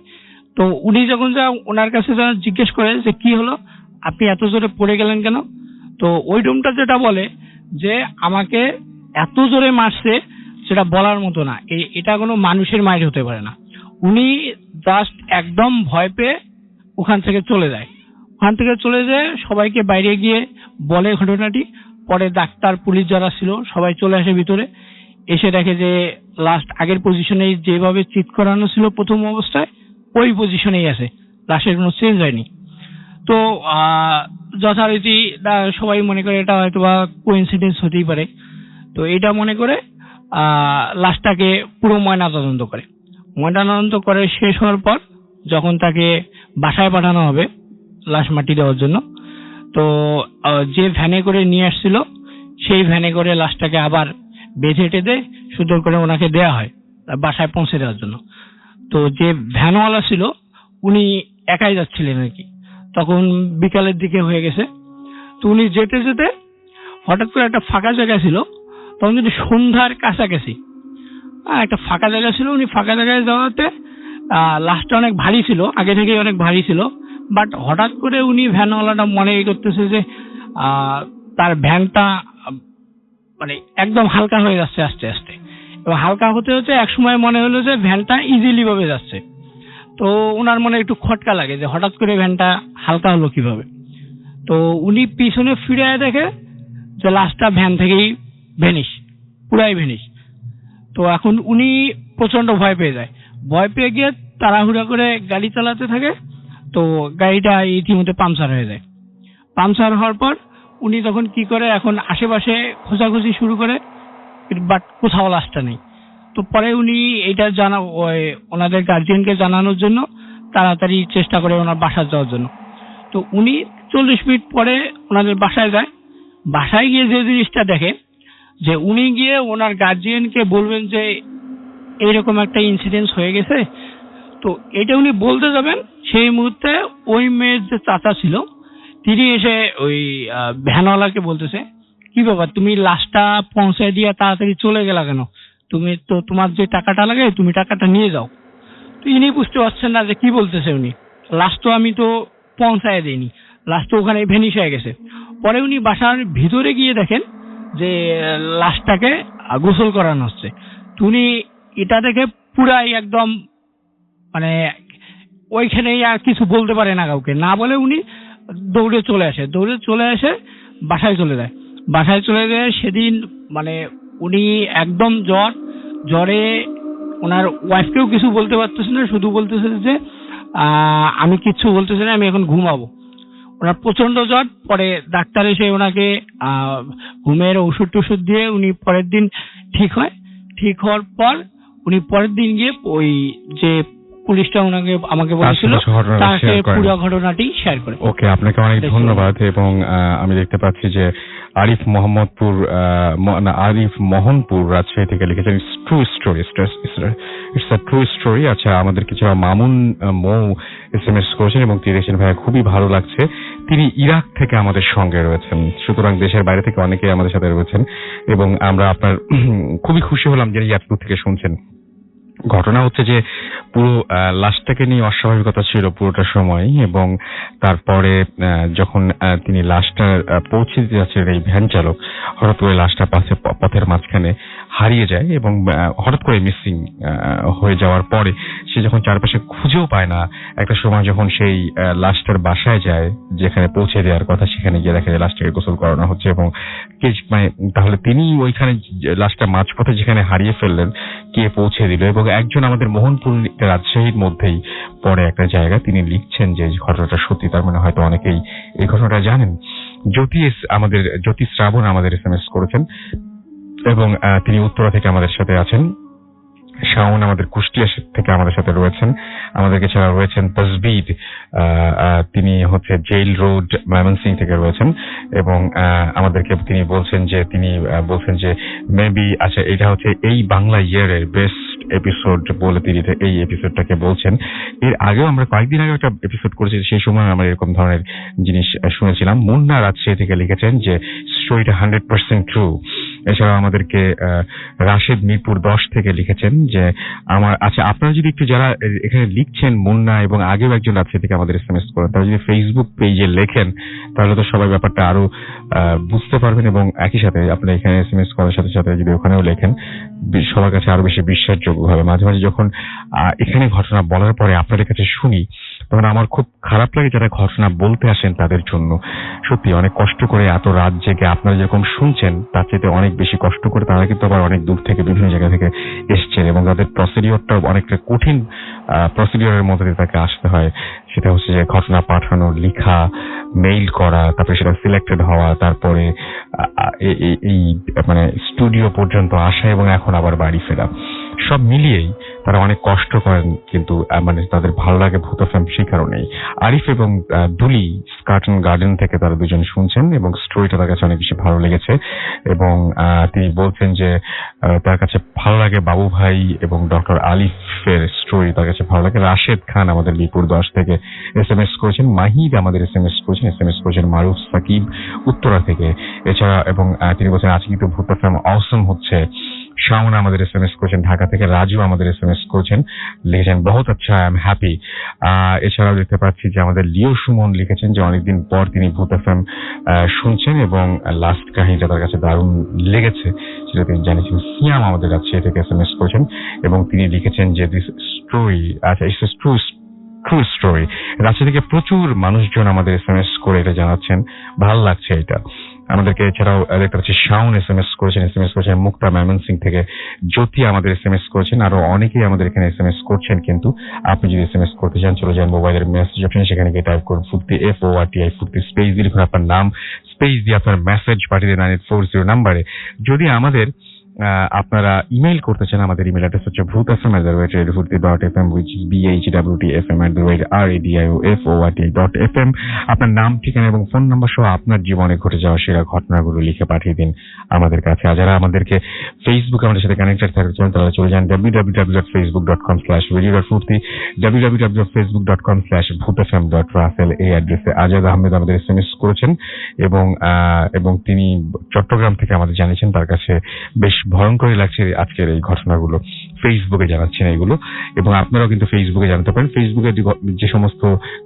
তো উনি যখন ওনার কাছে জিজ্ঞেস করে যে কি হলো, আপনি এত জোরে পড়ে গেলেন কেন? তো ওই ডোমটা যেটা বলে যে আমাকে এত জোরে মারছে সেটা বলার মতো না, এটা কোনো মানুষের মাইর হতে পারে না। উনি জাস্ট একদম ভয় পেয়ে ওখান থেকে চলে যায়। সবাইকে বাইরে গিয়ে বলে ঘটনাটি। পরে ডাক্তার, পুলিশ যারা ছিল সবাই চলে আসে ভিতরে, এসে দেখে যে লাস্ট আগের পজিশনেই যেভাবে চিৎ করানো ছিল প্রথম অবস্থায় ওই পজিশনেই আছে, লাশের কোনো চেঞ্জ হয়নি। তো যথারীতি সবাই মনে করে এটা হয়তো বা কোইন্সিডেন্স হতেই পারে। তো এটা মনে করে লাশটাকে পুরো ময়নাতদন্ত করে শেষ হওয়ার পর যখন তাকে বাসায় পাঠানো হবে লাশ মাটি দেওয়ার জন্য, তো যে ভ্যানে করে নিয়ে আসছিল সেই ভ্যানে করে লাশটাকে আবার বেঁধে টেঁধে সুন্দর করে ওনাকে দেয়া হয় বাসায় পৌঁছে দেওয়ার জন্য। তো যে ভ্যানওয়ালা ছিল উনি একাই যাচ্ছিলেন আর কি, তখন বিকালের দিকে হয়ে গেছে। তো উনি যেতে যেতে হঠাৎ করে একটা ফাঁকা জায়গা ছিল, তখন কিন্তু সন্ধ্যার কাছাকাছি একটা ফাঁকা জায়গা ছিল। উনি ফাঁকা জায়গায় যাওয়াতে লাশটা অনেক ভারী ছিল, আগে থেকেই অনেক ভারী ছিল, বাট হঠাৎ করে উনি ভ্যানওয়ালাটা মনে করতেছে যে তার ভ্যানটা মানে একদম হালকা হয়ে যাচ্ছে আস্তে আস্তে, এবং হালকা হতে হতে এক সময় মনে হলো যে ভ্যানটা ইজিলি ভাবে যাচ্ছে। তো ওনার মনে একটু খটকা লাগে যে হঠাৎ করে ভ্যানটা হালকা হলো কিভাবে। তো উনি পিছনে ফিরে দেখে যে লাশটা ভ্যান থেকেই পুরাই ভ্যানিশ। তো এখন উনি প্রচন্ড ভয় পেয়ে যায়, ভয় পেয়ে গিয়ে তাড়াহুড়া করে গাড়ি চালাতে থাকে। তো গাড়িটা ইতিমধ্যে পাংচার হয়ে যায়। পাংচার হওয়ার পর উনি তখন কি করে, এখন আশেপাশে খোঁজাখুঁজি শুরু করে, বাট কোথাও লাশটা নেই। তো পরে উনি এটা ওনাদের গার্জিয়ানকে জানানোর জন্য তাড়াতাড়ি চেষ্টা করে ওনার বাসায় যাওয়ার জন্য। তো উনি 40 মিনিট পরে ওনাদের বাসায় যায়। বাসায় গিয়ে যে জিনিসটা দেখে যে উনি গিয়ে ওনার গার্জিয়ানকে বলবেন যে এইরকম একটা ইনসিডেন্স হয়ে গেছে। তো এটা উনি বলতে যাবেন, সেই মুহূর্তে ওই মেয়ের যে চাচা ছিল তিনি এসে ওই ভ্যানওয়ালাকে বলতেছে, কি ব্যাপার, তুমি লাশটা পৌঁছায় দিয়ে তাড়াতাড়ি চলে গেলা কেন? তুমি তো তোমার যে টাকাটা লাগে তুমি টাকাটা নিয়ে যাও। তো ইনি বুঝতে পারছেন না যে কি বলতেছে উনি, লাশ তো আমি তো পৌঁছায় দিইনি, লাশ তো ওখানে ভ্যানিশ হয়ে গেছে। পরে উনি বাসার ভিতরে গিয়ে দেখেন যে লাশটাকে গোসল করানো হচ্ছে। তো উনি এটা দেখে পুরাই একদম মানে ওইখানেই আর কিছু বলতে পারে না কাউকে, না বলে উনি দৌড়ে চলে আসে বাসায় চলে যায়। সেদিন মানে উনি একদম জ্বরে ওনার ওয়াইফকেও কিছু বলতে পারতেছে না, শুধু বলতেছে যে আমি কিচ্ছু বলতেছি না, আমি এখন ঘুমাবো। ওনার প্রচন্ড জ্বর। পরে ডাক্তার এসে ওনাকে ঘুমের ওষুধ দিয়ে উনি পরের দিন ঠিক হওয়ার পর উনি পরের দিন গিয়ে ওই যে পুলিশটা আমাকে বলেছিল তাকে পুরো ঘটনাটি শেয়ার করে। ওকে, আপনাকে অনেক ধন্যবাদ। এবং আমি দেখতে পাচ্ছি যে আরিফ মোহনপুর রাজশাহী থেকে লিখেছেন true story, it's a true story. আচ্ছা, আমাদের কিছু মামুন মৌ SMS করেছেন এবং তিনি লিখেছেন ভাইয়া খুবই ভালো লাগছে, তিনি ইরাক থেকে আমাদের সঙ্গে রয়েছেন, সুতরাং দেশের বাইরে থেকে অনেকেই আমাদের সাথে রয়েছেন এবং আমরা আপনার খুবই খুশি হলাম যে এত দূর থেকে শুনছেন। ঘটনা হচ্ছে যে পুরো লাশটাকে নিয়ে অস্বাভাবিকতা ছিল পুরোটা সময়, এবং তারপরে যখন তিনি লাশটা পৌঁছে দিতে যাচ্ছিলেন এই ভ্যান চালক হঠাৎ করে লাশটা পথের মাঝখানে হারিয়ে যায় এবং হঠাৎ করে মিসিং হয়ে যাওয়ার পরে সে যখন চারপাশে খুঁজেও পায় না, একটা সময় যখন সেই লাশটার বাসায় যায় যেখানে পৌঁছে দেওয়ার কথা, সেখানে গিয়ে দেখা যায় লাশটাকে গোসল করানো হচ্ছে এবং তাহলে তিনি ওইখানে লাশটা মাঝপথে যেখানে হারিয়ে ফেললেন কে পৌঁছে দিল। এবং একজন আমাদের মোহনপুর রাজশাহীর মধ্যেই পরে একটা জায়গা, তিনি লিখছেন যে ঘটনাটা সত্যি, তার মানে হয়তো অনেকেই এই ঘটনাটা জানেন। জ্যোতি শ্রাবণ আমাদের SMS করেছেন এবং তিনি উত্তরা থেকে আমাদের সাথে আছেন। শাওন আমাদের কুষ্টিয়া থেকে আমাদের সাথে রয়েছেন। আমাদের এছাড়া রয়েছেন তসবিদ, তিনি হচ্ছে জেল রোড ময়মনসিংহ থেকে রয়েছেন এবং আমাদেরকে তিনি বলছেন যে মেবি আচ্ছা এটা হচ্ছে এই বাংলা ইয়ারের বেস্ট এপিসোড বলে তিনি এই এপিসোডটাকে বলছেন। এর আগেও আমরা কয়েকদিন আগে একটা এপিসোড করেছি, সেই সময় আমরা এরকম ধরনের জিনিস শুনেছিলাম। মুন্না রাজশাহী থেকে লিখেছেন যে স্টোরিটা 100% ট্রু। এছাড়াও আমাদেরকে রাশেদ মিরপুর 10 থেকে লিখেছেন যে আচ্ছা আপনারা যদি একটু যারা এখানে লিখছেন মুন্না এবং আগেও একজন রাজশাহী থেকে আমাদের SMS করেন, তারা যদি ফেসবুক পেজে লেখেন তাহলে তো সবাই ব্যাপারটা আরো বুঝতে পারবেন এবং একই সাথে আপনারা এখানে SMS করার সাথে সাথে যদি ওখানেও লেখেন সবার কাছে আরো বেশি বিশ্বাসযোগ্য হবে। মাঝে মাঝে যখন এখানে ঘটনা বলার পরে আপনাদের কাছে শুনি তখন আমার খুব খারাপ লাগে যারা ঘটনা বলতে আসেন তাদের জন্য। সত্যি অনেক কষ্ট করে এত রাত জেগে আপনারা যেরকম শুনছেন তার চেয়ে অনেক বেশি কষ্ট করে তারা কিন্তু আবার অনেক দূর থেকে বিভিন্ন জায়গা থেকে এসছেন এবং তাদের প্রসিডিওরটা অনেকটা কঠিন প্রসিডিওরের মধ্যে দিয়ে তাকে আসতে হয়। সেটা হচ্ছে যে ঘটনা পাঠানো, লিখা, মেইল করা, তারপরে সেটা সিলেক্টেড হওয়া, তারপরে এই মানে স্টুডিও পর্যন্ত আসা এবং এখন আবার বাড়ি ফেরা, সব মিলিয়েই তারা অনেক কষ্ট করেন, কিন্তু মানে তাদের ভালো লাগে ভূত এফএম সেই কারণেই। আরিফ এবং দুলি স্কার্টন গার্ডেন থেকে তারা দুজন শুনছেন এবং স্টোরিটা তার কাছে অনেক বেশি ভালো লেগেছে এবং তিনি বলছেন যে তার কাছে ভালো লাগে বাবু ভাই এবং ডক্টর আলিফের স্টোরি তার কাছে ভালো লাগে। রাশেদ খান আমাদের মিরপুর 10 থেকে SMS করেছেন। মাহিদ আমাদের SMS করেছেন মারুফ সাকিব উত্তরা থেকে। এছাড়া এবং তিনি বলছেন আজকে কিন্তু ভূত এফএম অসম হচ্ছে। শাওন আমাদের SMS করেছেন ঢাকা থেকে। রাজু আমাদের SMS করেছেন, লিখেছেন বহুত আচ্ছা, আই এম হ্যাপি। এছাড়াও দেখতে পাচ্ছি যে আমাদের লিও সুমন লিখেছেন যে অনেকদিন পর তিনি ভূত এফএম শুনছেন এবং লাস্ট কাহিনীটা তার কাছে দারুণ লেগেছে সেটা তিনি জানিয়েছেন। সিয়াম আমাদের কাছে থেকে SMS করেছেন এবং তিনি লিখেছেন যে দিস স্টোরি আচ্ছা ইটস ট্রু স্টোরি। রাজশাহী থেকে প্রচুর মানুষজন আমাদের SMS করে এটা জানাচ্ছেন, ভালো লাগছে এটা আমাদেরকে। এছাড়াও দেখতে পাচ্ছি শাওন SMS করেছেন মুক্তা ময়মনসিংহ থেকে। জ্যোতি আমাদের SMS করেছেন, আরো অনেকেই আমাদের এখানে SMS করছেন। কিন্তু আপনি যদি SMS করতে চান চলে যান মোবাইলের মেসেজ অপশনে, সেখানে গিয়ে টাইপ করুন ফুর্তি FORTI ফুর্তি স্পেস দিয়ে লিখুন আপনার নাম, স্পেস দিয়ে আপনার মেসেজ পাঠিয়ে দেন 9840 নাম্বারে। যদি আমাদের আপনারা ইমেইল করতে চান আমাদের ইমেল অ্যাড্রেস হচ্ছে bhutfm@radiofurti.fm which is bhwtfm@radiofurti.fm। আপনার নাম, ঠিকানা এবং ফোন নাম্বার সহ আপনার জীবনে ঘটে যাওয়া সেরা ঘটনাগুলো লিখে পাঠিয়ে দিন আমাদের কাছে। আর যারা আমাদেরকে ফেসবুকে আমাদের সাথে কানেক্টেড থাকতে চান তারা চলে যান www.facebook.com/radio.furti www.facebook.com/bhutfm.russell এই অ্যাড্রেসে। আজাদ আহমেদ আমাদের SMS করেছেন এবং তিনি চট্টগ্রাম থেকে আমাদের জানিয়েছেন তার কাছে বেশ ভয়ঙ্করই লাগছে আজকের এই ঘটনাগুলো, ফেসবুকে জানাচ্ছেন এইগুলো এবং আপনারাও কিন্তু ফেসবুকে জানাতে পারেন। ফেসবুকে যে সমস্ত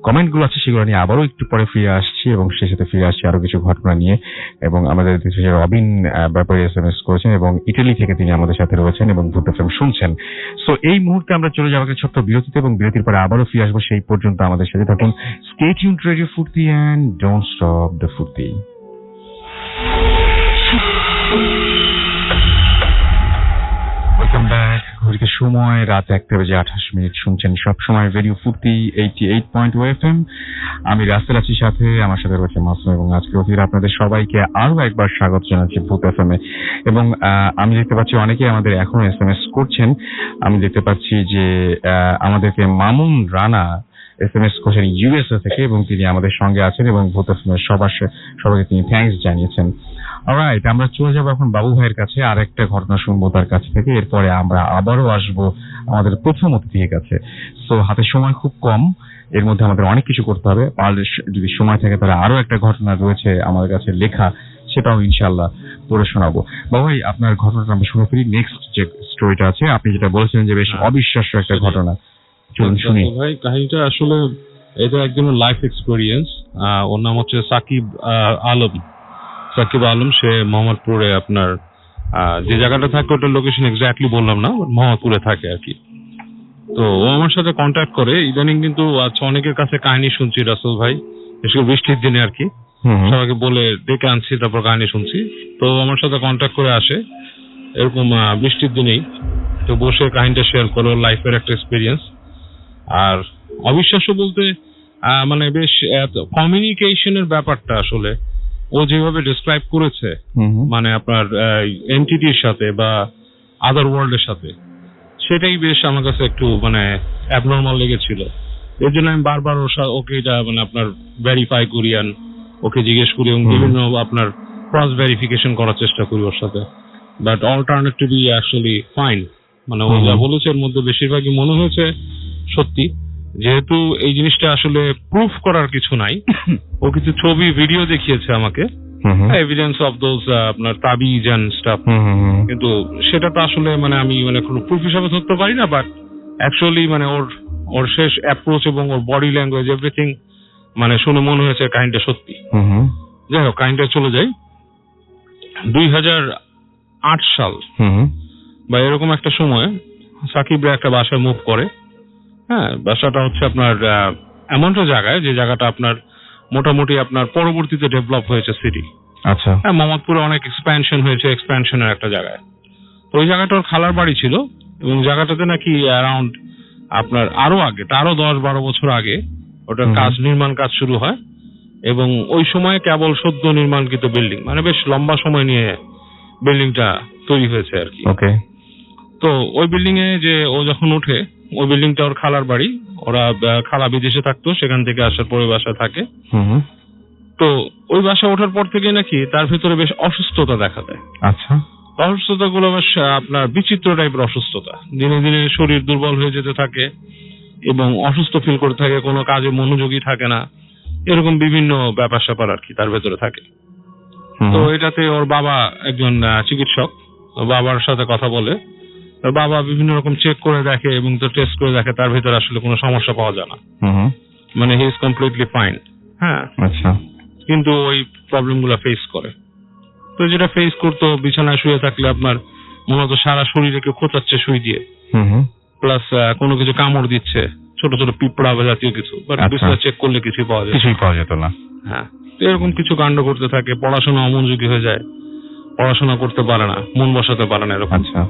কমেন্টগুলো আছে সেগুলো নিয়ে আবারও একটু পরে ফিরে আসছি এবং সেই সাথে ফিরে আসছি আরো কিছু ঘটনা নিয়ে। এবং আমাদের রবিন ব্যাপারে SMS করেছেন এবং ইটালি থেকে তিনি আমাদের সাথে রয়েছেন এবং ভূত এফএম শুনছেন। সো এই মুহূর্তে আমরা চলে যাবো একটা ছোট্ট বিরতিতে এবং বিরতির পরে আবারও ফিরে আসবো। সেই পর্যন্ত আমাদের সাথে থাকুন। স্টে টিউনড টু রেডিও ফুর্তি এন্ড ডোন্ট স্টপ দ্য ফুর্তি। Welcome back. ঘড়িতে সময় রাত 1:28 শুনছেন সবসময় রেডিও ফুর্তি 88.0 FM। আমি রাসেল আছি সাথে, আমার সাথে রয়েছে মাসুম, এবং আজকে অতিথিরা আপনাদের সবাইকে আরো একবার স্বাগত জানাচ্ছি ভূত FM এ। এবং আমি দেখতে পাচ্ছি অনেকেই আমাদের এখনো SMS করছেন। আমি দেখতে পাচ্ছি যে আমাদেরকে মামুন রানা SMS করছেন USA থেকে, এবং তিনি আমাদের সঙ্গে আছেন এবং ভূত FM এর সবাইকে তিনি থ্যাঙ্কস জানিয়েছেন। অলরাইট, আমরা চলে যাবো এখন বাবু ভাইয়ের কাছে, আর একটা ঘটনা শুনবো তার কাছ থেকে। এরপরে আমরা আবারও আসবো আমাদের প্রথম অতিথির কাছে। সো হাতে সময় খুব কম, এর মধ্যে আমাদের অনেক কিছু করতে হবে। আর যদি সময় থাকে তাহলে আরো একটা ঘটনা রয়েছে আমাদের কাছে লেখা, সেটাও ইনশাআল্লাহ পড়ে শোনাবো। বাবু ভাই, আপনার ঘটনাটা আমরা শুনে ফেলি। নেক্সট যে স্টোরিটা আছে, আপনি যেটা বলেছিলেন যে বেশ অবিশ্বাস্য একটা ঘটনা, চলুন শুনি। ভাই, কাহিনীটা আসলে এটা একজনের লাইফ এক্সপেরিয়েন্স। ওর নাম হচ্ছে সাকিব আলম। সে মোহাম্মদপুরে, আপনার যে জায়গাটা থাকে ওটার লোকেশন এক্স্যাক্টলি বললাম না, মোহাম্মদপুরে থাকে আর কি। তো ও আমার সাথে কন্ট্যাক্ট করে ইদানিং, কিন্তু আচ্ছা অনেকের কাছে কাহিনী শুনছি রাসেল ভাই, বিশেষ করে বৃষ্টির দিনে আর কি, সবাইকে বলে ডেকে আনছি, তারপর কাহিনী শুনছি। তো আমার সাথে কন্ট্যাক্ট করে আসে এরকম বৃষ্টির দিনেই, তো বসে কাহিনীটা শেয়ার করো, লাইফের একটা এক্সপিরিয়েন্স। আর অবিশ্বাস্য বলতে মানে বেশ কমিউনিকেশনের ব্যাপারটা আসলে ও যেভাবে ডিসক্রাইব করেছে, মানে আপনার এন্টিটির সাথে বা আদার ওয়ার্ল্ডের সাথে, সেটাই বেশ আমার কাছে একটু মানে অ্যাবনর্মাল লেগেছিল। এর জন্য আমি বারবার ওকে এটা মানে আপনার ভেরিফাই করি, ওকে জিজ্ঞেস করি, এবং বিভিন্ন আপনার ক্রস ভেরিফিকেশন করার চেষ্টা করি ওর সাথে। But alternate to be actually fine, মানে ও যা বলেছে এর মধ্যে বেশিরভাগই মনে হয়েছে সত্যি। যেহেতু এই জিনিসটা আসলে প্রুফ করার কিছু নাই, ও কিছু ছবি ভিডিও দেখিয়েছে আমাকে, এভিডেন্স অফ দোজ আপনার তাবিজ এন্ড স্টাফ, কিন্তু সেটা তো আসলে মানে আমি মানে কোনো প্রুফ হিসাবে ধরতে পারি না। বাট অ্যাকচুয়ালি মানে ওর শেষ অ্যাপ্রোচ এবং ওর বডি ল্যাঙ্গুয়েজ এভরিথিং মানে শুনে মনে হয়েছে কাহিনীটা সত্যি। যাই হোক, কাহিনীটা চলে যাই। 2008 সাল বা এরকম একটা সময় সাকিবরা একটা বাসায় মুভ করে। হ্যাঁ, বাসাটা হচ্ছে আপনার এমন একটা জায়গায়, যে জায়গাটা আপনার মোটামুটি আপনার পরবর্তীতে ডেভেলপ হয়েছে সিটি। আচ্ছা, হ্যাঁ, মোহাম্মদপুরে অনেক এক্সপ্যানশন হয়েছে, এক্সপ্যানশনের একটা জায়গায়। তো ওই জায়গাটা ওর খালার বাড়ি ছিল, এবং জায়গাটাতে নাকি অ্যারাউন্ড আপনার আরো 10-12 বছর আগে ওটার নির্মাণ কাজ শুরু হয়, এবং ওই সময় কেবল সদ্য নির্মাণকৃত বিল্ডিং, মানে বেশ লম্বা সময় নিয়ে বিল্ডিংটা তৈরি হয়েছে আর কি। ওকে। তো ওই বিল্ডিং এ যে ও যখন ওঠে, ওই বিল্ডিংটা ওর খালার বাড়ি। ওরা খালা বিদেশে থাকতো, সেখান থেকে আসার পরে বাসা থাকে। তো ওই বাসা ওঠার পর থেকে নাকি তার ভিতরে বেশ অসুস্থতা দেখা দেয়। আচ্ছা, অসুস্থতা গুলো বেশ আপনার বিচিত্র টাইপের অসুস্থতা। দিনে দিনে শরীর দুর্বল হয়ে যেতে থাকে এবং অসুস্থ ফিল করতে থাকে, কোনো কাজে মনোযোগী থাকে না, এরকম বিভিন্ন ব্যাপার স্যাপার আর কি তার ভেতরে থাকে। তো এটাতে ওর বাবা একজন চিকিৎসক, বাবার সাথে কথা বলে, বাবা বিভিন্ন রকম চেক করে দেখে এবং তো টেস্ট করে দেখে, তার ভিতরে আসলে কোনো সমস্যা পাওয়া যায় না, মানে হি ইজ কমপ্লিটলি ফাইন। হ্যাঁ, আচ্ছা, কিন্তু ওই প্রবলেম গুলা ফেস করে। তো যেটা ফেস করতো, বিছানায় শুয়ে থাকলে আপনার মূলত সারা শরীরে কেউ খোঁচাচ্ছে সুই দিয়ে, প্লাস কোনো কিছু কামড় দিচ্ছে, ছোট ছোট পিঁপড়া বা জাতীয় কিছু, বাট বিছানা চেক করলে কিছুই পাওয়া যেত না। হ্যাঁ, তো এরকম কিছু কাণ্ড করতে থাকে। পড়াশোনা অমনোযোগী হয়ে যায়, পড়াশোনা করতে পারে না, মন বসাতে পারে না এরকম। আচ্ছা,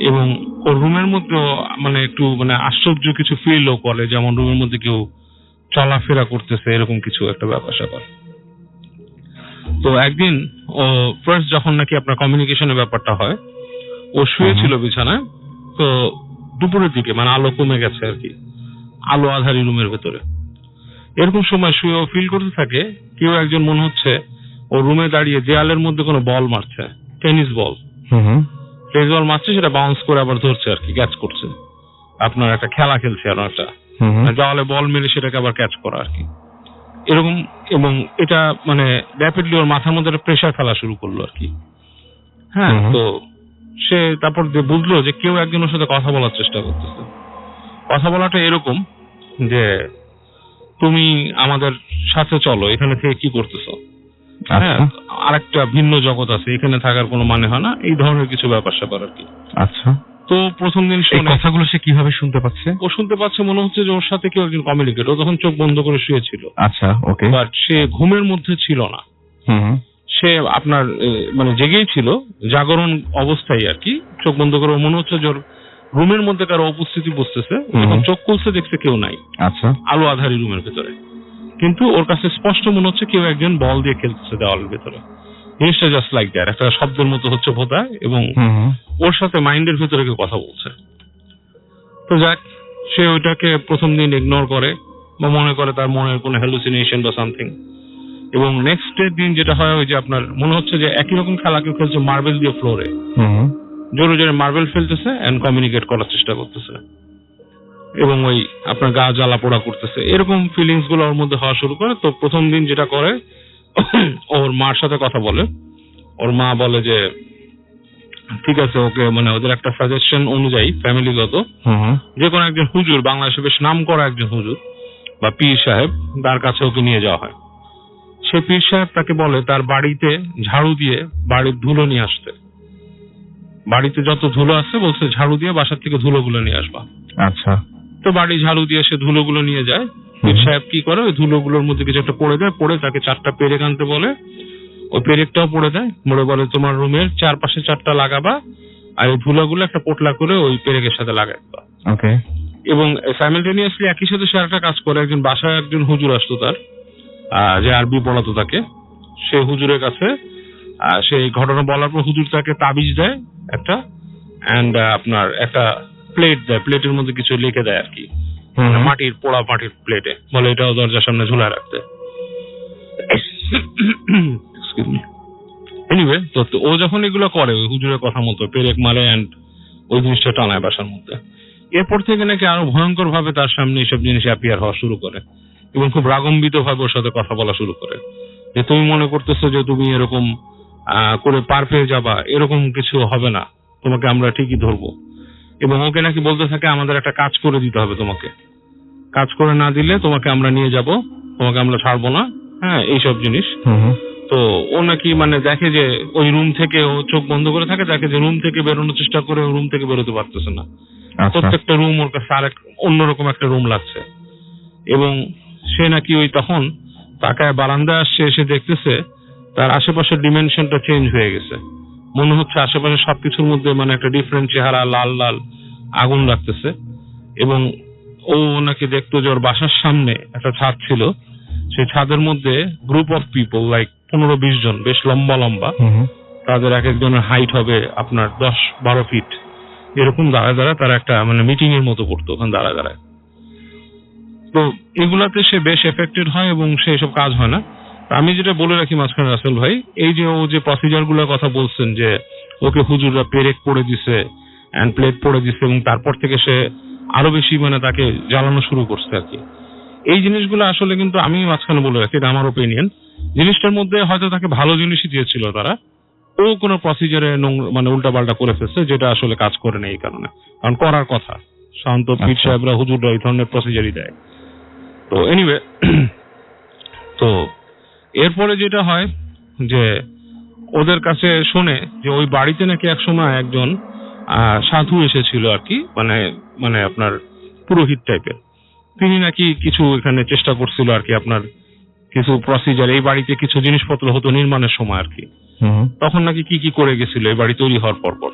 এবং ওর রুমের মধ্যে মানে একটু মানে আশ্চর্য কিছু ফিলও করে, যেমন রুমের মধ্যে কেউ চলাফেরা করতেছে, এরকম কিছু একটা ব্যাপার স্যাপার। তো একদিন ও ফার্স্ট যখন নাকি আপনার কমিউনিকেশনের ব্যাপারটা হয়, ও শুয়েছিল বিছানায়। তো দুপুরের দিকে মানে আলো কমে গেছে আর কি, আলো আধারি রুমের ভেতরে। এরকম সময় শুয়ে ও ফিল করতে থাকে কেউ একজন মনে হচ্ছে ও রুমে দাঁড়িয়ে দেয়ালের মধ্যে কোনো বল মারছে, টেনিস বল মারছে, সেটা বাউন্স করে আবার ধরছে আর কি, ক্যাচ করছে। আপনার একটা খেলা খেলছে আর একটা দেওয়ালে বল মেরে সেটাকে আবার ক্যাচ করা আর কি, এরকম। এবং এটা মানে র্যাপিডলি ওর মাথার মধ্যে একটা প্রেশার ফেলা শুরু করলো আর কি। হ্যাঁ, তো সে তারপর বুঝলো যে কেউ একজন ওর সাথে কথা বলার চেষ্টা করতেছে। কথা বলাটা এরকম যে, তুমি আমাদের সাথে চলো, এখানে থেকে কি করতেছো, হ্যাঁ, আরেকটা ভিন্ন জগৎ আছে, এখানে থাকার কোনো মানে হয় না, এই ধরনের কিছু ব্যাপার স্যাপার আর কি। আচ্ছা, তো প্রথম দিন কথাগুলো সে কিভাবে শুনতে পাচ্ছে? ও শুনতে পাচ্ছে, মনে হচ্ছে যে ওর সাথে কেউ একজন কমিউনিকেট। ও তখন চোখ বন্ধ করে শুয়েছিল। আচ্ছা, ওকে। বাট সে ঘুমের মধ্যে ছিল না, সে আপনার মানে জেগেই ছিল, জাগরণ অবস্থায় আর কি, চোখ বন্ধ করে মনে হচ্ছে যে রুমের মধ্যে কারো উপস্থিতি বুঝতেছে। যখন চোখ খুলছে দেখছে কেউ নাই, আচ্ছা, আলো আধারি রুমের ভেতরে, কিন্তু ওর কাছে স্পষ্ট মনে হচ্ছে কেউ একজন বল দিয়ে খেলতেছে দেওয়ালের ভেতরে। জিনিসটা জাস্ট লাইক দ্যাট, একটা শব্দের মতো হচ্ছে ভোতা, এবং ওর সাথে মাইন্ডের ভেতরে কেউ কথা বলছে। তো যাক, সে ওইটাকে প্রথম দিন ইগনোর করে বা মনে করে তার মনের কোনো হ্যালুসিনেশন বা সামথিং। এবং নেক্সট ডে দিন যেটা হয়, ওই যে আপনার মনে হচ্ছে যে একই রকম খেলা কেউ খেলছে মার্বেল দিয়ে ফ্লোরে, জোরে জোরে মার্বেল ফেলতেছে এন্ড কমিউনিকেট করার চেষ্টা করতেছে, এবং ওই আপনার গা জ্বালা পোড়া করতেছে, এরকম ফিলিংস গুলো ওর মধ্যে হওয়া শুরু করে। তো প্রথম দিন যেটা করে, ওর মার সাথে কথা বলে। ওর মা বলে যে ঠিক আছে, ওকে মানে ওদের একটা সাজেশন অনুযায়ী ফ্যামিলিগত যে কোনো একজন হুজুর, বাংলাদেশে বেশ নাম করা একজন হুজুর বা পীর সাহেব, তার কাছে ওকে নিয়ে যাওয়া হয়। সে পীর সাহেব তাকে বলে তার বাড়িতে ঝাড়ু দিয়ে বাড়ির ধুলো নিয়ে আসতে। বাড়িতে যত ধুলো আছে বলছে ঝাড়ু দিয়ে বাসার থেকে ধুলোগুলো নিয়ে আসবা। আচ্ছা, তো বাড়ি ঝাড়ু দিয়ে সে ধুলোগুলো নিয়ে যায়। পীর সাহেব কি করে, ওই ধুলোগুলোর মধ্যে কিছু একটা পড়ে দেয়, পড়ে তাকে 4টা পেরেক আনতে বলে। ওই পেরেকটাও পড়ে দেয়, বলে তোমার রুমের চারপাশে 4টা লাগাবা, আর এই ধুলোগুলো একটা পোটলা করে ওই পেরেকের সাথে লাগাইবা। ওকে। এবং সাইমালটেনিয়াসলি একই সাথে সে একটা কাজ করে, একজন বাসায় একজন হুজুর আসতো তার, যে আরবি পড়াতো তাকে, সে হুজুরের কাছে সেই ঘটনা বলার পর হুজুর তাকে তাবিজ দেয় একটা, এন্ড আপনার একটা প্লেট দেয়, প্লেটের মধ্যে কিছু লিখে দেয় আর কি, মাটির পোড়া মাটির প্লেটে, বলে এটাও দরজার সামনে ঝুলায় রাখতে। এনিওয়ে, তো ও যখন এগুলো করে ওই হুজুরের কথা মতো পেরেক মারে এন্ড ওই জিনিসটা টানায় বাসার মধ্যে, এরপর থেকে নাকি আরো ভয়ঙ্কর ভাবে তার সামনে এইসব জিনিস অ্যাপিয়ার হওয়া শুরু করে, এবং খুব রাগম্বিত ভাবে ওর সাথে কথা বলা শুরু করে, যে তুমি মনে করতেছো যে তুমি এরকম করে পার পেয়ে যাবা, এরকম কিছু হবে না, তোমাকে আমরা ঠিকই ধরবো। এবং ওকে নাকি বলতে থাকে আমাদের একটা কাজ করে দিতে হবে, তোমাকে কাজ করে না দিলে তোমাকে আমরা নিয়ে যাব, তোমাকে আমরা ছাড়বো না, হ্যাঁ, এইসব জিনিস। তো ও নাকি মানে দেখে যে ওই রুম থেকে, ও চোখ বন্ধ করে থাকে, দেখে যে রুম থেকে বেরোনোর চেষ্টা করে রুম থেকে বেরোতে পারতেছে না। প্রত্যেকটা রুম ওর কাছে আর অন্যরকম একটা রুম লাগছে। এবং সে নাকি ওই তখন তাকায় বারান্দায় আসছে, এসে দেখতেছে তার আশেপাশের ডিমেনশনটা চেঞ্জ হয়ে গেছে, মনে হচ্ছে আশেপাশে সবকিছুর মধ্যে মানে একটা ডিফারেন্ট চেহারা, লাল লাল আগুন লাগতেছে। এবং ও নাকি দেখতো যে ওর বাসার সামনে একটা ছাদ ছিল, সেই ছাদের মধ্যে গ্রুপ অফ পিপল লাইক 15-20 জন, বেশ লম্বা লম্বা, তাদের এক একজনের হাইট হবে আপনার 10-12 ফিট, এরকম দাঁড়ায় দাঁড়ায় তারা একটা মানে মিটিং এর মতো করতো ওখানে দাঁড়ায় দাঁড়ায়। তো এগুলাতে সে বেশ এফেক্টেড হয় এবং সে এসব কাজ হয় না। আমি যেটা বলে রাখি মাঝখানে রাসেল ভাই, এই যে ও যে প্রসিজার গুলোর কথা বলছেন, যে ওকে হুজুররা পেরেক পড়ে দিছে এন্ড প্লেট পড়ে দিছে, এবং তারপর থেকে সে আরো বেশি মানে তাকে জ্বালানো শুরু করছে আর কি, এই জিনিসগুলো আসলে কিন্তু আমি মাঝখানে বলে রাখি, এটা আমার ওপিনিয়ন, জিনিসটার মধ্যে হয়তো তাকে ভালো জিনিসই দিয়েছিল তারা, ও কোনো প্রসিজারে মানে উল্টাপাল্টা করে ফেলছে, যেটা আসলে কাজ করে না এই কারণে, কারণ করার কথা শান্ত পীর সাহেবরা হুজুররা এই ধরনের প্রসিজারই দেয়। তো এনিওয়ে, তো এরপরে যেটা হয় যে ওদের কাছে শোনে যে ওই বাড়িতে নাকি একসময় একজন সাধু এসেছিল আর কি, মানে মানে আপনার পুরোহিত টাইপের, তিনি নাকি কিছু এখানে চেষ্টা করছিল আর কি, আপনার কিছু প্রসিজার, এই বাড়িতে কিছু জিনিসপত্র হতো নির্মাণের সময় আর কি, তখন নাকি কি কি করে গেছিল এই বাড়ি তৈরি হওয়ার পর পর।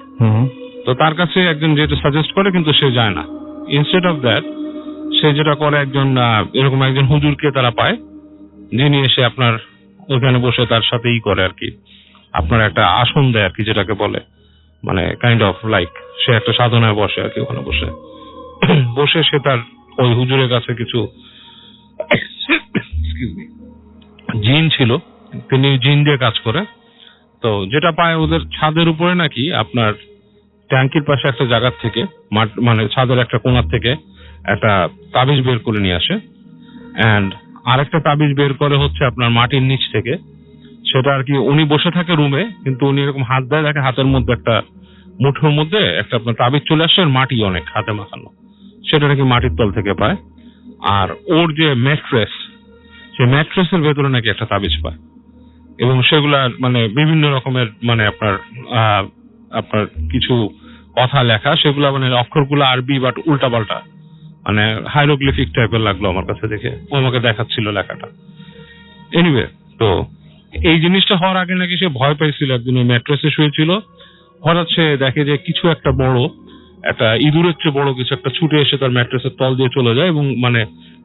তো তার কাছে একজন যেটা সাজেস্ট করে, কিন্তু সে যায় না। ইনস্টেড অফ দ্যাট সে যেটা করে, একজন এরকম একজন হুজুরকে তারা পায়, যিনি এসে আপনার ওখানে বসে তার সাথে ই করে আর কি, আপনার একটা আসন দেয় আর কি, যেটাকে বলে মানে কাইন্ড অফ লাইক সে একটা সাধনায় বসে আর কি, ওখানে বসে বসে সে তার ওই হুজুরের কাছে কিছু জিন ছিল, তিনি জিন দিয়ে কাজ করে। তো যেটা পায় ওদের ছাদের উপরে নাকি আপনার ট্যাঙ্কির পাশে একটা জায়গা থেকে, মানে ছাদের একটা কোণার থেকে একটা তাবিজ বের করে নিয়ে আসে, এন্ড আরেকটা তাবিজ বের করে হচ্ছে আপনার মাটির নিচ থেকে, সেটা আর কি উনি বসে থাকে রুমে, কিন্তু উনি এরকম হাত দেয়, দেখে হাতের মধ্যে একটা মুঠোর মধ্যে একটা আপনার তাবিজ চলে আসছে, মাটি অনেক হাতে মাখানো, সেটা নাকি মাটির তল থেকে পায়। আর ওর যে ম্যাট্রেস, সে ম্যাট্রেসের ভেতরে নাকি একটা তাবিজ পায়, এবং সেগুলা মানে বিভিন্ন রকমের মানে আপনার কিছু কথা লেখা, সেগুলা মানে অক্ষরগুলো আরবি বাট উল্টা পাল্টা, মানে হাইরোগ্লিফিক টাইপের লাগলো আমার কাছে দেখে, ও আমাকে দেখাচ্ছিল লেখাটা। এনিওয়ে, তো এই জিনিসটা হওয়ার আগে নাকি সে ভয় পাইছিল, একদিন ওই ম্যাট্রেসে শুয়েছিল, হঠাৎ সে দেখে যে কিছু একটা বড়, একটা ইঁদুরের চেয়ে বড় কিছু একটা ছুটে এসে তার ম্যাট্রেসের তল দিয়ে চলে যায় এবং মানে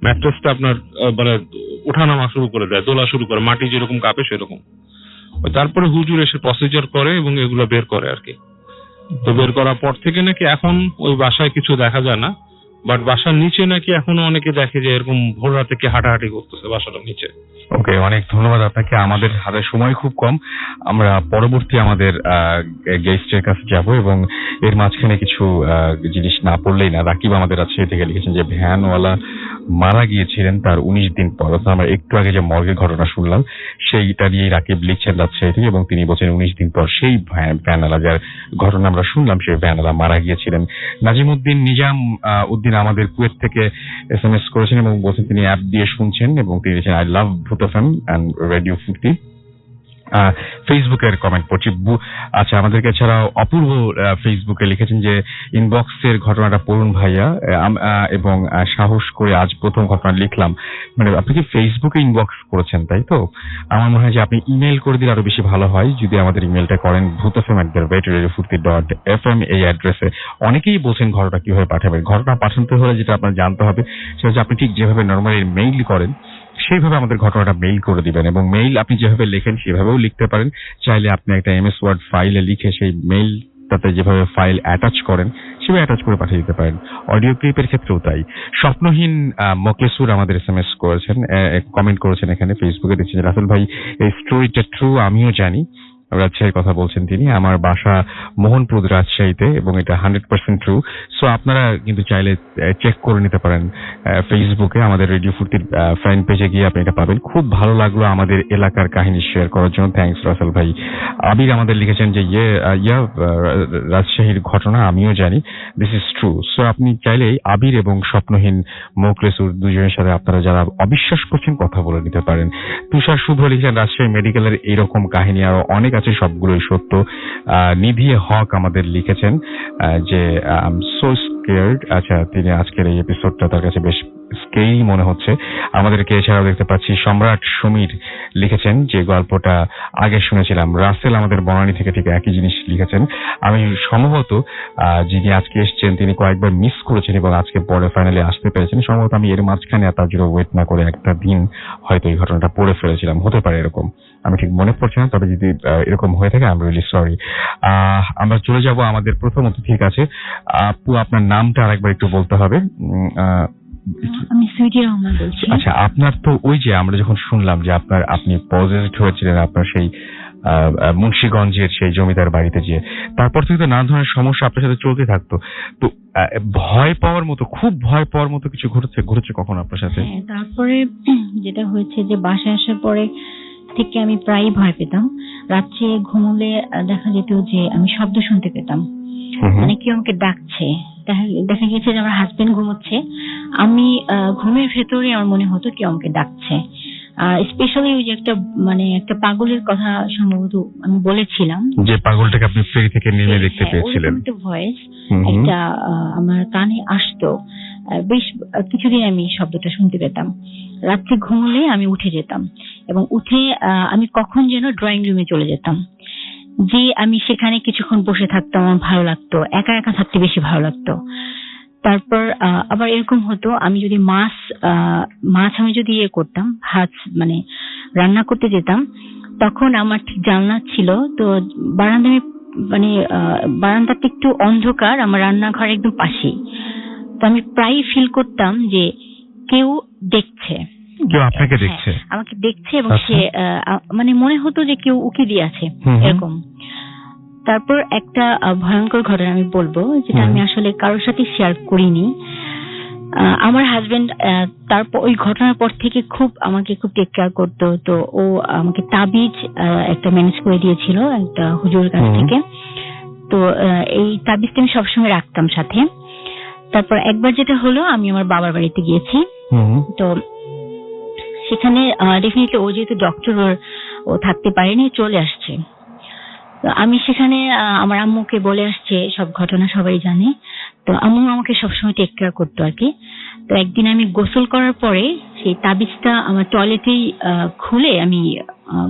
ম্যাট্রেসটা আপনার মানে ওঠানামা শুরু করে দেয়, দোলা শুরু করে, মাটি যেরকম কাঁপে সেরকম। তারপরে হুজুর এসে প্রসিজার করে এবং এগুলো বের করে আর কি। তো বের করার পর থেকে নাকি এখন ওই বাসায় কিছু দেখা যায় না, বাট বাসার নিচে নাকি এখনো অনেকে দেখে যে এরকম ভোর রাতে কে হাঁটাহাঁটি করতেছে বাসাটার নিচে। ওকে, অনেক ধন্যবাদ আপনাকে। আমাদের হাতে সময় খুব কম, আমরা পরবর্তী আমাদের গেস্টের কাছে যাব এবং এর মাঝখানে কিছু জিনিস না পড়লেই না। রাকিব আমাদের রাজশাহী থেকে লিখেছেন যে ভ্যানওয়ালা মারা গিয়েছিলেন তার 19 দিন পর। আমরা একটু আগে যে মর্গের ঘটনা শুনলাম সেইটা নিয়েই রাকিব লিখছেন রাজশাহী থেকে এবং তিনি বলছেন 19 দিন পর সেই ভ্যানওয়ালা যার ঘটনা আমরা শুনলাম সেই ভ্যানওয়ালা মারা গিয়েছিলেন। নাজিমউদ্দিন নিজাম উদ্দিন আমাদের কুয়েত থেকে SMS করেছেন এবং বলছেন তিনি অ্যাপ দিয়ে শুনছেন এবং তিনি লিখেছেন আই লাভ ভূত এফএম এন্ড রেডিও ফুর্তি। ফেসবুকের কমেন্ট পড়ছি। আচ্ছা, আমাদেরকে এছাড়াও অপূর্ব ফেসবুকে লিখেছেন যে ইনবক্সের ঘটনাটা পড়ুন ভাইয়া, এবং সাহস করে আজ প্রথম ঘটনা লিখলাম। মানে আপনি কি ফেসবুকে ইনবক্স করেছেন তাই তো? আমার মনে হয় যে আপনি ইমেল করে দিলে আরো বেশি ভালো হয় যদি আমাদের ইমেলটা করেন bhutfm@radiofurti.fm এই অ্যাড্রেসে। অনেকেই বলছেন ঘটনা কিভাবে পাঠাবেন। ঘটনা পাঠাতে হলে যেটা আপনার জানতে হবে সেটা হচ্ছে আপনি ঠিক যেভাবে নর্মালি মেইল করেন সেইভাবে আমাদের ঘটনাটা মেইল করে দিবেন এবং মেইল আপনি যেভাবে লেখেন সেভাবেও লিখতে পারেন। চাইলে আপনি একটা MS ওয়ার্ড ফাইলে লিখে সেই মেইলটাতে যেভাবে ফাইল অ্যাটাচ করেন সেভাবে অ্যাটাচ করে পাঠিয়ে দিতে পারেন। অডিও ক্লিপের ক্ষেত্রেও তাই। স্বপ্নহীন মোকলেসুর আমাদের SMS করেছেন, কমেন্ট করেছেন এখানে ফেসবুকে, দেখছেন রাসেল ভাই এই স্টোরিটা ট্রু, আমিও জানি। রাজশাহীর কথা বলছেন তিনি। আমার বাসা মোহনপুর রাজশাহীতে এবং এটা 100% ট্রু। সো আপনারা কিন্তু চাইলে চেক করে নিতে পারেন ফেসবুকে আমাদের রেডিও ফুর্তির ফ্যান পেজে গিয়ে আপনি এটা পাবেন। খুব ভালো লাগলো আমাদের এলাকার কাহিনী শেয়ার করার জন্য, থ্যাঙ্কস রাসেল ভাই। আবির আমাদের লিখেছেন যে রাজশাহীর ঘটনা আমিও জানি, দিস ইজ ট্রু। সো আপনি চাইলে আবির এবং স্বপ্নহীন মোকলেসুর দুজনের সাথে আপনারা যারা অবিশ্বাস করছেন কথা বলে নিতে পারেন। তুষার শুভ লিখেছেন রাজশাহী মেডিকেলের এইরকম কাহিনী আরো অনেক আছে, সবগুলোই সত্য। নিধি হক আমাদের লিখেছেন যে আই এম সো স্কেয়ার্ড। আচ্ছা, তিনি আজকের এই এপিসোডটা তার কাছে বেশ স্কেরি মনে হচ্ছে। আমাদেরকে এছাড়াও দেখতে পাচ্ছি সম্রাট সমীর লিখেছেন যে গল্পটা আগে শুনেছিলাম। রাসেল আমাদের বনানী থেকে ঠিক একই জিনিস লিখেছেন। আমি সম্ভবত যিনি আজকে এসছেন তিনি কয়েকবার মিস করেছেন এবং আজকে পরে ফাইনালি আসতে পেরেছেন। সম্ভবত আমি এর মাঝখানে তার জন্য ওয়েট না করে একটা দিন হয়তো এই ঘটনাটা পড়ে ফেলেছিলাম, হতে পারে এরকম, আমি ঠিক মনে পড়ছে না। তবে যদি এরকম হয়ে থাকে আই এম রিয়েলি সরি। আমরা চলে যাব আমাদের প্রথম অতিথির কাছে। আপু, আপনার নামটা আরেকবার একটু বলতে হবে। আমি সুইটি রহমান বলছি। আচ্ছা, আপনার তো ওই যে আমরা যখন শুনলাম যে আপনি পজিটিভ হয়েছিলেন আপনার সেই মুন্সিগঞ্জের সেই জমিদার বাড়িতে যেয়ে, তারপর থেকে তো নানা ধরনের সমস্যা আপনার সাথে চলতে থাকতো। তো ভয় পাওয়ার মতো, খুব ভয় পাওয়ার মতো কিছু ঘটেছে কখন আপনার সাথে? তারপরে যেটা হয়েছে যে বাসায় আসার পরে থেকে আমি প্রায় ভয় পেতাম। রাত্রে ঘুমোলে দেখা যেত যে আমি শব্দ শুনতে পেতাম, মানে কেউ আমাকে ডাকছে। দেখা গেছে যে আমার হাজবেন্ড ঘুমোচ্ছে, আমি ঘুমের ভেতরে আমার মনে হতো কেউ আমাকে ডাকছে। স্পেশালি ওই যে একটা পাগলের কথা সম্ভবত আমি বলেছিলাম, যে পাগলটাকে আপনি ফেরি থেকে নেমে দেখতে পেয়েছিলেন। একটা ভয়েস একটা আমার কানে আসতো। বেশ কিছুদিন আমি শব্দটা শুনতে পেতাম। রাত্রে ঘুমোলে আমি উঠে যেতাম এবং উঠে আমি কখন যেন ড্রয়িং রুমে চলে যেতাম, যে আমি সেখানে কিছুক্ষণ বসে থাকতাম, আমার ভালো লাগতো, একা একা থাকতে বেশি ভালো লাগতো। তারপর আবার এরকম হতো আমি যদি মাছ আমি যদি করতাম, মানে রান্না করতে যেতাম, তখন আমার ঠিক জানলা ছিল তো বারান্দাটা একটু অন্ধকার, আমার রান্নাঘর একদম পাশেই। তো আমি প্রায় ফিল করতাম যে কেউ দেখছে, কেউ আপনাকে দেখছে, আমাকে দেখছে এবং সে মানে মনে হতো যে কেউ উকি দিয়ে আছে এরকম। তারপর একটা ভয়ঙ্কর ঘটনা আমি বলবো, যেটা আমি আসলে কারোর সাথে শেয়ার করিনি। আমার হাজবেন্ড তারপর ওই ঘটনার পর থেকে আমাকে খুব টেক কেয়ার করতো। তো ও আমাকে তাবিজ একটা ম্যানেজ করে দিয়েছিল একটা হুজুরের কাছ থেকে। তো এই তাবিজটা আমি সবসময় রাখতাম সাথে। তারপর একবার যেটা হলো, আমি আমার বাবার বাড়িতে গিয়েছি। তো সেখানে ডেফিনেটলি ও যেহেতু ডক্টর, ও থাকতে পারেনি, চলে আসছে। তো আমি সেখানে আমার আম্মুকে বলে আসছে সব ঘটনা, সবাই জানে। তো আম্মু আমাকে সবসময় টেক কেয়ার করতো আর কি। তো একদিন আমি গোসল করার পরে সেই তাবিজটা আমার টয়লেটেই খুলে আমি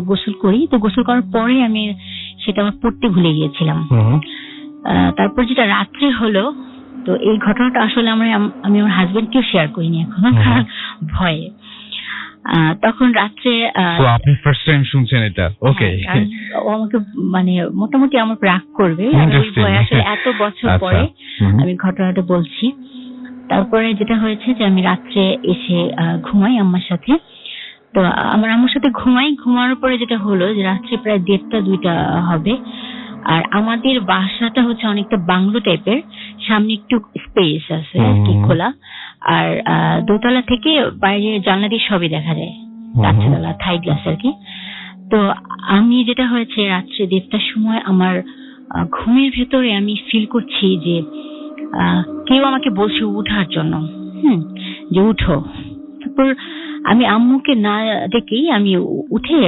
গোসল করি, তো গোসল করার পরে আমি সেটা আমার পড়তে ভুলে গিয়েছিলাম। তারপর যেটা রাত্রে হলো, তো এই ঘটনাটা আসলে আমি আমার হাজবেন্ডকেও শেয়ার করিনি এখনো, কারণ ভয়ে। তখন রাত্রে তো আপনি ফার্স্ট টাইম শুনছেন এটা? ওকে, ও আমাকে মানে মোটামুটি আমার রাগ করবে, আসলে এত বছর পরে আমি ঘটনাটা বলছি। তারপরে যেটা হয়েছে যে আমি রাত্রে এসে ঘুমাই আম্মার সাথে। তো আমার আম্মার সাথে ঘুমানোর পরে যেটা হলো যে রাত্রে প্রায় 1:30-2টা হবে। আর আমাদের বাসাটা হচ্ছে অনেকটা বাংলো টাইপের, সামনে একটু স্পেস আছে আর কি খোলা, আর দোতলা থেকে বাইরে জানলা দিয়ে সবই দেখা যায়, রাত্রেবেলা থাই গ্লাস আর কি। তো আমি যেটা হয়েছে রাত্রে 1:30টার সময় আমার ঘুমের ভেতরে আমি ফিল করছি যে কেউ আমাকে বলছে উঠার জন্য, যে উঠো। তারপর আমি আম্মুকে না ডেকেই আমি উঠে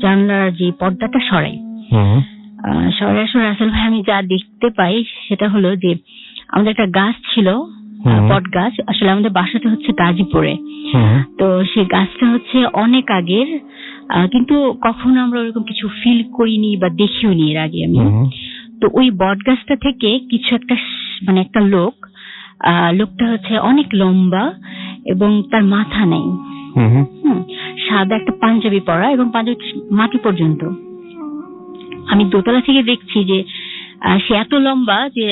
জানলার যে পর্দাটা সরাই। রাসেল ভাই, আমি যা দেখতে পাই সেটা হলো যে আমাদের একটা গাছ ছিল, বট গাছ। আসলে আমাদের বাসাটা হচ্ছে গাজীপুরে, তো সেই গাছটা হচ্ছে অনেক আগের, কিন্তু কখনো আমরা ওরকম কিছু ফিল করিনি বা দেখিও নি এর আগে আমি। তো ওই বট গাছটা থেকে কিছু একটা মানে একটা লোকটা হচ্ছে অনেক লম্বা এবং তার মাথা নেই, সাদা একটা পাঞ্জাবি পরা এবং পাঞ্জাবি মাটি পর্যন্ত। আমি দোতলা থেকে দেখছি যে সে এত লম্বা যে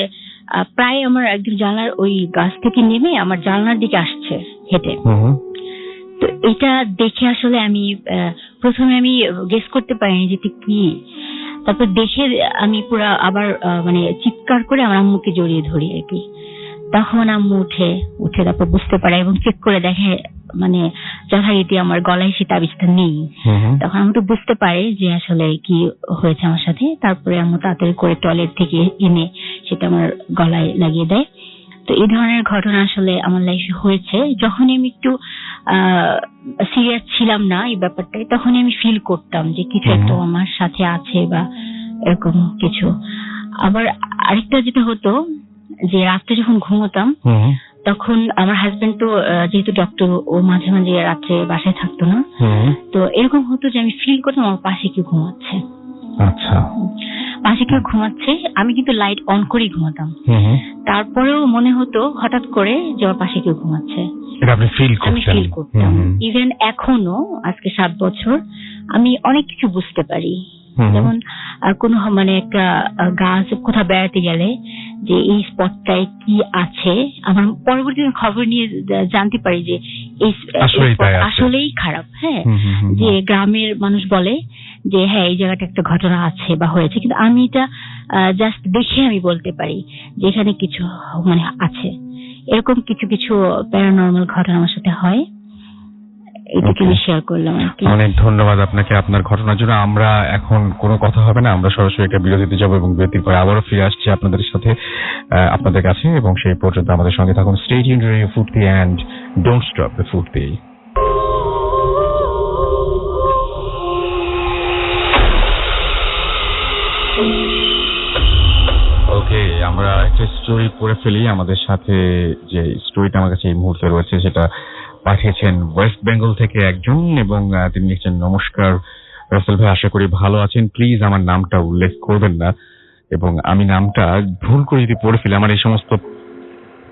প্রায় আমার একদিন জানলার ওই গাছ থেকে নেমে আমার জানলার দিকে আসছে হেঁটে। তো এটা দেখে আসলে আমি প্রথমে আমি গেস করতে পারিনি যে কি। তারপর দেখে আমি পুরো আবার মানে চিৎকার করে আমার আম্মুকে জড়িয়ে ধরি আর কি। তখন আম্মু উঠে তারপর বুঝতে পারে এবং চেক করে দেখে মানে যথারীতি আমার গলায় সে তাবিজটা নেই। তখন আম্মু তো বুঝতে পারে যে আসলে কি হয়েছে আমার সাথে। তারপরে আম্মু তাড়াতাড়ি করে টয়লেট থেকে এনে সেটা আমার গলায় লাগিয়ে দেয়। তো এই ধরনের ঘটনা আসলে আমার লাইফে হয়েছে। যখন আমি একটু সিরিয়াস ছিলাম না এই ব্যাপারটায়, তখন আমি ফিল করতাম যে কিছু একটা আমার সাথে আছে বা এরকম কিছু। আবার আরেকটা যেটা হতো যে রাত্রে যখন ঘুমোতাম তখন আমার হাজবেন্ড তো যেহেতু ডক্টর, ও মাঝে মাঝে রাত্রে বাসায় থাকতো না। তো এরকম হতো যে আমি ফিল করতাম আমার পাশে কেউ ঘুমাচ্ছে। আচ্ছা, পাশে কেউ ঘুমাচ্ছে, আমি কিন্তু লাইট অন করেই ঘুমাতাম। তারপরেও মনে হতো হঠাৎ করে যে আমার পাশে কেউ ঘুমাচ্ছে, আমি ফিল করতাম। ইভেন এখনো আজকে 7 বছর আমি অনেক কিছু বুঝতে পারি। যেমন কোনো মানে একটা গাছ কোথাও বেড়াতে গেলে যে এই স্পটটায় কি আছে, আমার পরবর্তী খবর নিয়ে জানতে পারি যে এই আসলেই খারাপ। যে গ্রামের মানুষ বলে যে হ্যাঁ এই জায়গাটা একটা ঘটনা আছে বা হয়েছে, কিন্তু আমি এটা জাস্ট দেখে আমি বলতে পারি যে এখানে কিছু মানে আছে। এরকম কিছু কিছু প্যারানর্মাল ঘটনা আমার সাথে হয়, এটাকে আমি শেয়ার করলাম আর কি। অনেক ধন্যবাদ আপনাকে আপনার ঘটনার জন্য। আমরা এখন কোনো কথা হবে না, আমরা সরাসরি একটা বিরতিতে যাবো এবং বিরতির পরে আবারও ফিরে আসছি আপনাদের সাথে, আপনাদের কাছে। এবং সেই পর্যন্ত আমাদের সঙ্গে থাকুন। স্টে টিউনড টু রেডিও ফুর্তি এন্ড ডোন্ট স্টপ দ্য ফুর্তি। ওকে, আমরা একটা স্টোরি পড়ে ফেলি। আমাদের সাথে যে স্টোরিটা আমার কাছে এই মুহূর্তে রয়েছে সেটা পাঠিয়েছেন ওয়েস্ট বেঙ্গল থেকে একজন, এবং তিনি লিখছেন, নমস্কার রাসেল ভাই, আশা করি ভালো আছেন। প্লিজ আমার নামটা উল্লেখ করবেন না, এবং আমি নামটা ভুল করে যদি পড়ে ফেলি, আমার এই সমস্ত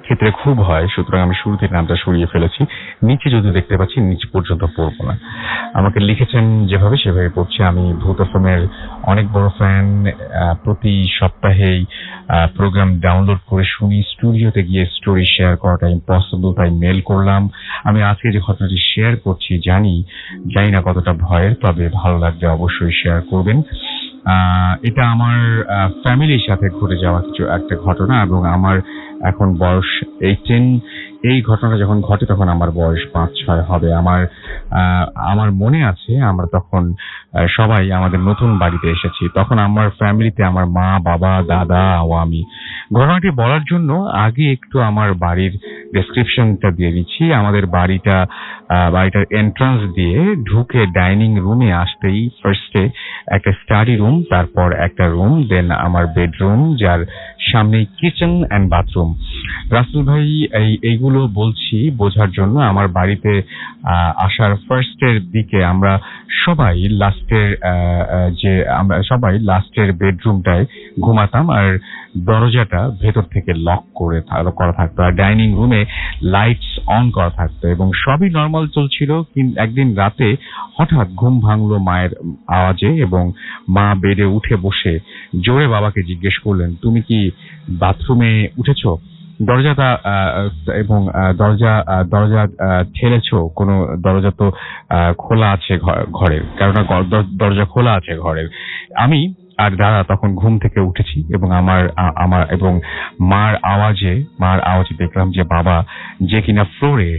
ক্ষেত্রে খুব হয়, সুতরাং আমি শুরু থেকে নামটা সরিয়ে ফেলেছি। নিচে যদি দেখতে পাচ্ছি নিচে পর্যন্ত পড়বো না। আমাকে লিখেছেন যেভাবে সেভাবে পড়ছি। আমি ভূত এফএমের অনেক বড় ফ্যান, প্রতি সপ্তাহেই প্রোগ্রাম ডাউনলোড করে শুনি। স্টুডিওতে গিয়ে স্টোরি শেয়ার করাটা ইম্পসিবল, তাই মেল করলাম। আমি আজকে যে ঘটনাটি শেয়ার করছি জানি না কতটা ভয়ের, তবে ভালো লাগলে অবশ্যই শেয়ার করবেন। এটা আমার ফ্যামিলির সাথে ঘটে যাওয়া কিছু একটা ঘটনা, এবং আমার এখন বয়স 18। এই ঘটনাটা যখন ঘটে তখন আমার বয়স 5-6 হবে। আমার মনে আছে আমরা তখন সবাই আমাদের নতুন বাড়িতে এসেছি। তখন আমার ফ্যামিলিতে আমার মা, বাবা, দাদা ও আমি। ঘটনাটি বলার জন্য আগে একটু আমার বাড়ির ডেসক্রিপশনটা দিয়ে দিচ্ছি। আমাদের বাড়িটার এন্ট্রান্স দিয়ে ঢুকে ডাইনিং রুমে আসতেই ফার্স্টে একটা স্টাডি রুম, তারপর একটা রুম, দেন আমার বেডরুম, যার সামনেই কিচেন এন্ড বাথরুম। রাসেল ভাই এইগুলো কথাগুলো বলছি বোঝার জন্য। আমার বাড়িতে আসার ফার্স্টের দিকে আমরা সবাই লাস্টের বেডরুমটায় ঘুমাতাম, আর দরজাটা ভেতর থেকে লক করা থাকতো, আর ডাইনিং রুমে লাইটস অন করা থাকতো এবং সবই নর্মাল চলছিল। কিন্তু একদিন রাতে হঠাৎ ঘুম ভাঙলো মায়ের আওয়াজে এবং মা বেডে উঠে বসে জোরে বাবাকে জিজ্ঞেস করলেন, তুমি কি বাথরুমে উঠেছো? দরজাটা এবং দরজা ঠেলেছো? কোনো দরজা তো খোলা আছে ঘরের, কেননা দরজা খোলা আছে ঘরের। আমি আর দাদা তখন ঘুম থেকে উঠেছি এবং আমার এবং মার আওয়াজে দেখলাম যে বাবা, যে কিনা ফ্লোরে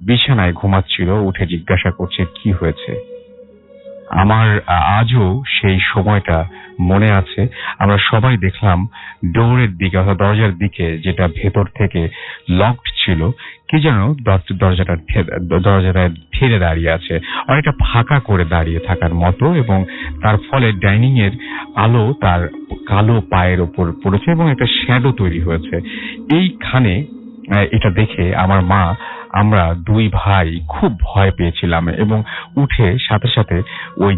বিছানায় ঘুমাচ্ছিল, উঠে জিজ্ঞাসা করছে কি হয়েছে। আমার আজও সেই সময়টা মনে আছে। আমরা সবাই দেখলাম ডোরের দিকে, অর্থাৎ দরজার দিকে, যেটা ভেতর থেকে লকড ছিল, কি যেন দরজাটা ঠেলে দাঁড়িয়ে আছে, অনেকটা ফাঁকা করে দাঁড়িয়ে থাকার মতো, এবং তার ফলে ডাইনিং এর আলো তার কালো পায়ের ওপর পড়েছে এবং একটা শ্যাডো তৈরি হয়েছে। এইখানে এটা দেখে আমরা দুই ভাই খুব ভয় পেয়েছিলাম এবং উঠে সাথে সাথে ওই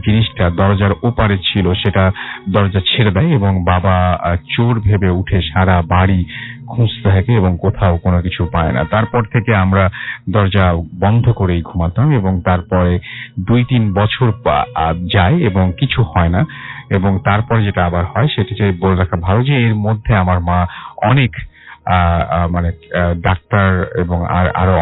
জিনিসটা দরজার ওপারে ছিল, সেটা দরজা ছেড়ে দেয় এবং বাবা চোর ভেবে উঠে সারা বাড়ি খুঁজতে থাকে এবং কোথাও কোনো কিছু পায় না। তারপর থেকে আমরা দরজা বন্ধ করেই ঘুমাতাম এবং তারপরে 2-3 বছর যায় এবং কিছু হয় না, এবং তারপরে যেটা আবার হয় সেটা বলে রাখা ভালো যে এর মধ্যে আমার মা অনেক ডাক্তার এবং আরো